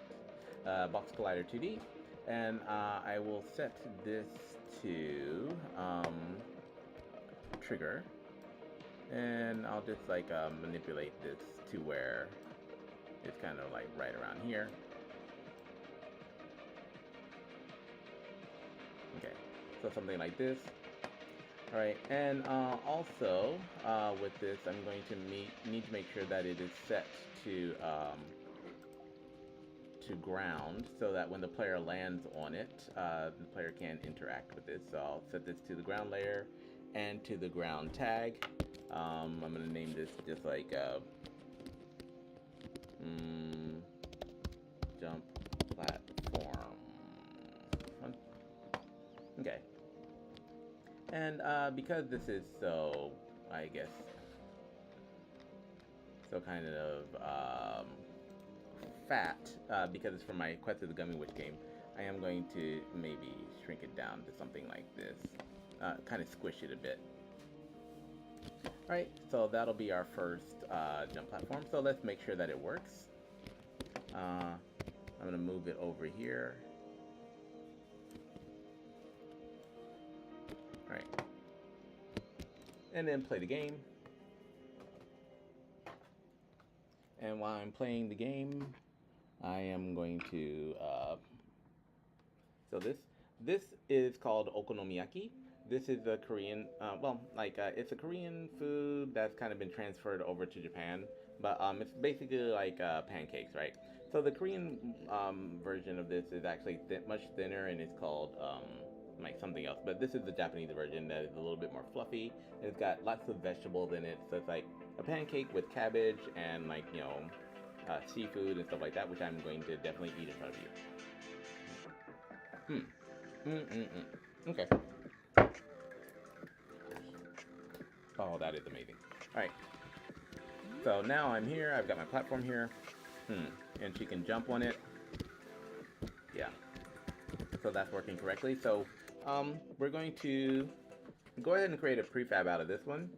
Box collider 2D. And I will set this to trigger. And I'll just like manipulate this to where it's kind of like right around here. Okay, so something like this. Alright, and also with this, I'm going to need to make sure that it is set to ground, so that when the player lands on it, the player can interact with it. So I'll set this to the ground layer and to the ground tag. I'm going to name this just like jump platform. Okay. And because this is so, I guess, so kind of fat, because it's from my Quest of the Gummy Witch game, I am going to maybe shrink it down to something like this. Kind of squish it a bit. Alright, so that'll be our first jump platform. So let's make sure that it works. I'm going to move it over here. Alright. And then play the game. And while I'm playing the game, I am going to, so this is called okonomiyaki. This is a Korean, it's a Korean food that's kind of been transferred over to Japan, but it's basically like pancakes, right? So the Korean version of this is actually much thinner, and it's called like something else. But this is the Japanese version that is a little bit more fluffy, and it's got lots of vegetables in it. So it's like a pancake with cabbage and like, you know, seafood and stuff like that, which I'm going to definitely eat in front of you. Okay. Oh, that is amazing. All right. So now I'm here. I've got my platform here. And she can jump on it. Yeah. So that's working correctly. So we're going to go ahead and create a prefab out of this one.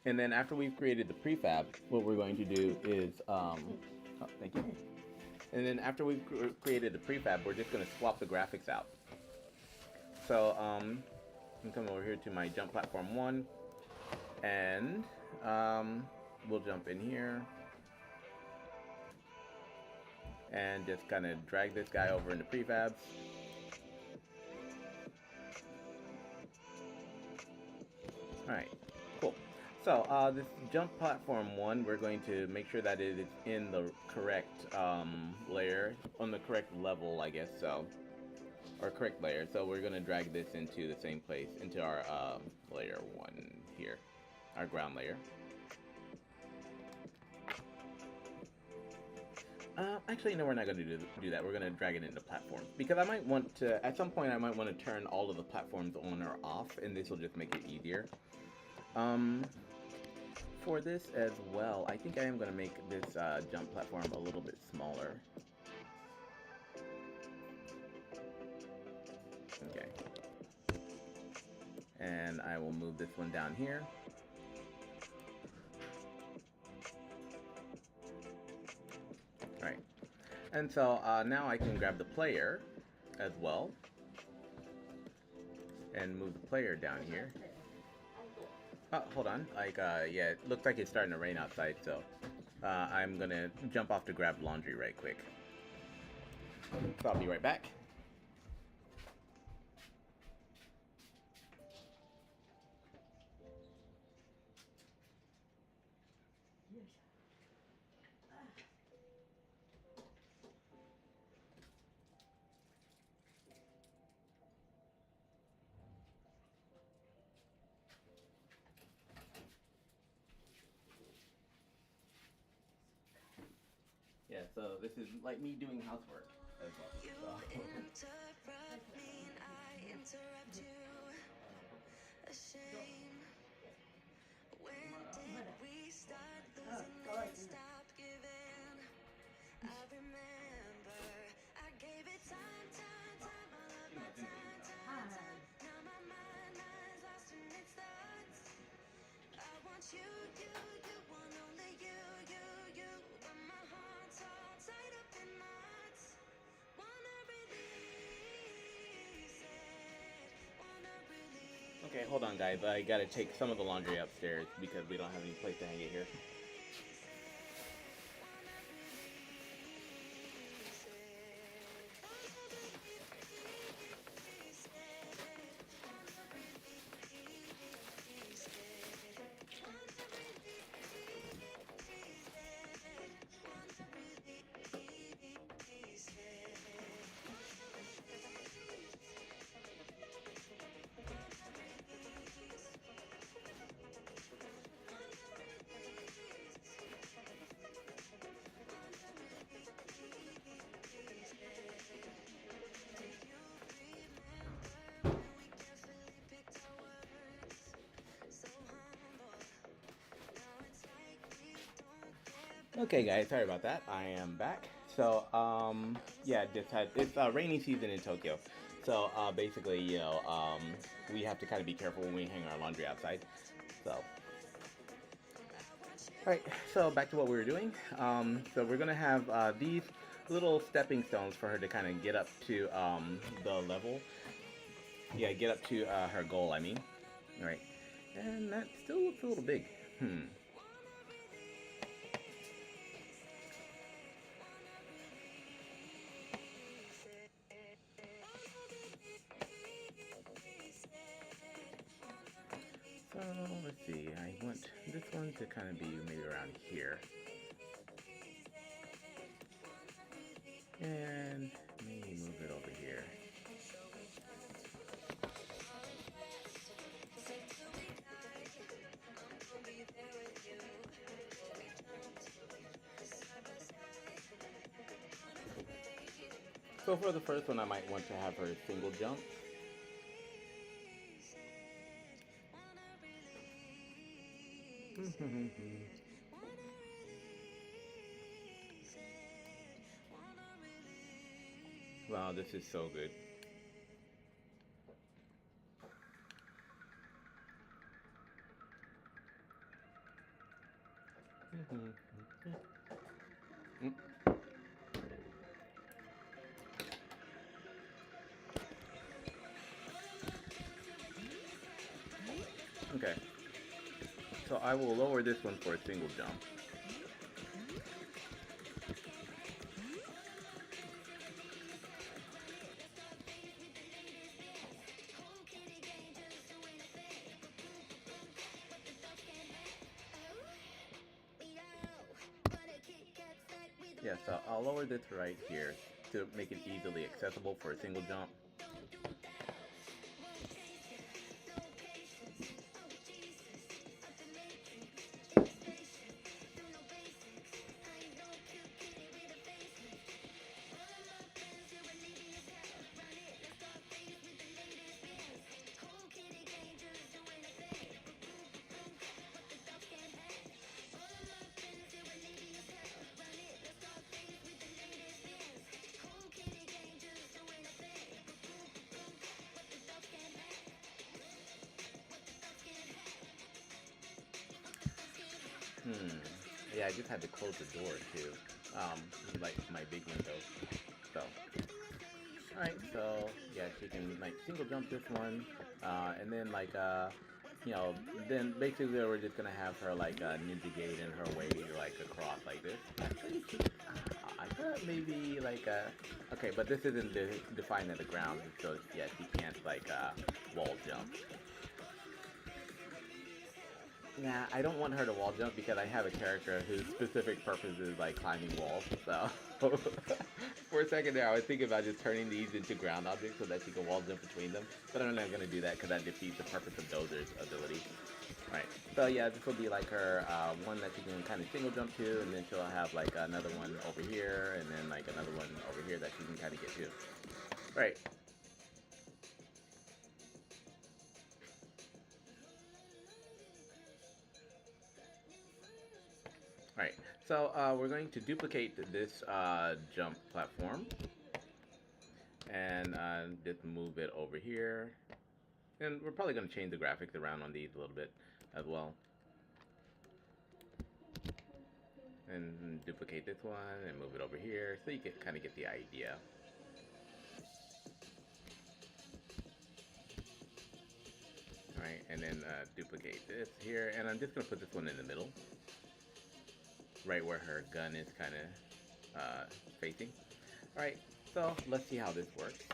And then after we've created the prefab, what we're going to do is, oh, thank you. And then after we've created the prefab, we're just going to swap the graphics out. So I'm come over here to my jump platform 1, and we'll jump in here and just kind of drag this guy over into prefabs. Alright, cool. So this jump platform 1, we're going to make sure that it is in the correct layer, on the correct level, I guess so. Or correct layer. So we're going to drag this into the same place, into our layer 1 here, our ground layer. Actually, no, we're not going to do that. We're going to drag it into platforms. Because I might want to, at some point, I might want to turn all of the platforms on or off, and this will just make it easier. For this as well, I think I am going to make this jump platform a little bit smaller. Okay. And I will move this one down here. Alright. And so now I can grab the player as well and move the player down here. Oh, hold on. Like, yeah, it looks like it's starting to rain outside, so I'm gonna jump off to grab laundry right quick. So I'll be right back. Yeah, so this is like me doing housework as well. So. You interrupt me and I interrupt you. A shame. When did we start losing and stop giving? I remember I gave it time, all of my time. Now my mind's lost in its thoughts. I want you want only you. But my heart's all tied up in knots. Wanna release it. Okay, hold on, guys. I gotta take some of the laundry upstairs because we don't have any place to hang it here. Okay, guys, sorry about that. I am back. So, yeah, it's rainy season in Tokyo. So, basically, you know, we have to kind of be careful when we hang our laundry outside. So, alright, so back to what we were doing. So we're gonna have these little stepping stones for her to kind of get up to the level. Yeah, get up to her goal, I mean. Alright, and that still looks a little big. So, let's see, I want this one to kind of be maybe around here. And maybe move it over here. So for the first one, I might want to have her single jump. wanna release it, wanna release Wow, this is so good. Mm. Okay, so I will lower this one for a single jump. Yeah, so I'll lower this right here to make it easily accessible for a single jump. Hmm. Yeah, I just had to close the door too. Like my big window. So, all right. So yeah, she can like single jump this one, and then like you know, then basically we're just gonna have her like ninja gate in her way like across like this. Actually, I thought maybe like okay, but this isn't defined at the ground, so yeah, she can't like wall jump. Nah, I don't want her to wall jump because I have a character whose specific purpose is like climbing walls. So for a second there, I was thinking about just turning these into ground objects so that she can wall jump between them. But I'm not gonna do that because that defeats the purpose of Dozer's ability. Right. So yeah, this will be like her one that she can kind of single jump to, and then she'll have like another one over here, and then like another one over here that she can kind of get to. Right. Right. So we're going to duplicate this jump platform and just move it over here. And we're probably going to change the graphics around on these a little bit as well. And duplicate this one and move it over here so you can kind of get the idea. Alright, and then duplicate this here. And I'm just going to put this one in the middle, right where her gun is kind of facing. Alright, so let's see how this works.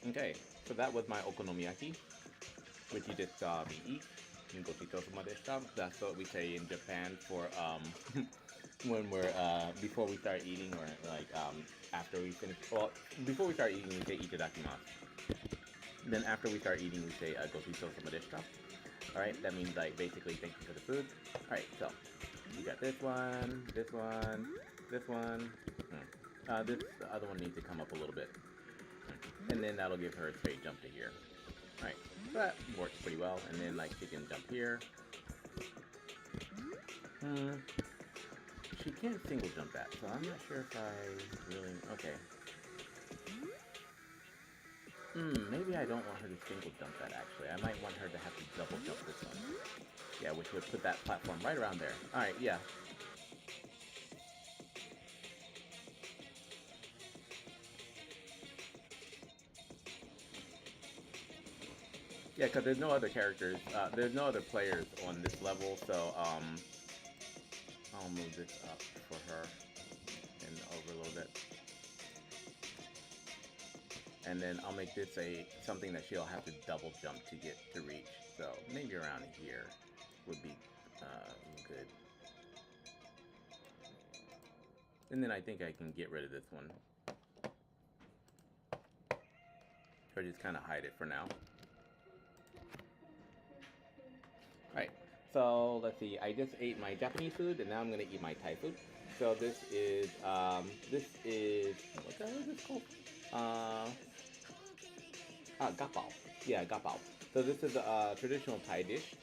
Okay, so that was my okonomiyaki, which you just saw me eat. That's what we say in Japan for when we're before we start eating, or like after we finish. Well, before we start eating, we say itadakimasu. Then after we start eating, we say gochisousama deshita. All right, that means like basically thank you for the food. All right, so you got this one, this one, this one. This other one needs to come up a little bit, and then that'll give her a straight jump to here. All right, so that works pretty well. And then like she can jump here. She can't single jump that, so I'm not sure if I really. Okay. Maybe I don't want her to single jump that actually. I might want her to have to double jump this one. Yeah, which would put that platform right around there. Alright, yeah. Yeah, because there's no other characters, there's no other players on this level, so I'll move this up for her and over a little bit. And then I'll make this something that she'll have to double jump to get to reach. So maybe around here would be good. And then I think I can get rid of this one. Or just kind of hide it for now. Alright, so let's see. I just ate my Japanese food, and now I'm gonna eat my Thai food. So this is what the hell is this called? Gapao. Yeah, gapao. So this is a traditional Thai dish.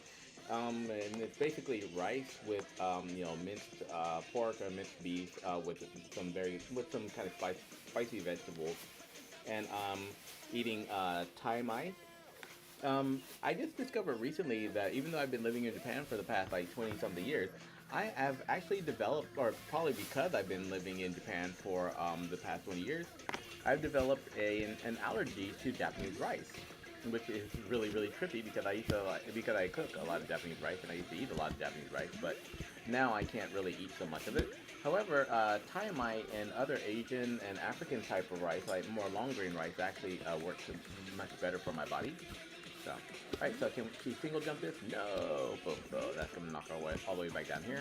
And it's basically rice with minced pork or minced beef with some kind of spicy vegetables, and eating Thai mai. I just discovered recently that even though I've been living in Japan for the past like 20 something years, I have actually developed, or probably because I've been living in Japan for the past 20 years, I've developed an allergy to Japanese rice, which is really, really trippy because I cook a lot of Japanese rice and I used to eat a lot of Japanese rice, but now I can't really eat so much of it. However, Thai mai and other Asian and African type of rice, like more long grain rice, actually works much better for my body. So, alright, so can she single jump this? No! Boom, so that's gonna knock her all the way back down here.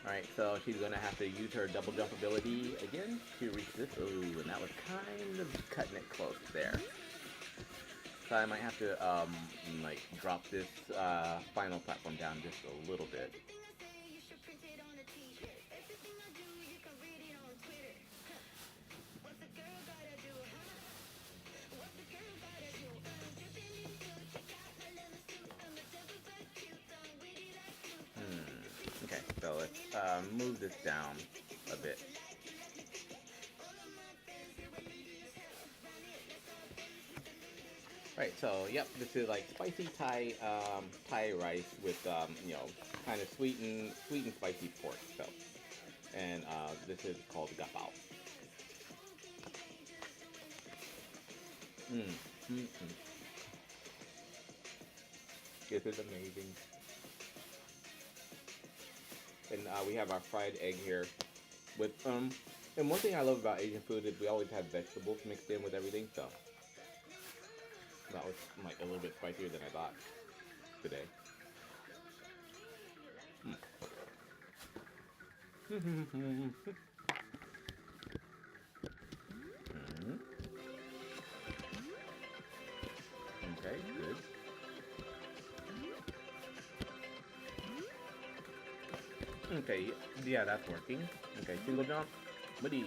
Alright, so she's gonna have to use her double jump ability again to reach this. Ooh, and that was kind of cutting it close there. So I might have to, like, drop this final platform down just a little bit. Okay, so let's move this down a bit. Right, so yep, this is like spicy Thai Thai rice with kind of sweet and spicy pork. So, and this is called gapao. This is amazing. And we have our fried egg here with and one thing I love about Asian food is we always have vegetables mixed in with everything. So that was like a little bit spicier than I thought today. Okay, good. Okay, yeah, that's working. Okay, single jump, buddy.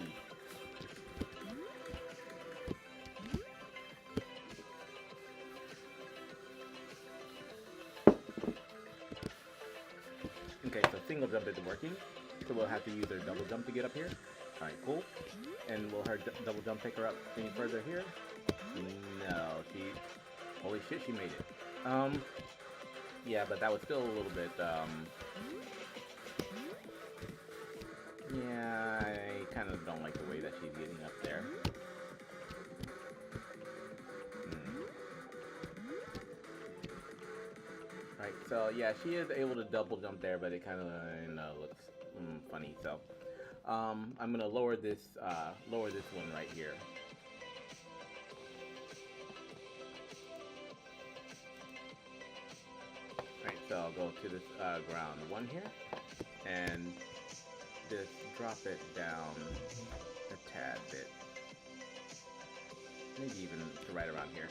Okay, so single jump isn't working, so we'll have to use our double jump to get up here. Alright, cool. And will her double jump take her up any further here? No, holy shit, she made it. Yeah, but that was still a little bit, yeah, I kind of don't like the way that she's getting up there. Right, so yeah, she is able to double jump there, but it kind of looks funny. So I'm gonna lower this one right here. Right, so I'll go to this ground one here, and just drop it down a tad bit, maybe even to right around here.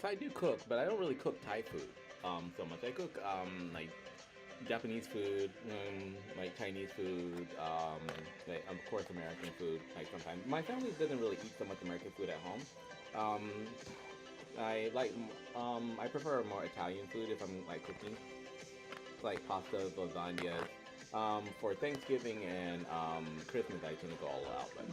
So I do cook, but I don't really cook Thai food so much. I cook like Japanese food, like Chinese food, like of course American food. Like sometimes my family doesn't really eat so much American food at home. I prefer more Italian food if I'm like cooking, like pasta, lasagnas. For Thanksgiving and Christmas, I tend to go all out. But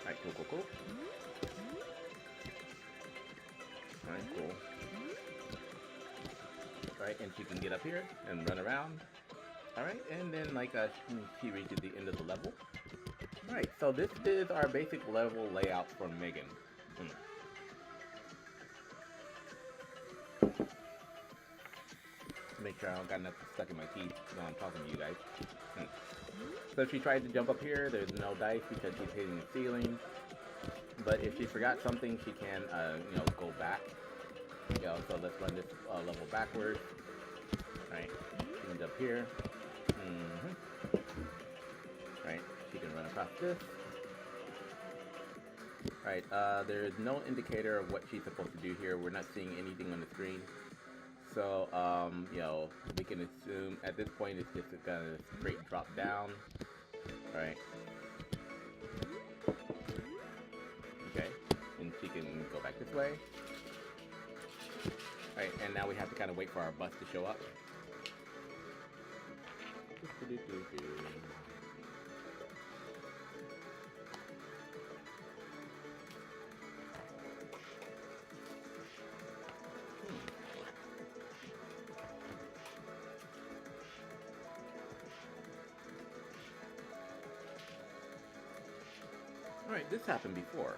Alright, cool. Alright, cool. Right, and she can get up here and run around. Alright, and then like she reaches the end of the level. Alright, so this is our basic level layout for Megan. Make sure I don't got nothing stuck in my teeth while I'm talking to you guys. So if she tries to jump up here, there's no dice because she's hitting the ceiling. But if she forgot something, she can, go back. So let's run this level backwards. Right, she can jump here. Right, she can run across this. Right, there is no indicator of what she's supposed to do here. We're not seeing anything on the screen. So, we can assume at this point it's just gonna straight drop down. Right. Okay, and she can go back this way. Right, and now we have to kind of wait for our bus to show up. Alright, this happened before.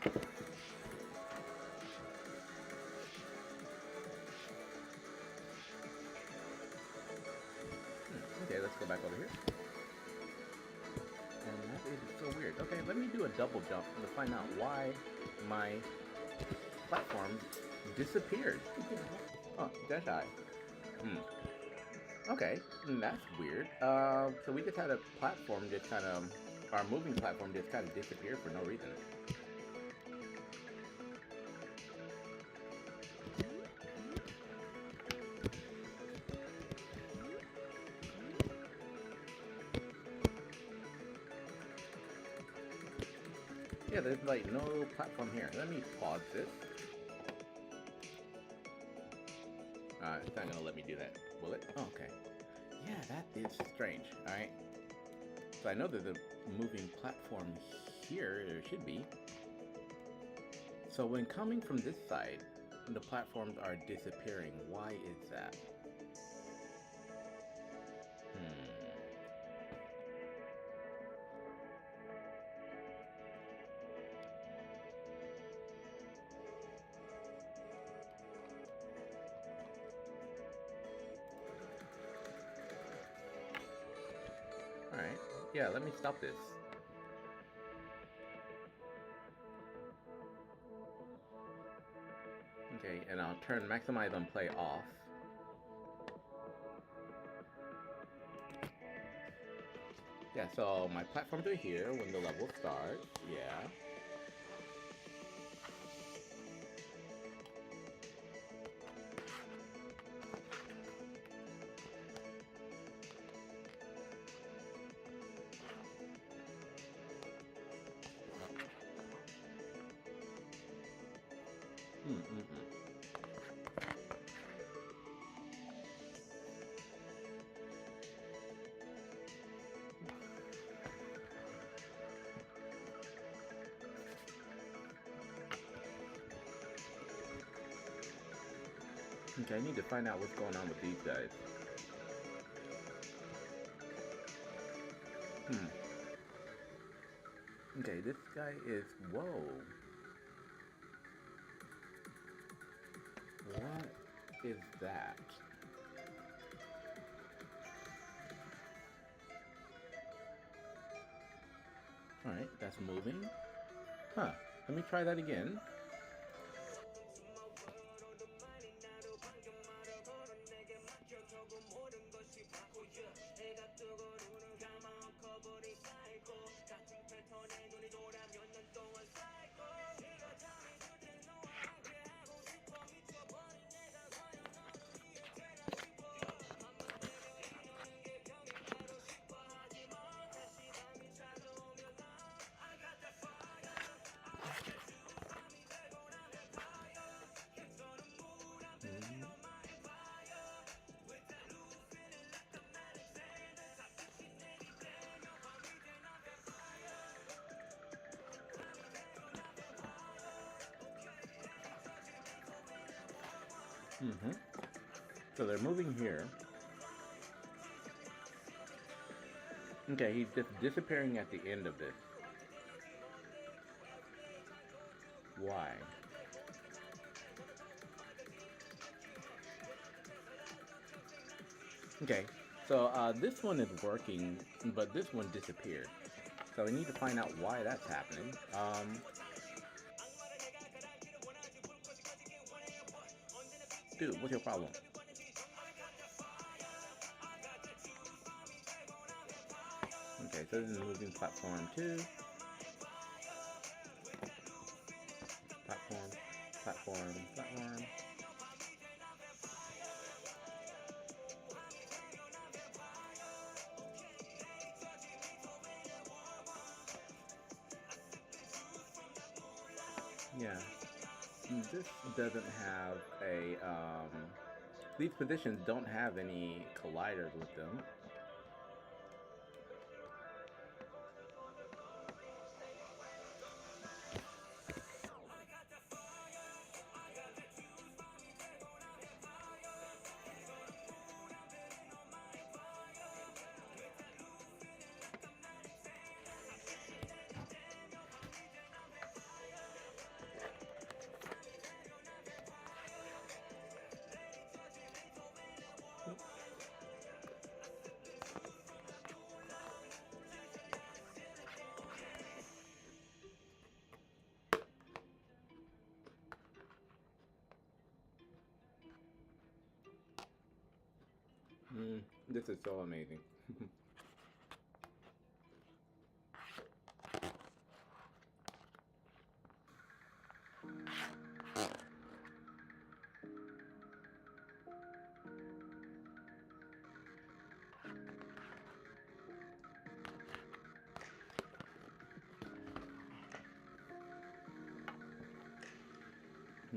Okay, let's go back over here. And that is so weird. Okay, let me do a double jump to find out why my platform disappeared. Oh, that's high. Okay, that's weird. So we just had a platform just kind of, our moving platform just kind of disappeared for no reason. Yeah, there's like no platform here. Let me pause this. It's not gonna let me do that, will it? Oh, okay. Yeah, that is strange. Alright. So I know there's a moving platform here, there should be. So when coming from this side, the platforms are disappearing. Why is that? Alright. Yeah, let me stop this. Okay, and I'll turn maximize on play off. Yeah, so my platforms are here when the level starts. Yeah. Okay, I need to find out what's going on with these guys. Okay, this guy is... Whoa. What is that? Alright, that's moving. Huh. Let me try that again. So they're moving here. Okay, he's just disappearing at the end of this. Why? Okay, so this one is working, but this one disappeared. So we need to find out why that's happening. Dude, what's your problem? Okay, so this is moving platform 2. Platform, platform, platform. Yeah, this doesn't have a, these positions don't have any colliders with them. This is so amazing.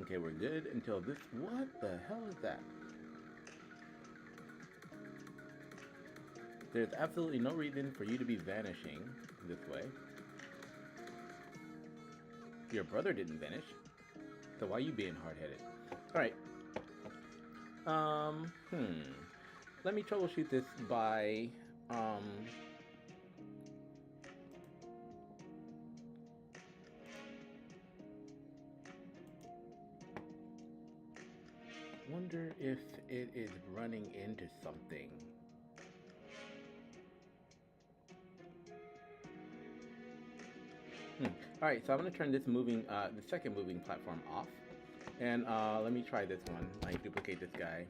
Okay, we're good until this. What the hell is that? There's absolutely no reason for you to be vanishing this way. Your brother didn't vanish, so why are you being hard-headed? Alright. Um, hmm. Let me troubleshoot this by, wonder if it is running into something. Alright, so I'm going to turn this the second moving platform off. And let me try this one. Like, duplicate this guy.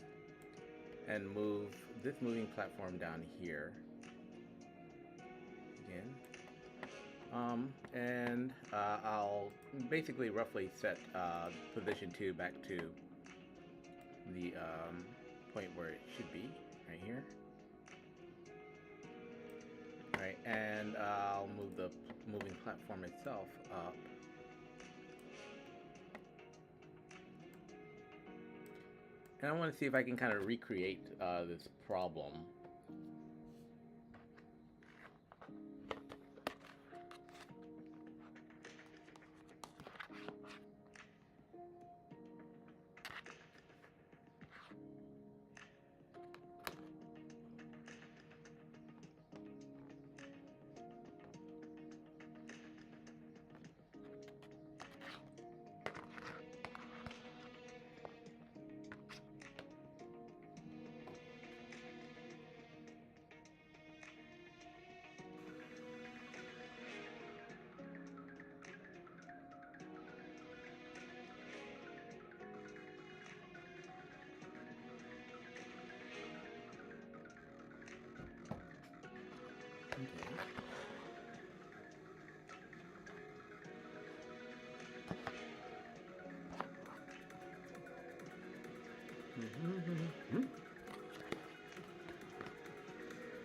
And move this moving platform down here. Again. And I'll basically roughly set position 2 back to the point where it should be, right here. Right, and I'll move the moving platform itself up. And I want to see if I can kind of recreate this problem.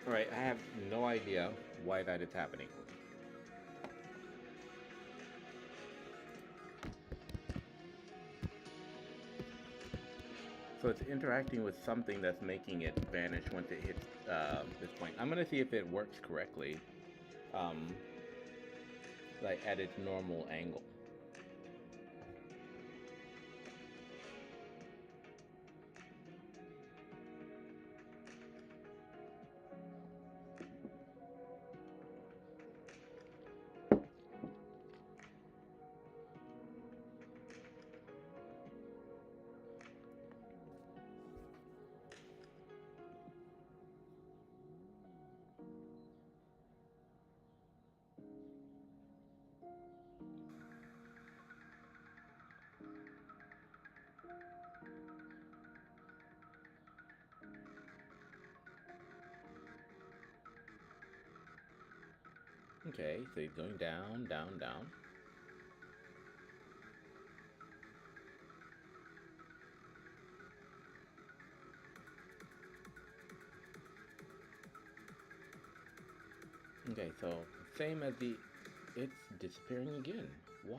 Alright, I have no idea why that is happening. So it's interacting with something that's making it vanish once it hits this point. I'm going to see if it works correctly, like at its normal angle. Okay, so he's going down, down, down. Okay, so same as the... It's disappearing again. Why?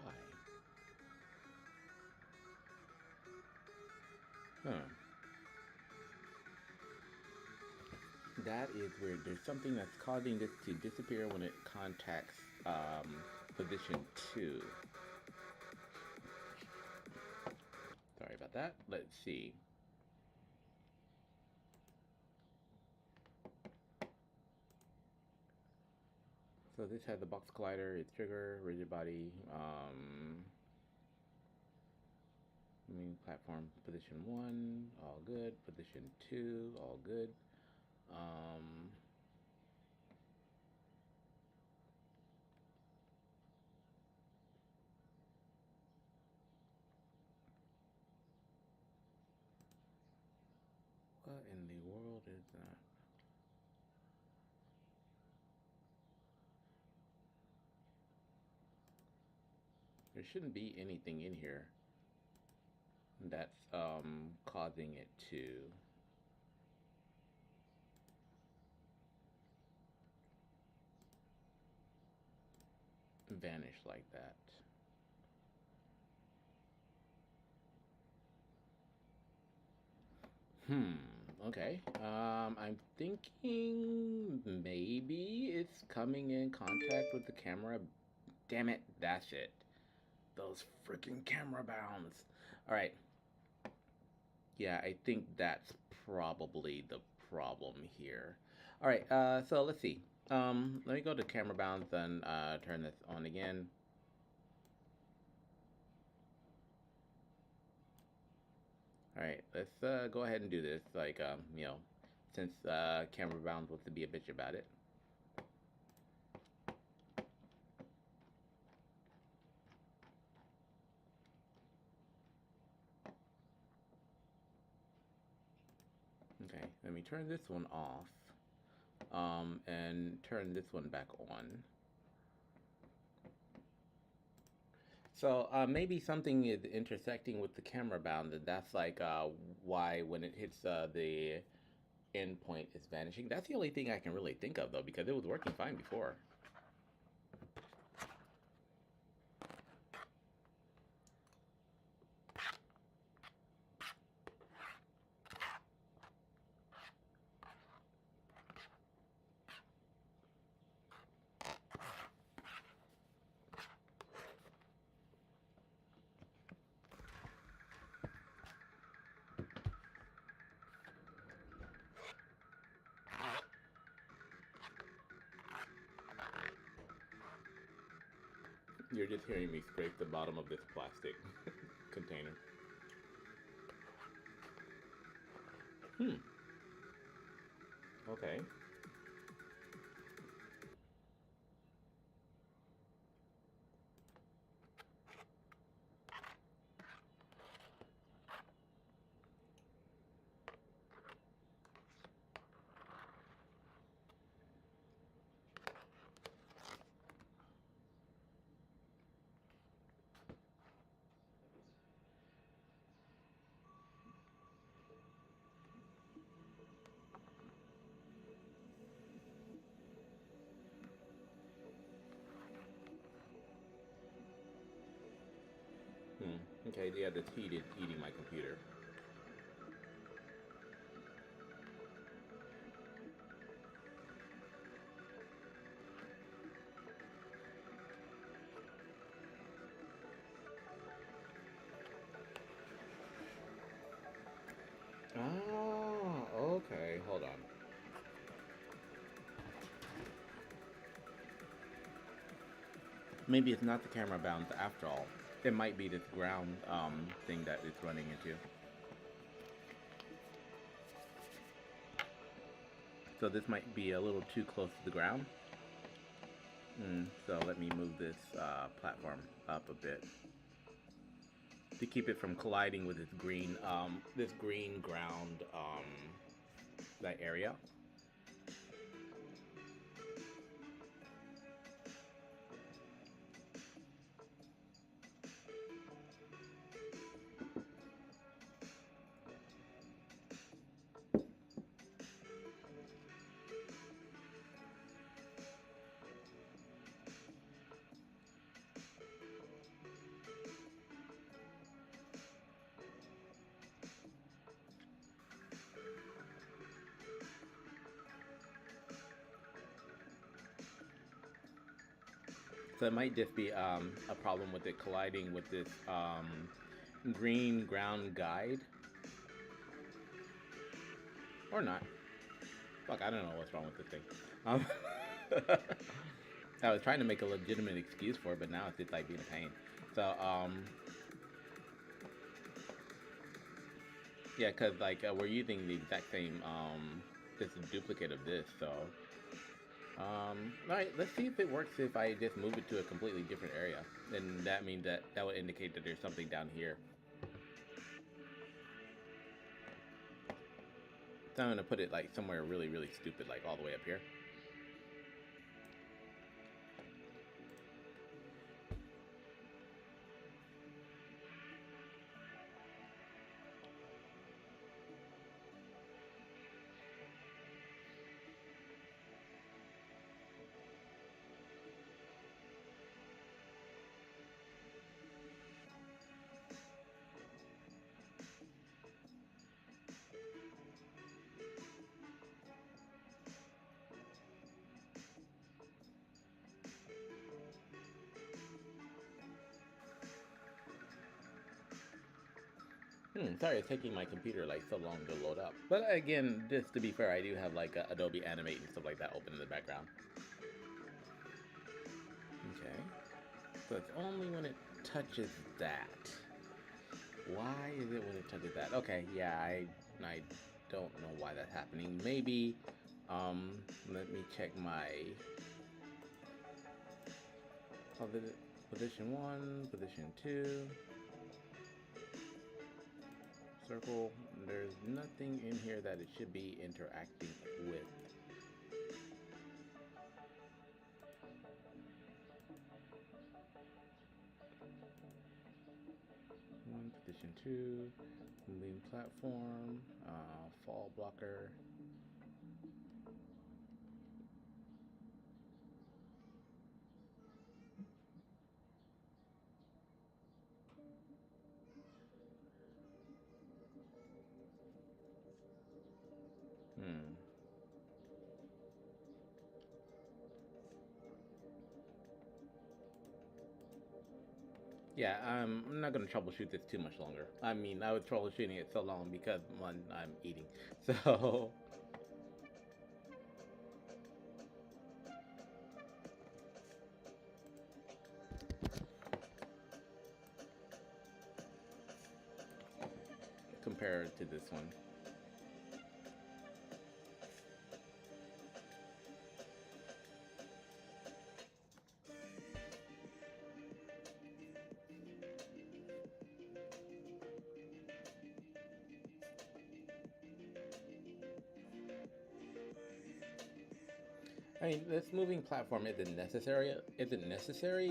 Huh. That is weird. There's something that's causing this to disappear when it contacts position 2. Sorry about that. Let's see. So this has the box collider, its trigger, rigid body, main platform, position 1, all good. Position 2, all good. What in the world is that? There shouldn't be anything in here that's causing it to vanish like that. Okay. I'm thinking maybe it's coming in contact with the camera. Damn it, that's it. Those freaking camera bounds. All right. Yeah, I think that's probably the problem here. All right, so let's see. Let me go to camera bounds and turn this on again. All right, let's go ahead and do this. Like, since camera bounds wants to be a bitch about it. Okay, let me turn this one off. And turn this one back on. So maybe something is intersecting with the camera bound, and that's like why when it hits the endpoint is vanishing. That's the only thing I can really think of though, because it was working fine before. You're just hearing me scrape the bottom of this plastic container. Okay. Okay, yeah, this heat is eating my computer. Ah, okay, hold on. Maybe it's not the camera bounds after all. It might be this ground thing that it's running into. So this might be a little too close to the ground. So let me move this platform up a bit to keep it from colliding with this green ground, that area. So it might just be a problem with it colliding with this green ground guide. Or not. Fuck, I don't know what's wrong with this thing. Um, I was trying to make a legitimate excuse for it, but now it's just like being a pain. So, yeah, because like we're using the exact same, this is a duplicate of this, so. Alright, let's see if it works if I just move it to a completely different area. Then that means that would indicate that there's something down here. So I'm gonna put it like somewhere really, really stupid, like all the way up here. Sorry it's taking my computer like so long to load up. But again, just to be fair, I do have like Adobe Animate and stuff like that open in the background. Okay. So it's only when it touches that. Why is it when it touches that? Okay, yeah, I don't know why that's happening. Maybe, let me check my position 1, position 2. Circle, there's nothing in here that it should be interacting with. Position 2, lean platform, fall blocker. Yeah, I'm not gonna troubleshoot this too much longer. I mean, I was troubleshooting it so long because one, I'm eating. So compared to this one. I mean, this moving platform isn't necessary,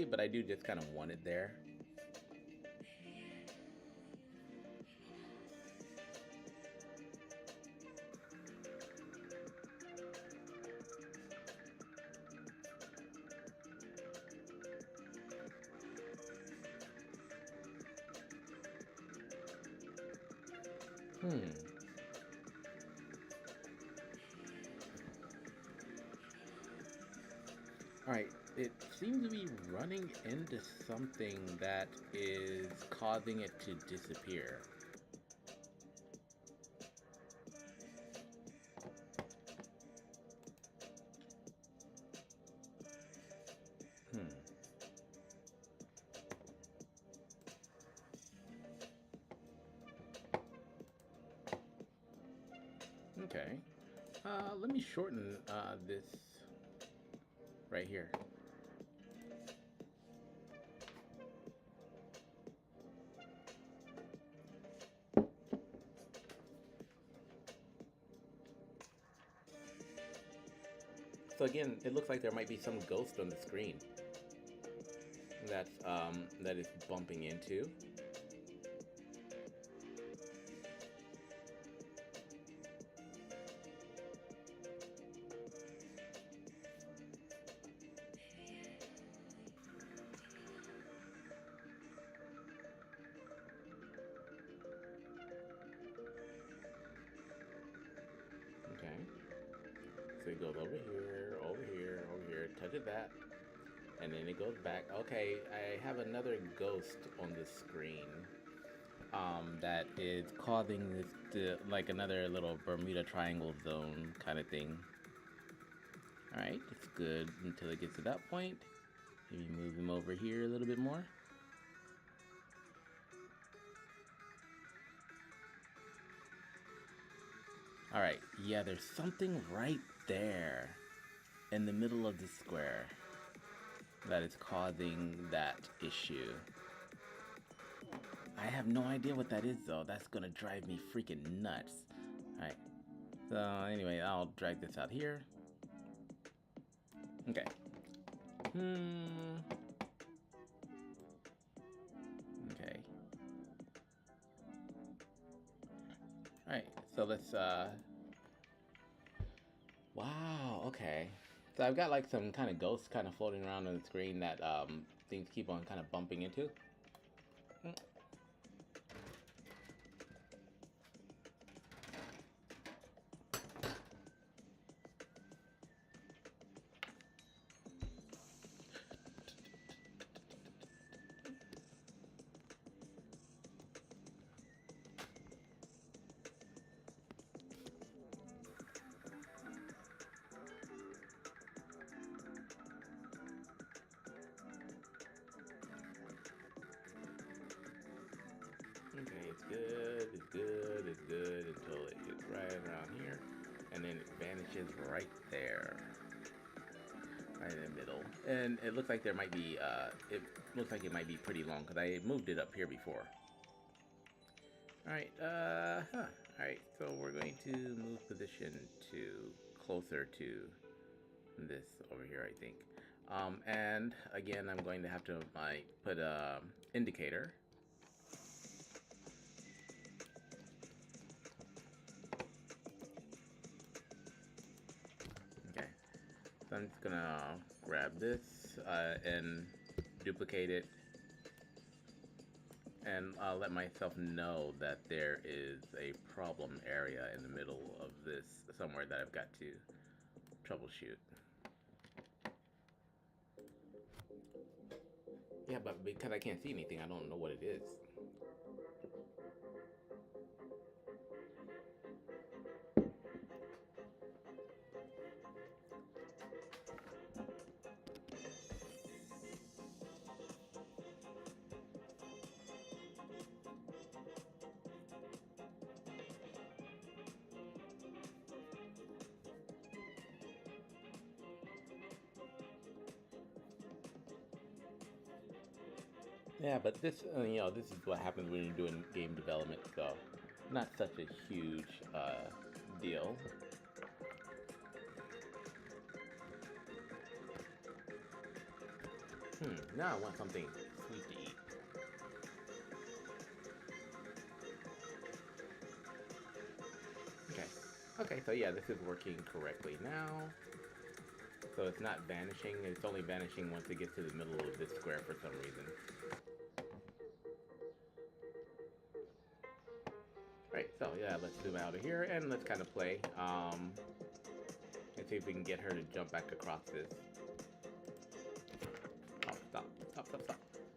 but I do just kind of want it there. Alright, it seems to be running into something that is causing it to disappear. Okay. Let me shorten this right here. So again, it looks like there might be some ghost on the screen that is bumping into. Okay. So it goes over here, touches that. and then it goes back. Okay, I have another ghost on the screen. That is causing this to, like another little Bermuda Triangle zone kind of thing. Alright, it's good until it gets to that point. Maybe move him over here a little bit more. Alright, yeah, there's something right there in the middle of the square that is causing that issue. I have no idea what that is though. That's gonna drive me freaking nuts. Alright, so anyway, I'll drag this out here. Okay. Okay. Alright, so let's wow, okay. So I've got like some kind of ghosts kind of floating around on the screen that things keep on kind of bumping into. Okay, it's good until it gets right around here, and then it vanishes right there, right in the middle. And it looks like there might be, it looks like it might be pretty long because I moved it up here before. Alright, alright, so we're going to move position to closer to this over here, I think. And again, I'm going to have to put a indicator. Okay, so I'm just gonna grab this and duplicate it, and let myself know that there is a problem area in the middle of this somewhere that I've got to troubleshoot. Yeah, but because I can't see anything, I don't know what it is. Yeah, but this, you know, this is what happens when you're doing game development, so not such a huge deal. Now I want something sweet to eat. Okay. Okay, so yeah, this is working correctly now. So it's not vanishing, it's only vanishing once it gets to the middle of this square for some reason. Right, so yeah, let's zoom out of here and let's kind of play. And see if we can get her to jump back across this. Oh, stop.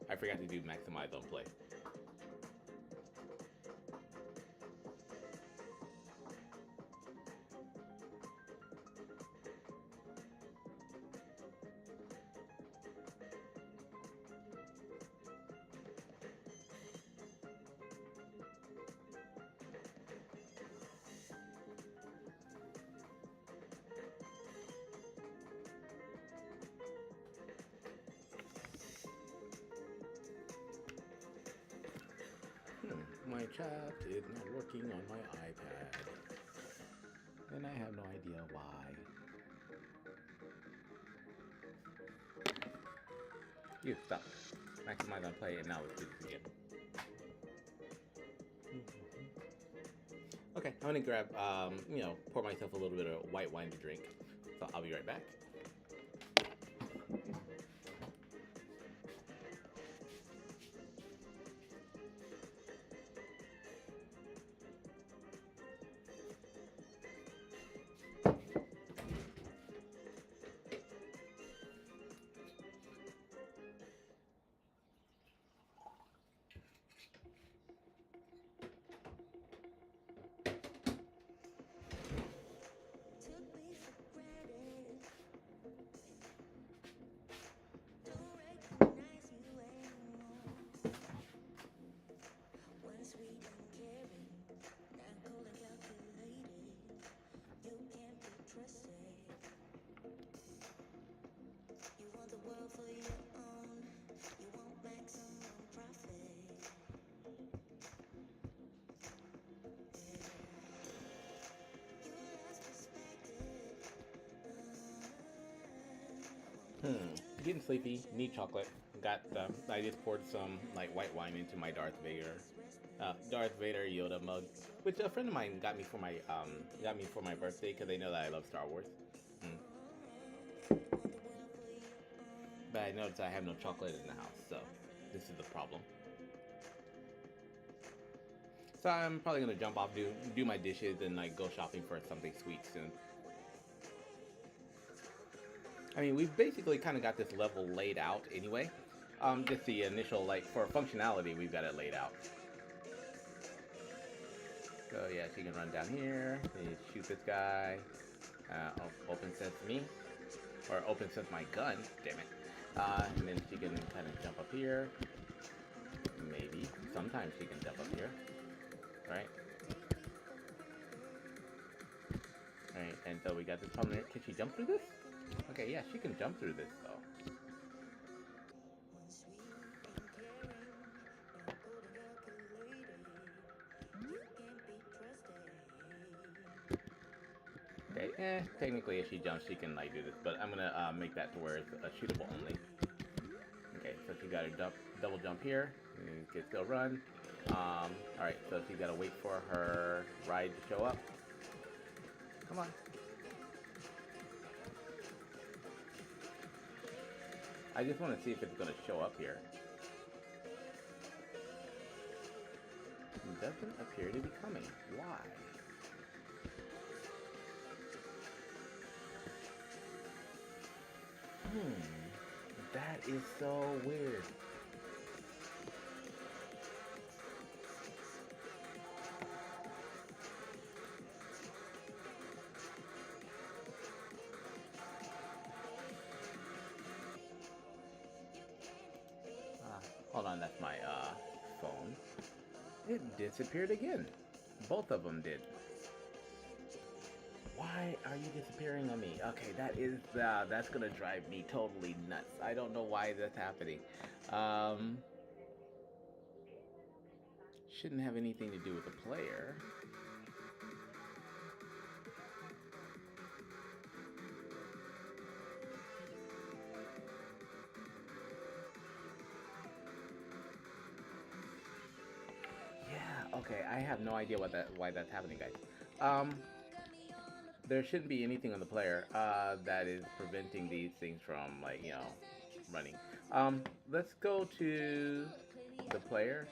I forgot to do maximize on play. My chat is not working on my iPad, and I have no idea why. You stop. Maximize on play, and now let's do this again. Okay, I'm gonna grab, you know, pour myself a little bit of white wine to drink. So I'll be right back. Getting sleepy. Need chocolate. Got. I just poured some like white wine into my Darth Vader Yoda mug, which a friend of mine got me for my birthday because they know that I love Star Wars. Mm. But I noticed I have no chocolate in the house, so this is the problem. So I'm probably gonna jump off, do my dishes, and like go shopping for something sweet soon. I mean, we've basically kind of got this level laid out anyway. Just the initial, like, for functionality, we've got it laid out. So yeah, she can run down here, shoot this guy, open sesame, or open sense my gun, damn it. And then she can kind of jump up here. Maybe. Sometimes she can jump up here. Right? Alright, and so we got this problem here. Can she jump through this? Okay, yeah, she can jump through this though. Okay, technically if she jumps she can like do this, but I'm gonna make that to where it's shootable only. Okay, so she got a double jump here, and can still run. Alright, so she's gotta wait for her ride to show up. Come on. I just want to see if it's going to show up here. It doesn't appear to be coming. Why? That is so weird. Hold on, that's my phone. It disappeared again. Both of them did. Why are you disappearing on me? Okay, that's gonna drive me totally nuts. I don't know why that's happening. Shouldn't have anything to do with the player. Yeah, okay, I have no idea why that's happening, guys. There shouldn't be anything on the player that is preventing these things from, like, running. Let's go to the player.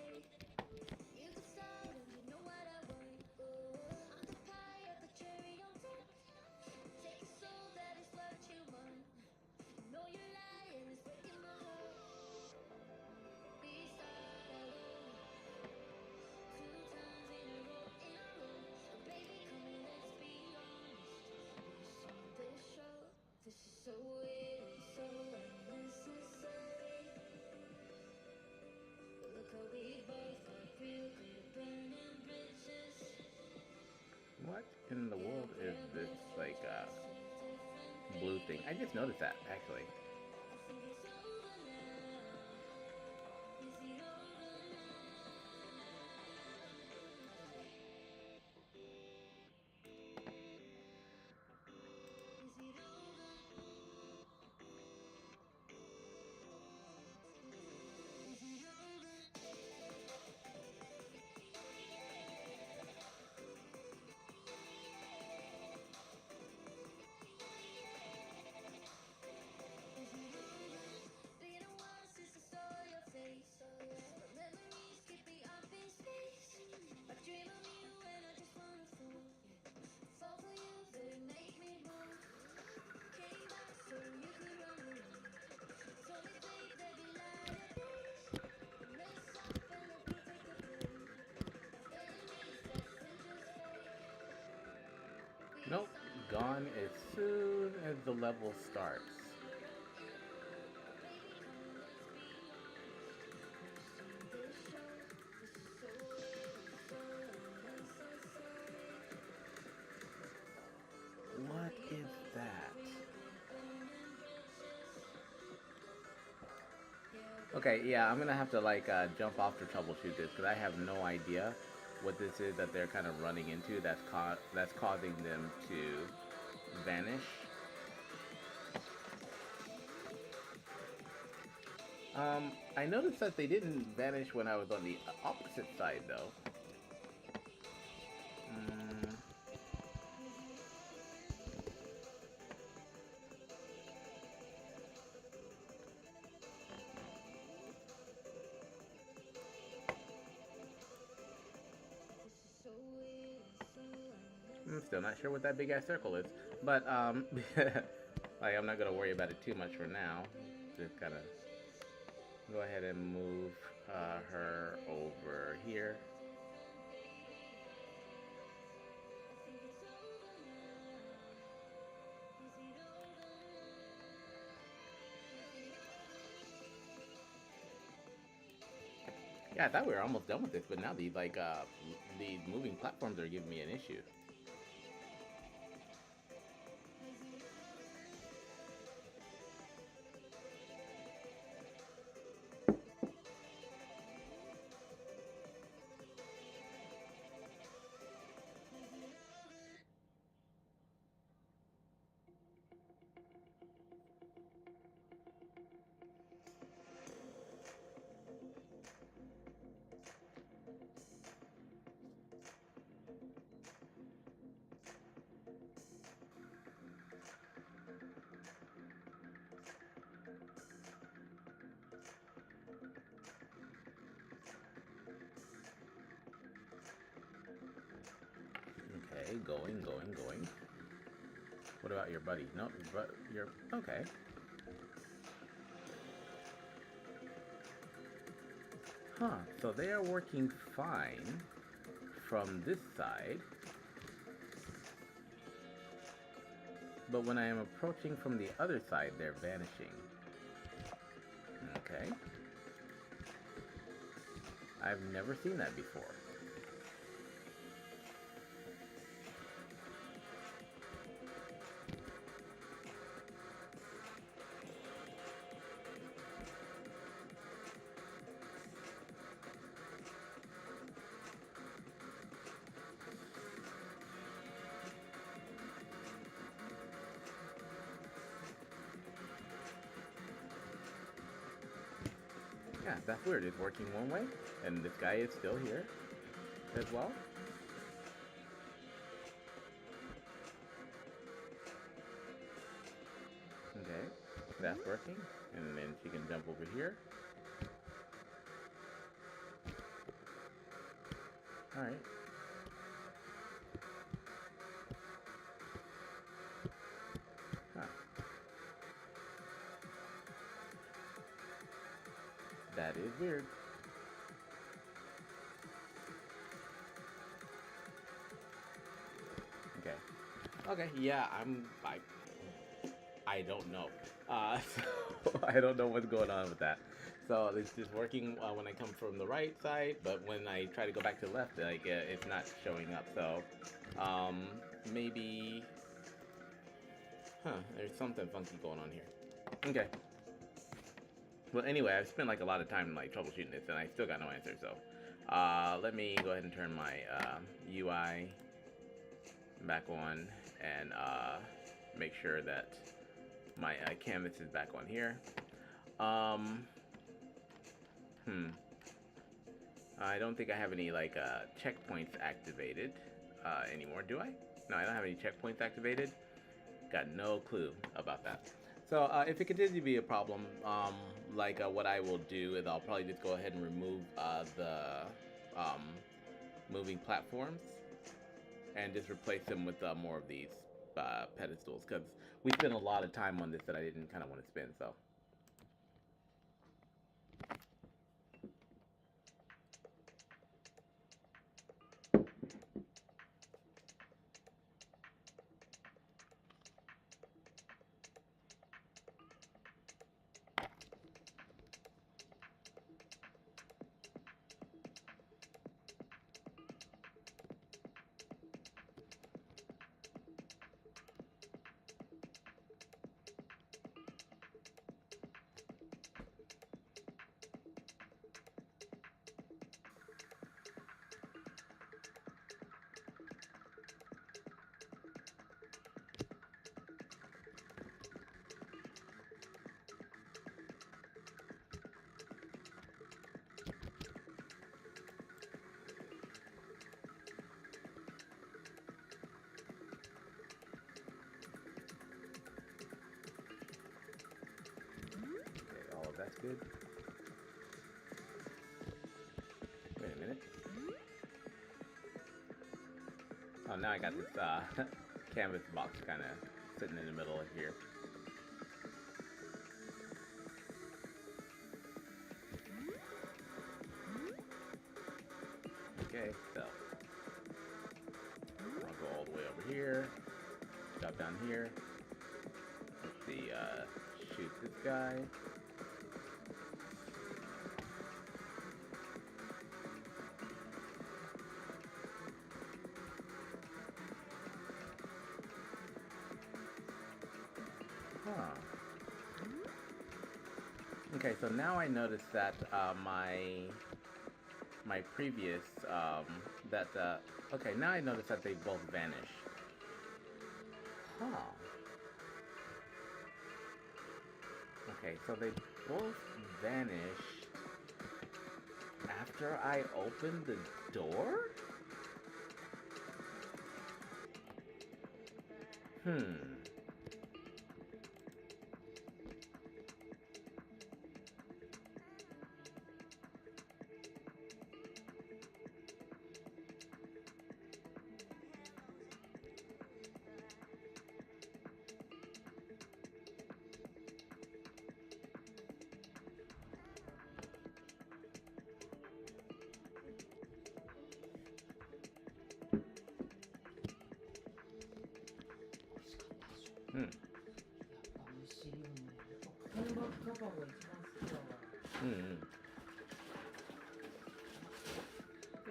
What in the world is this, like, blue thing? I just noticed that, actually. Nope, gone as soon as the level starts. What is that? Okay, yeah, I'm gonna have to like jump off to troubleshoot this because I have no idea what this is that they're kind of running into that's causing them to vanish. I noticed that they didn't vanish when I was on the opposite side, though. Mm, I'm still not sure what that big ass circle is, but like I'm not gonna worry about it too much for now. Just gotta go ahead and move her over here. Yeah, I thought we were almost done with this, but now these moving platforms are giving me an issue. Okay, going. What about your buddy? No, but you're okay. Huh, so they are working fine from this side, but when I am approaching from the other side, they're vanishing. Okay. I've never seen that before. Yeah, that's weird. It's working one way, and this guy is still here as well. Okay, that's working. And then she can jump over here. Alright. Huh. That is weird. Okay. Okay, yeah, I don't know. So I don't know what's going on with that. So it's just working when I come from the right side, but when I try to go back to the left, like it's not showing up. So maybe, there's something funky going on here. Okay. Well, anyway, I've spent like a lot of time like troubleshooting this, and I still got no answer. So let me go ahead and turn my UI back on and make sure that my canvas is back on here. Um, I don't think I have any like checkpoints activated anymore, do I? No, I don't have any checkpoints activated. Got no clue about that. So if it continues to be a problem, what I will do is I'll probably just go ahead and remove the um, moving platforms and just replace them with more of these pedestals, because we spent a lot of time on this that I didn't kind of want to spend. So good. Wait a minute. Oh, now I got this canvas box kind of sitting in the middle of here. Okay, so I'll go all the way over here, drop down here. Let's see, shoot this guy. Huh. Okay, so now I notice that my previous okay, now I notice that they both vanish. Huh. Okay, so they both vanished after I opened the door? Hmm.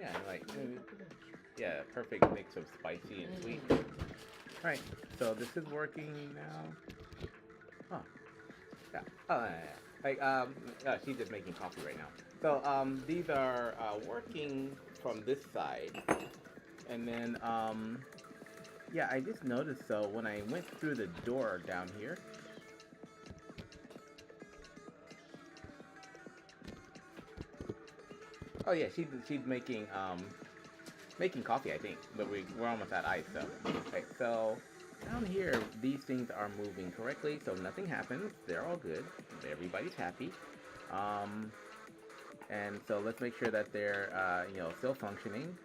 Yeah, like, yeah, perfect mix of spicy and sweet. Right, so this is working now. Huh. Yeah. Oh, yeah. Like, she's just making coffee right now. So, these are working from this side. And then, yeah, I just noticed, so when I went through the door down here, oh yeah, she's making coffee, I think, but we're almost at ice, so. Okay, so down here, these things are moving correctly, so nothing happens. They're all good. Everybody's happy. And so let's make sure that they're, still functioning.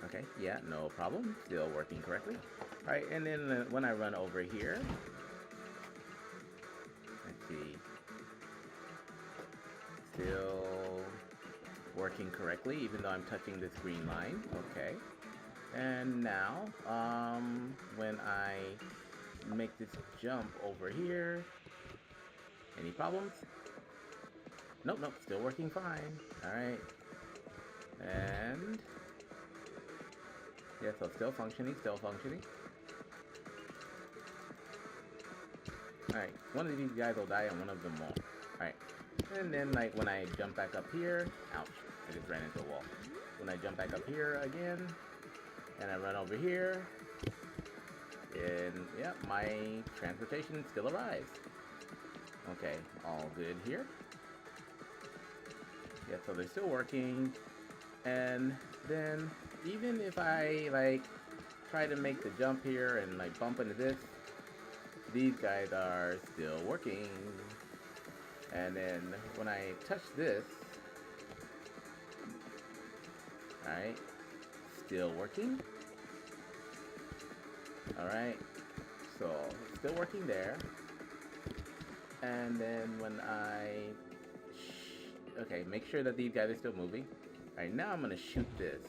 Okay, yeah, no problem. Still working correctly. All right, and then when I run over here, let's see, still working correctly, even though I'm touching this green line. Okay. And now, when I make this jump over here, any problems? Nope, still working fine. All right. And yeah, so still functioning. Alright, one of these guys will die and one of them won't. Alright, and then like when I jump back up here, ouch, I just ran into a wall. When I jump back up here again, and I run over here, and yeah, my transportation still arrives. Okay, all good here. Yeah, so they're still working, and then even if I like try to make the jump here and like bump into this, these guys are still working. And then when I touch this, alright, still working. Alright, so still working there. And then when okay, make sure that these guys are still moving. Alright, now I'm gonna shoot this.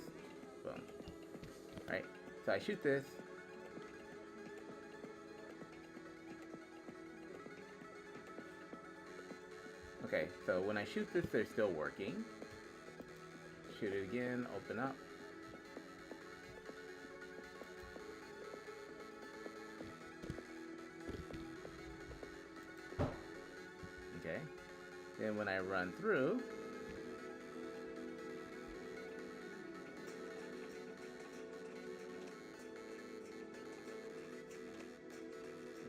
Boom. Alright, so I shoot this. Okay, so when I shoot this, they're still working. Shoot it again, open up. Okay, then when I run through,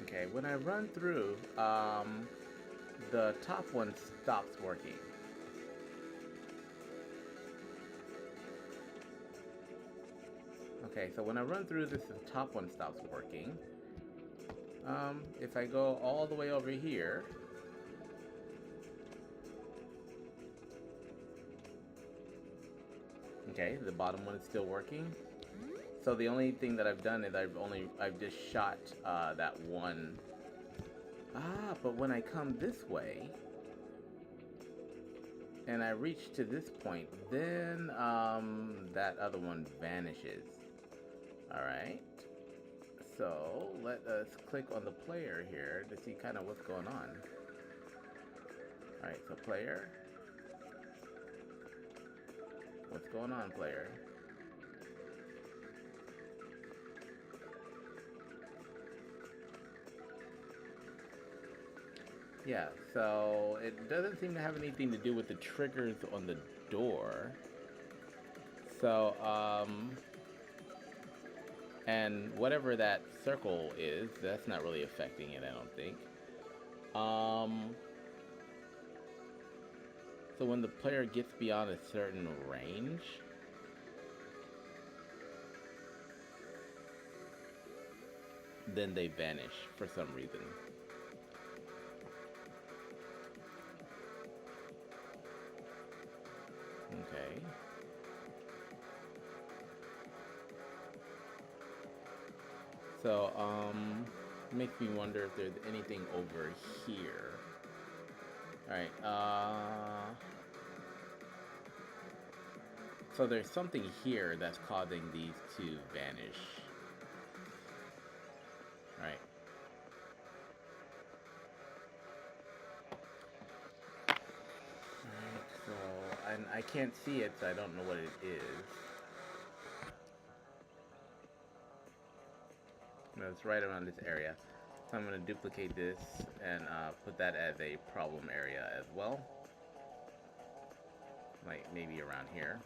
okay, when I run through, the top one stops working. Okay, so when I run through this, the top one stops working. If I go all the way over here, Okay, the bottom one is still working. So the only thing that I've done is I've just shot that one. Ah, but when I come this way and I reach to this point, then that other one vanishes. All right. So let us click on the player here to see kind of what's going on. All right, so player. What's going on, player? Yeah, so it doesn't seem to have anything to do with the triggers on the door. So, and whatever that circle is, that's not really affecting it, I don't think. So when the player gets beyond a certain range, then they vanish for some reason. Okay. So, makes me wonder if there's anything over here. Alright, so there's something here that's causing these to vanish. Alright. Alright, so, and I can't see it, so I don't know what it is. No, it's right around this area. So I'm going to duplicate this and put that as a problem area as well. Like maybe around here.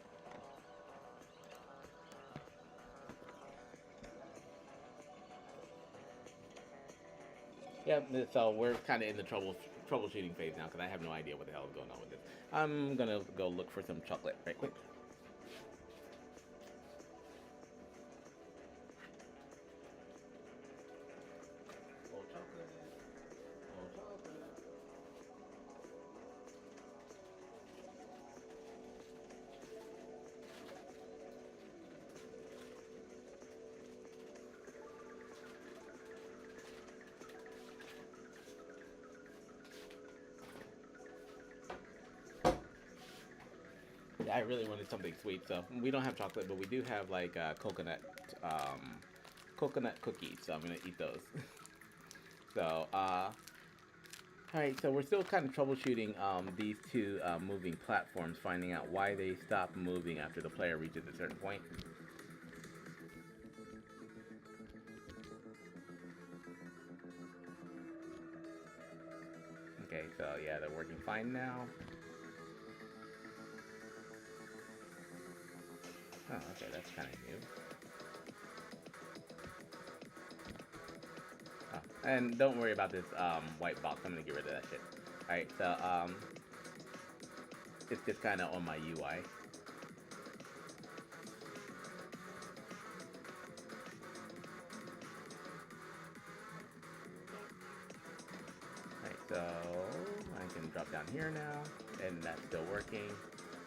Yeah, so we're kind of in the troubleshooting phase now because I have no idea what the hell is going on with this. I'm going to go look for some chocolate right quick. Yeah, I really wanted something sweet, so we don't have chocolate, but we do have like coconut cookies, so I'm gonna eat those. So, alright, so we're still kind of troubleshooting these two moving platforms, finding out why they stop moving after the player reaches a certain point. Okay, so yeah, they're working fine now. Oh, okay, that's kind of new. Oh, and don't worry about this white box. I'm gonna get rid of that shit. Alright, so it's just kind of on my UI. Alright, so I can drop down here now, and that's still working.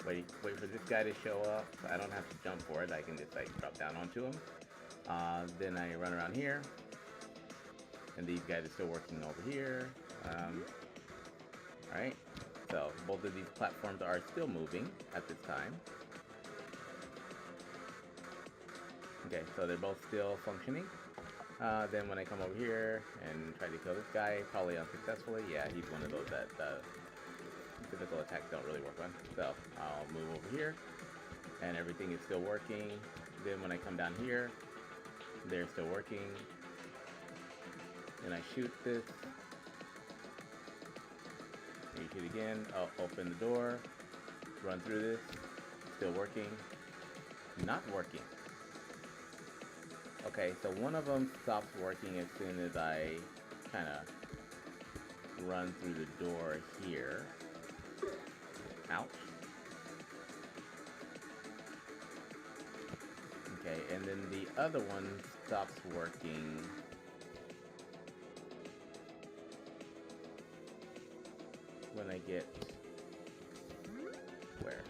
Wait for this guy to show up. I don't have to jump for it. I can just like drop down onto him. Then I run around here, and these guys are still working over here. Alright, so both of these platforms are still moving at this time. Okay, so they're both still functioning. Then when I come over here and try to kill this guy, probably unsuccessfully. Yeah, he's one of those that physical attacks don't really work on. So I'll move over here, and everything is still working. Then when I come down here, they're still working. And I shoot this. You shoot again. I'll open the door, run through this. Still working. Not working. Okay, so one of them stops working as soon as I kind of run through the door here. Ouch. Okay, and then the other one stops working when I get where?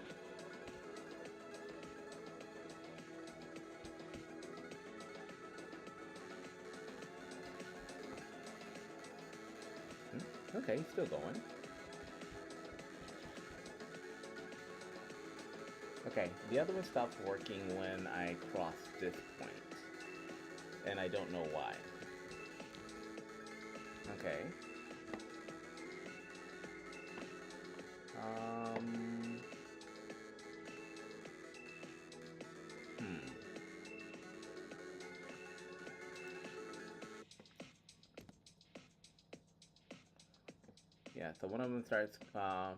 Okay, still going. Okay, the other one stopped working when I crossed this point, and I don't know why. Okay. Um. Hmm. Yeah, so one of them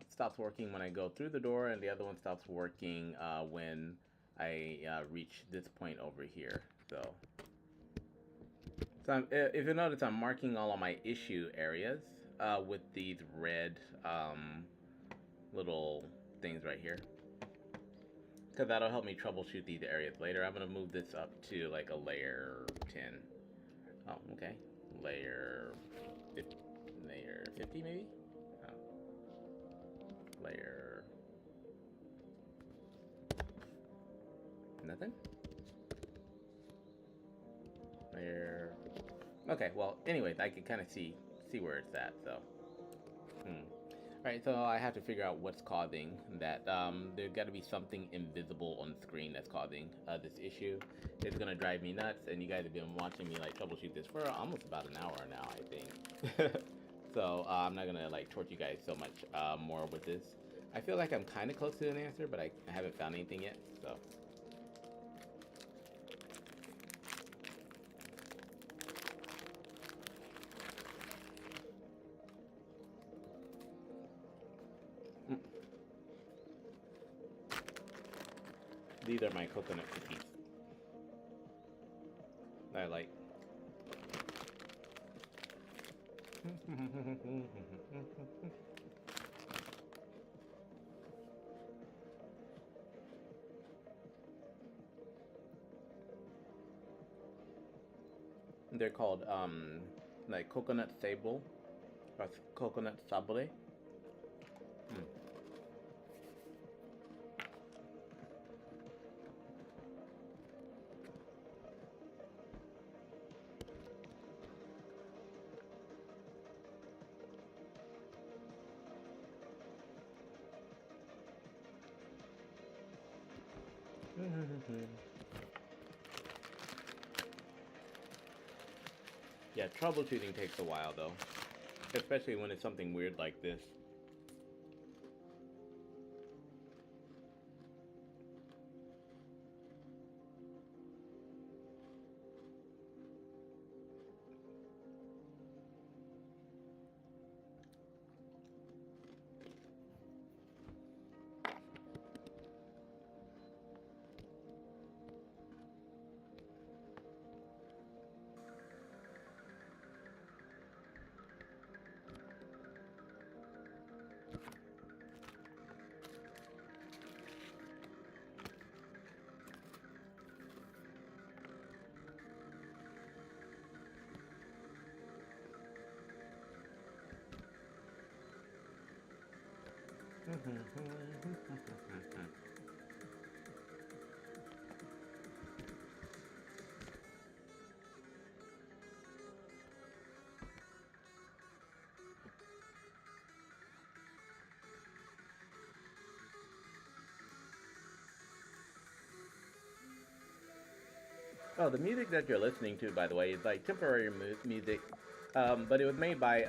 stops working when I go through the door, and the other one stops working when I reach this point over here. If you notice, I'm marking all of my issue areas with these red little things right here, because that'll help me troubleshoot these areas later. I'm gonna move this up to like a layer 10. Oh, okay, layer 50, layer 50 maybe. Oh, layer nothing. Layer. Okay, well, anyways, I can kind of see where it's at. So, hmm. Right, so I have to figure out what's causing that. There's got to be something invisible on the screen that's causing this issue. It's gonna drive me nuts, and you guys have been watching me like troubleshoot this for almost about an hour now, I think. So I'm not gonna like torture you guys so much more with this. I feel like I'm kind of close to an answer, but I haven't found anything yet. So. Mm. These are my coconut cookies. I like. They're called like coconut sable or coconut sablé. Mm. Yeah, troubleshooting takes a while though, especially when it's something weird like this. Oh, the music that you're listening to, by the way, is like temporary music, but it was made by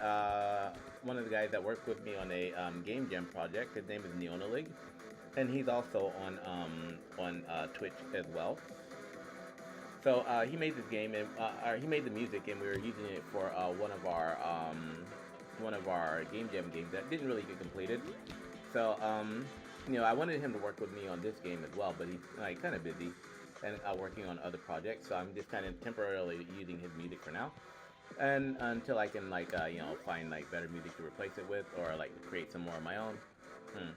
one of the guys that worked with me on a game jam project. His name is Neonalig, and he's also on Twitch as well. So he made this game, and or he made the music, and we were using it for one of our game jam games that didn't really get completed. So I wanted him to work with me on this game as well, but he's like kind of busy and working on other projects. So I'm just kind of temporarily using his music for now, and until I can like find like better music to replace it with, or like create some more of my own. Hmm.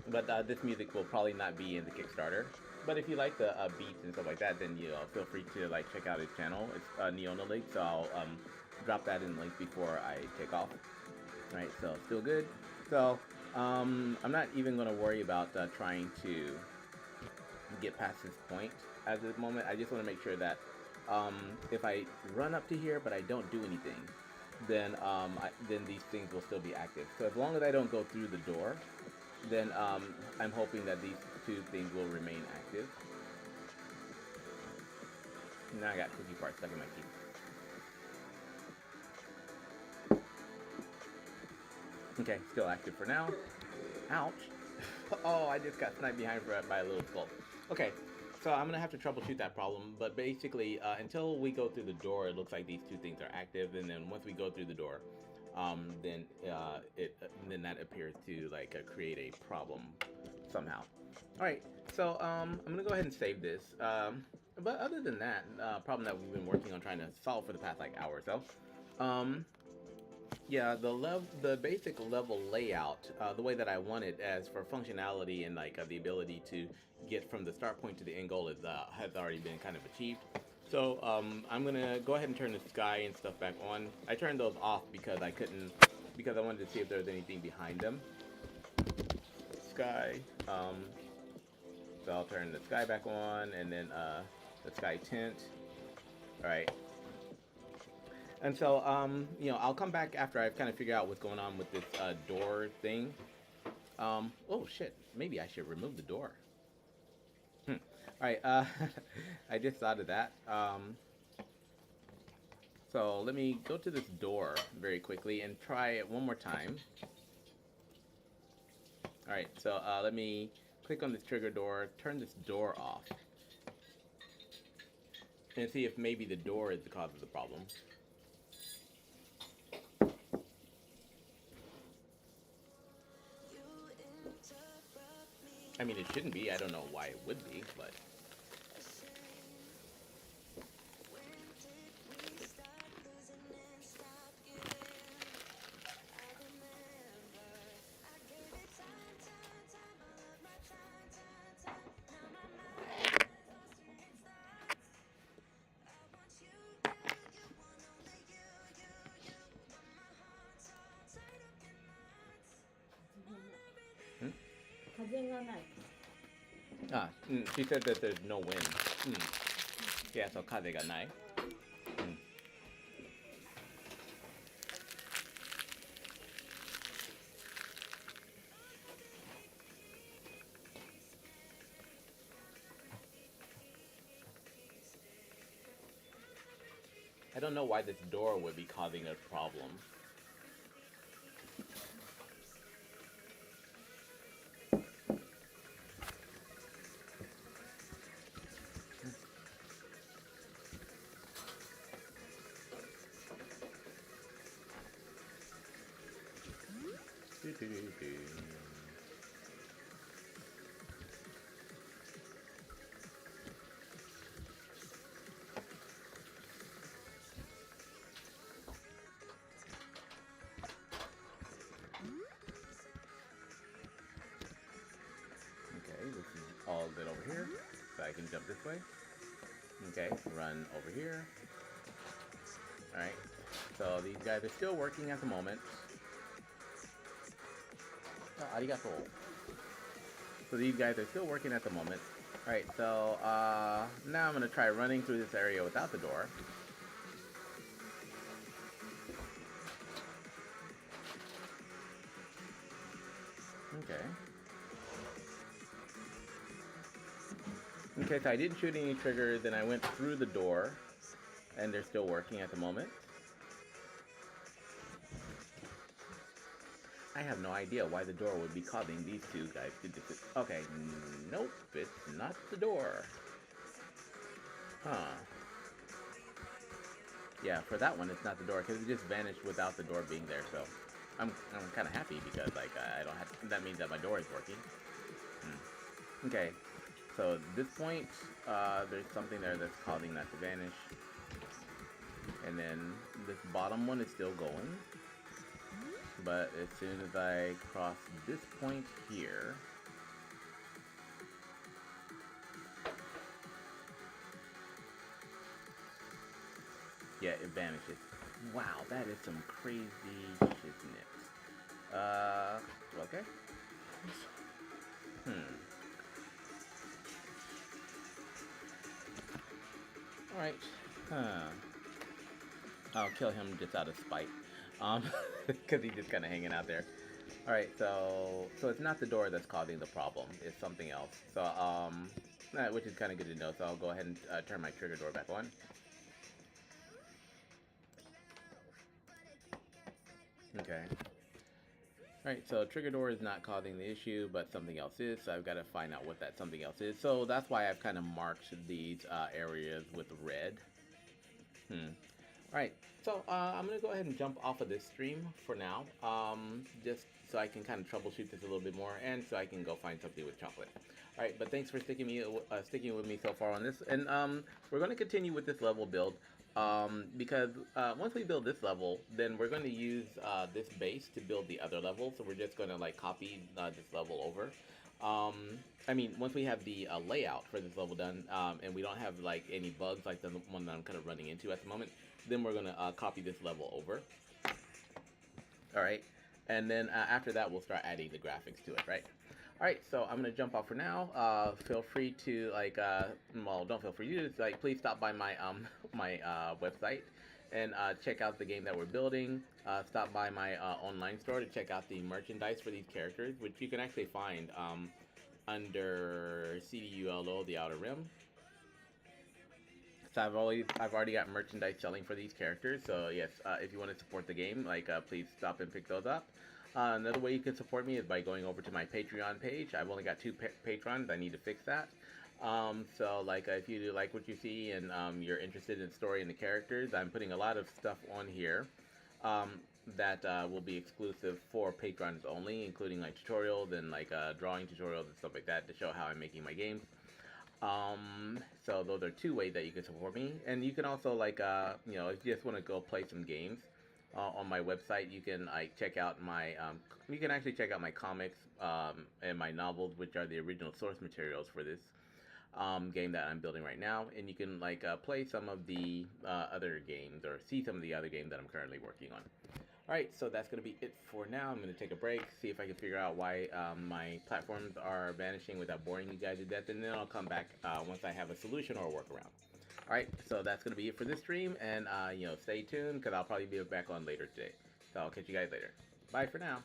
But this music will probably not be in the Kickstarter. But if you like the beats and stuff like that, then feel free to like check out his channel. It's Neona Lake, so I'll drop that in the link before I take off. Right, so still good. So I'm not even gonna worry about trying to get past this point at this moment. I just want to make sure that if I run up to here but I don't do anything, then these things will still be active. So as long as I don't go through the door, then I'm hoping that these two things will remain active. Now I got cookie parts stuck in my teeth. Okay, still active for now. Ouch. Oh, I just got sniped behind by a little skull. Okay, so I'm gonna have to troubleshoot that problem, but basically, until we go through the door, it looks like these two things are active, and then once we go through the door, then that appears to like create a problem somehow. All right, so I'm gonna go ahead and save this. But other than that, problem that we've been working on trying to solve for the past like hour or so, um, yeah, the basic level layout, the way that I want it as for functionality and like the ability to get from the start point to the end goal is has already been kind of achieved. So I'm gonna go ahead and turn the sky and stuff back on. I turned those off because I wanted to see if there was anything behind them. Sky. So I'll turn the sky back on and then the sky tint. All right. And so, I'll come back after I've kind of figured out what's going on with this door thing. Oh shit, maybe I should remove the door. All right, I just thought of that. So let me go to this door very quickly and try it one more time. All right, so let me click on this trigger door, turn this door off, and see if maybe the door is the cause of the problem. I mean, it shouldn't be. I don't know why it would be, but... Hmm? She said that there's no wind. Yeah, so kaze ga nai. I don't know why this door would be causing a problem. Okay, this is all good over here. So I can jump this way. Okay, run over here. Alright, so these guys are still working at the moment. Oh, arigato. So these guys are still working at the moment. Alright, so now I'm going to try running through this area without the door. Okay. Okay, so I didn't shoot any triggers, then I went through the door, and they're still working at the moment. I have no idea why the door would be causing these two guys to okay, nope, it's not the door. Huh. Yeah, for that one, it's not the door, because it just vanished without the door being there, so I'm kind of happy, because, like, I don't have to, that means that my door is working. Okay. So at this point, there's something there that's causing that to vanish. And then this bottom one is still going. But as soon as I cross this point here, yeah, it vanishes. Wow, that is some crazy shiznit. Okay. Alright. I'll kill him just out of spite, because he's just kind of hanging out there. All right, so it's not the door that's causing the problem. It's something else. So which is kind of good to know. So I'll go ahead and turn my trigger door back on. Okay. Alright, so trigger door is not causing the issue, but something else is, so I've got to find out what that something else is. So that's why I've kind of marked these areas with red. Alright, so I'm going to go ahead and jump off of this stream for now, just so I can kind of troubleshoot this a little bit more, and so I can go find something with chocolate. Alright, but thanks for sticking with me so far on this, and we're going to continue with this level build. Because once we build this level, then we're going to use this base to build the other level. So we're just going to like copy this level over. I mean, once we have the layout for this level done, and we don't have like any bugs like the one that I'm kind of running into at the moment, then we're going to copy this level over. All right, and then after that, we'll start adding the graphics to it, right? Alright, so I'm going to jump off for now. Feel free to, like, well, don't feel free to, like, please stop by my, my, website and, check out the game that we're building. Stop by my, online store to check out the merchandise for these characters, which you can actually find, under CDULO, The Outer Rim. So I've already got merchandise selling for these characters, so yes, if you want to support the game, like, please stop and pick those up. Another way you can support me is by going over to my Patreon page. I've only got 2 patrons. I need to fix that. So, like, if you like what you see and you're interested in the story and the characters, I'm putting a lot of stuff on here that will be exclusive for patrons only, including like tutorials and like drawing tutorials and stuff like that to show how I'm making my games. So those are 2 ways that you can support me, and you can also like you know, if you just want to go play some games. On my website, you can like check out my you can actually check out my comics and my novels, which are the original source materials for this game that I'm building right now, and you can like play some of the other games or see some of the other games that I'm currently working on. Alright, so that's going to be it for now. I'm going to take a break, see if I can figure out why my platforms are vanishing without boring you guys to death, and then I'll come back once I have a solution or a workaround. Alright, so that's going to be it for this stream, and, you know, stay tuned, because I'll probably be back on later today. So I'll catch you guys later. Bye for now.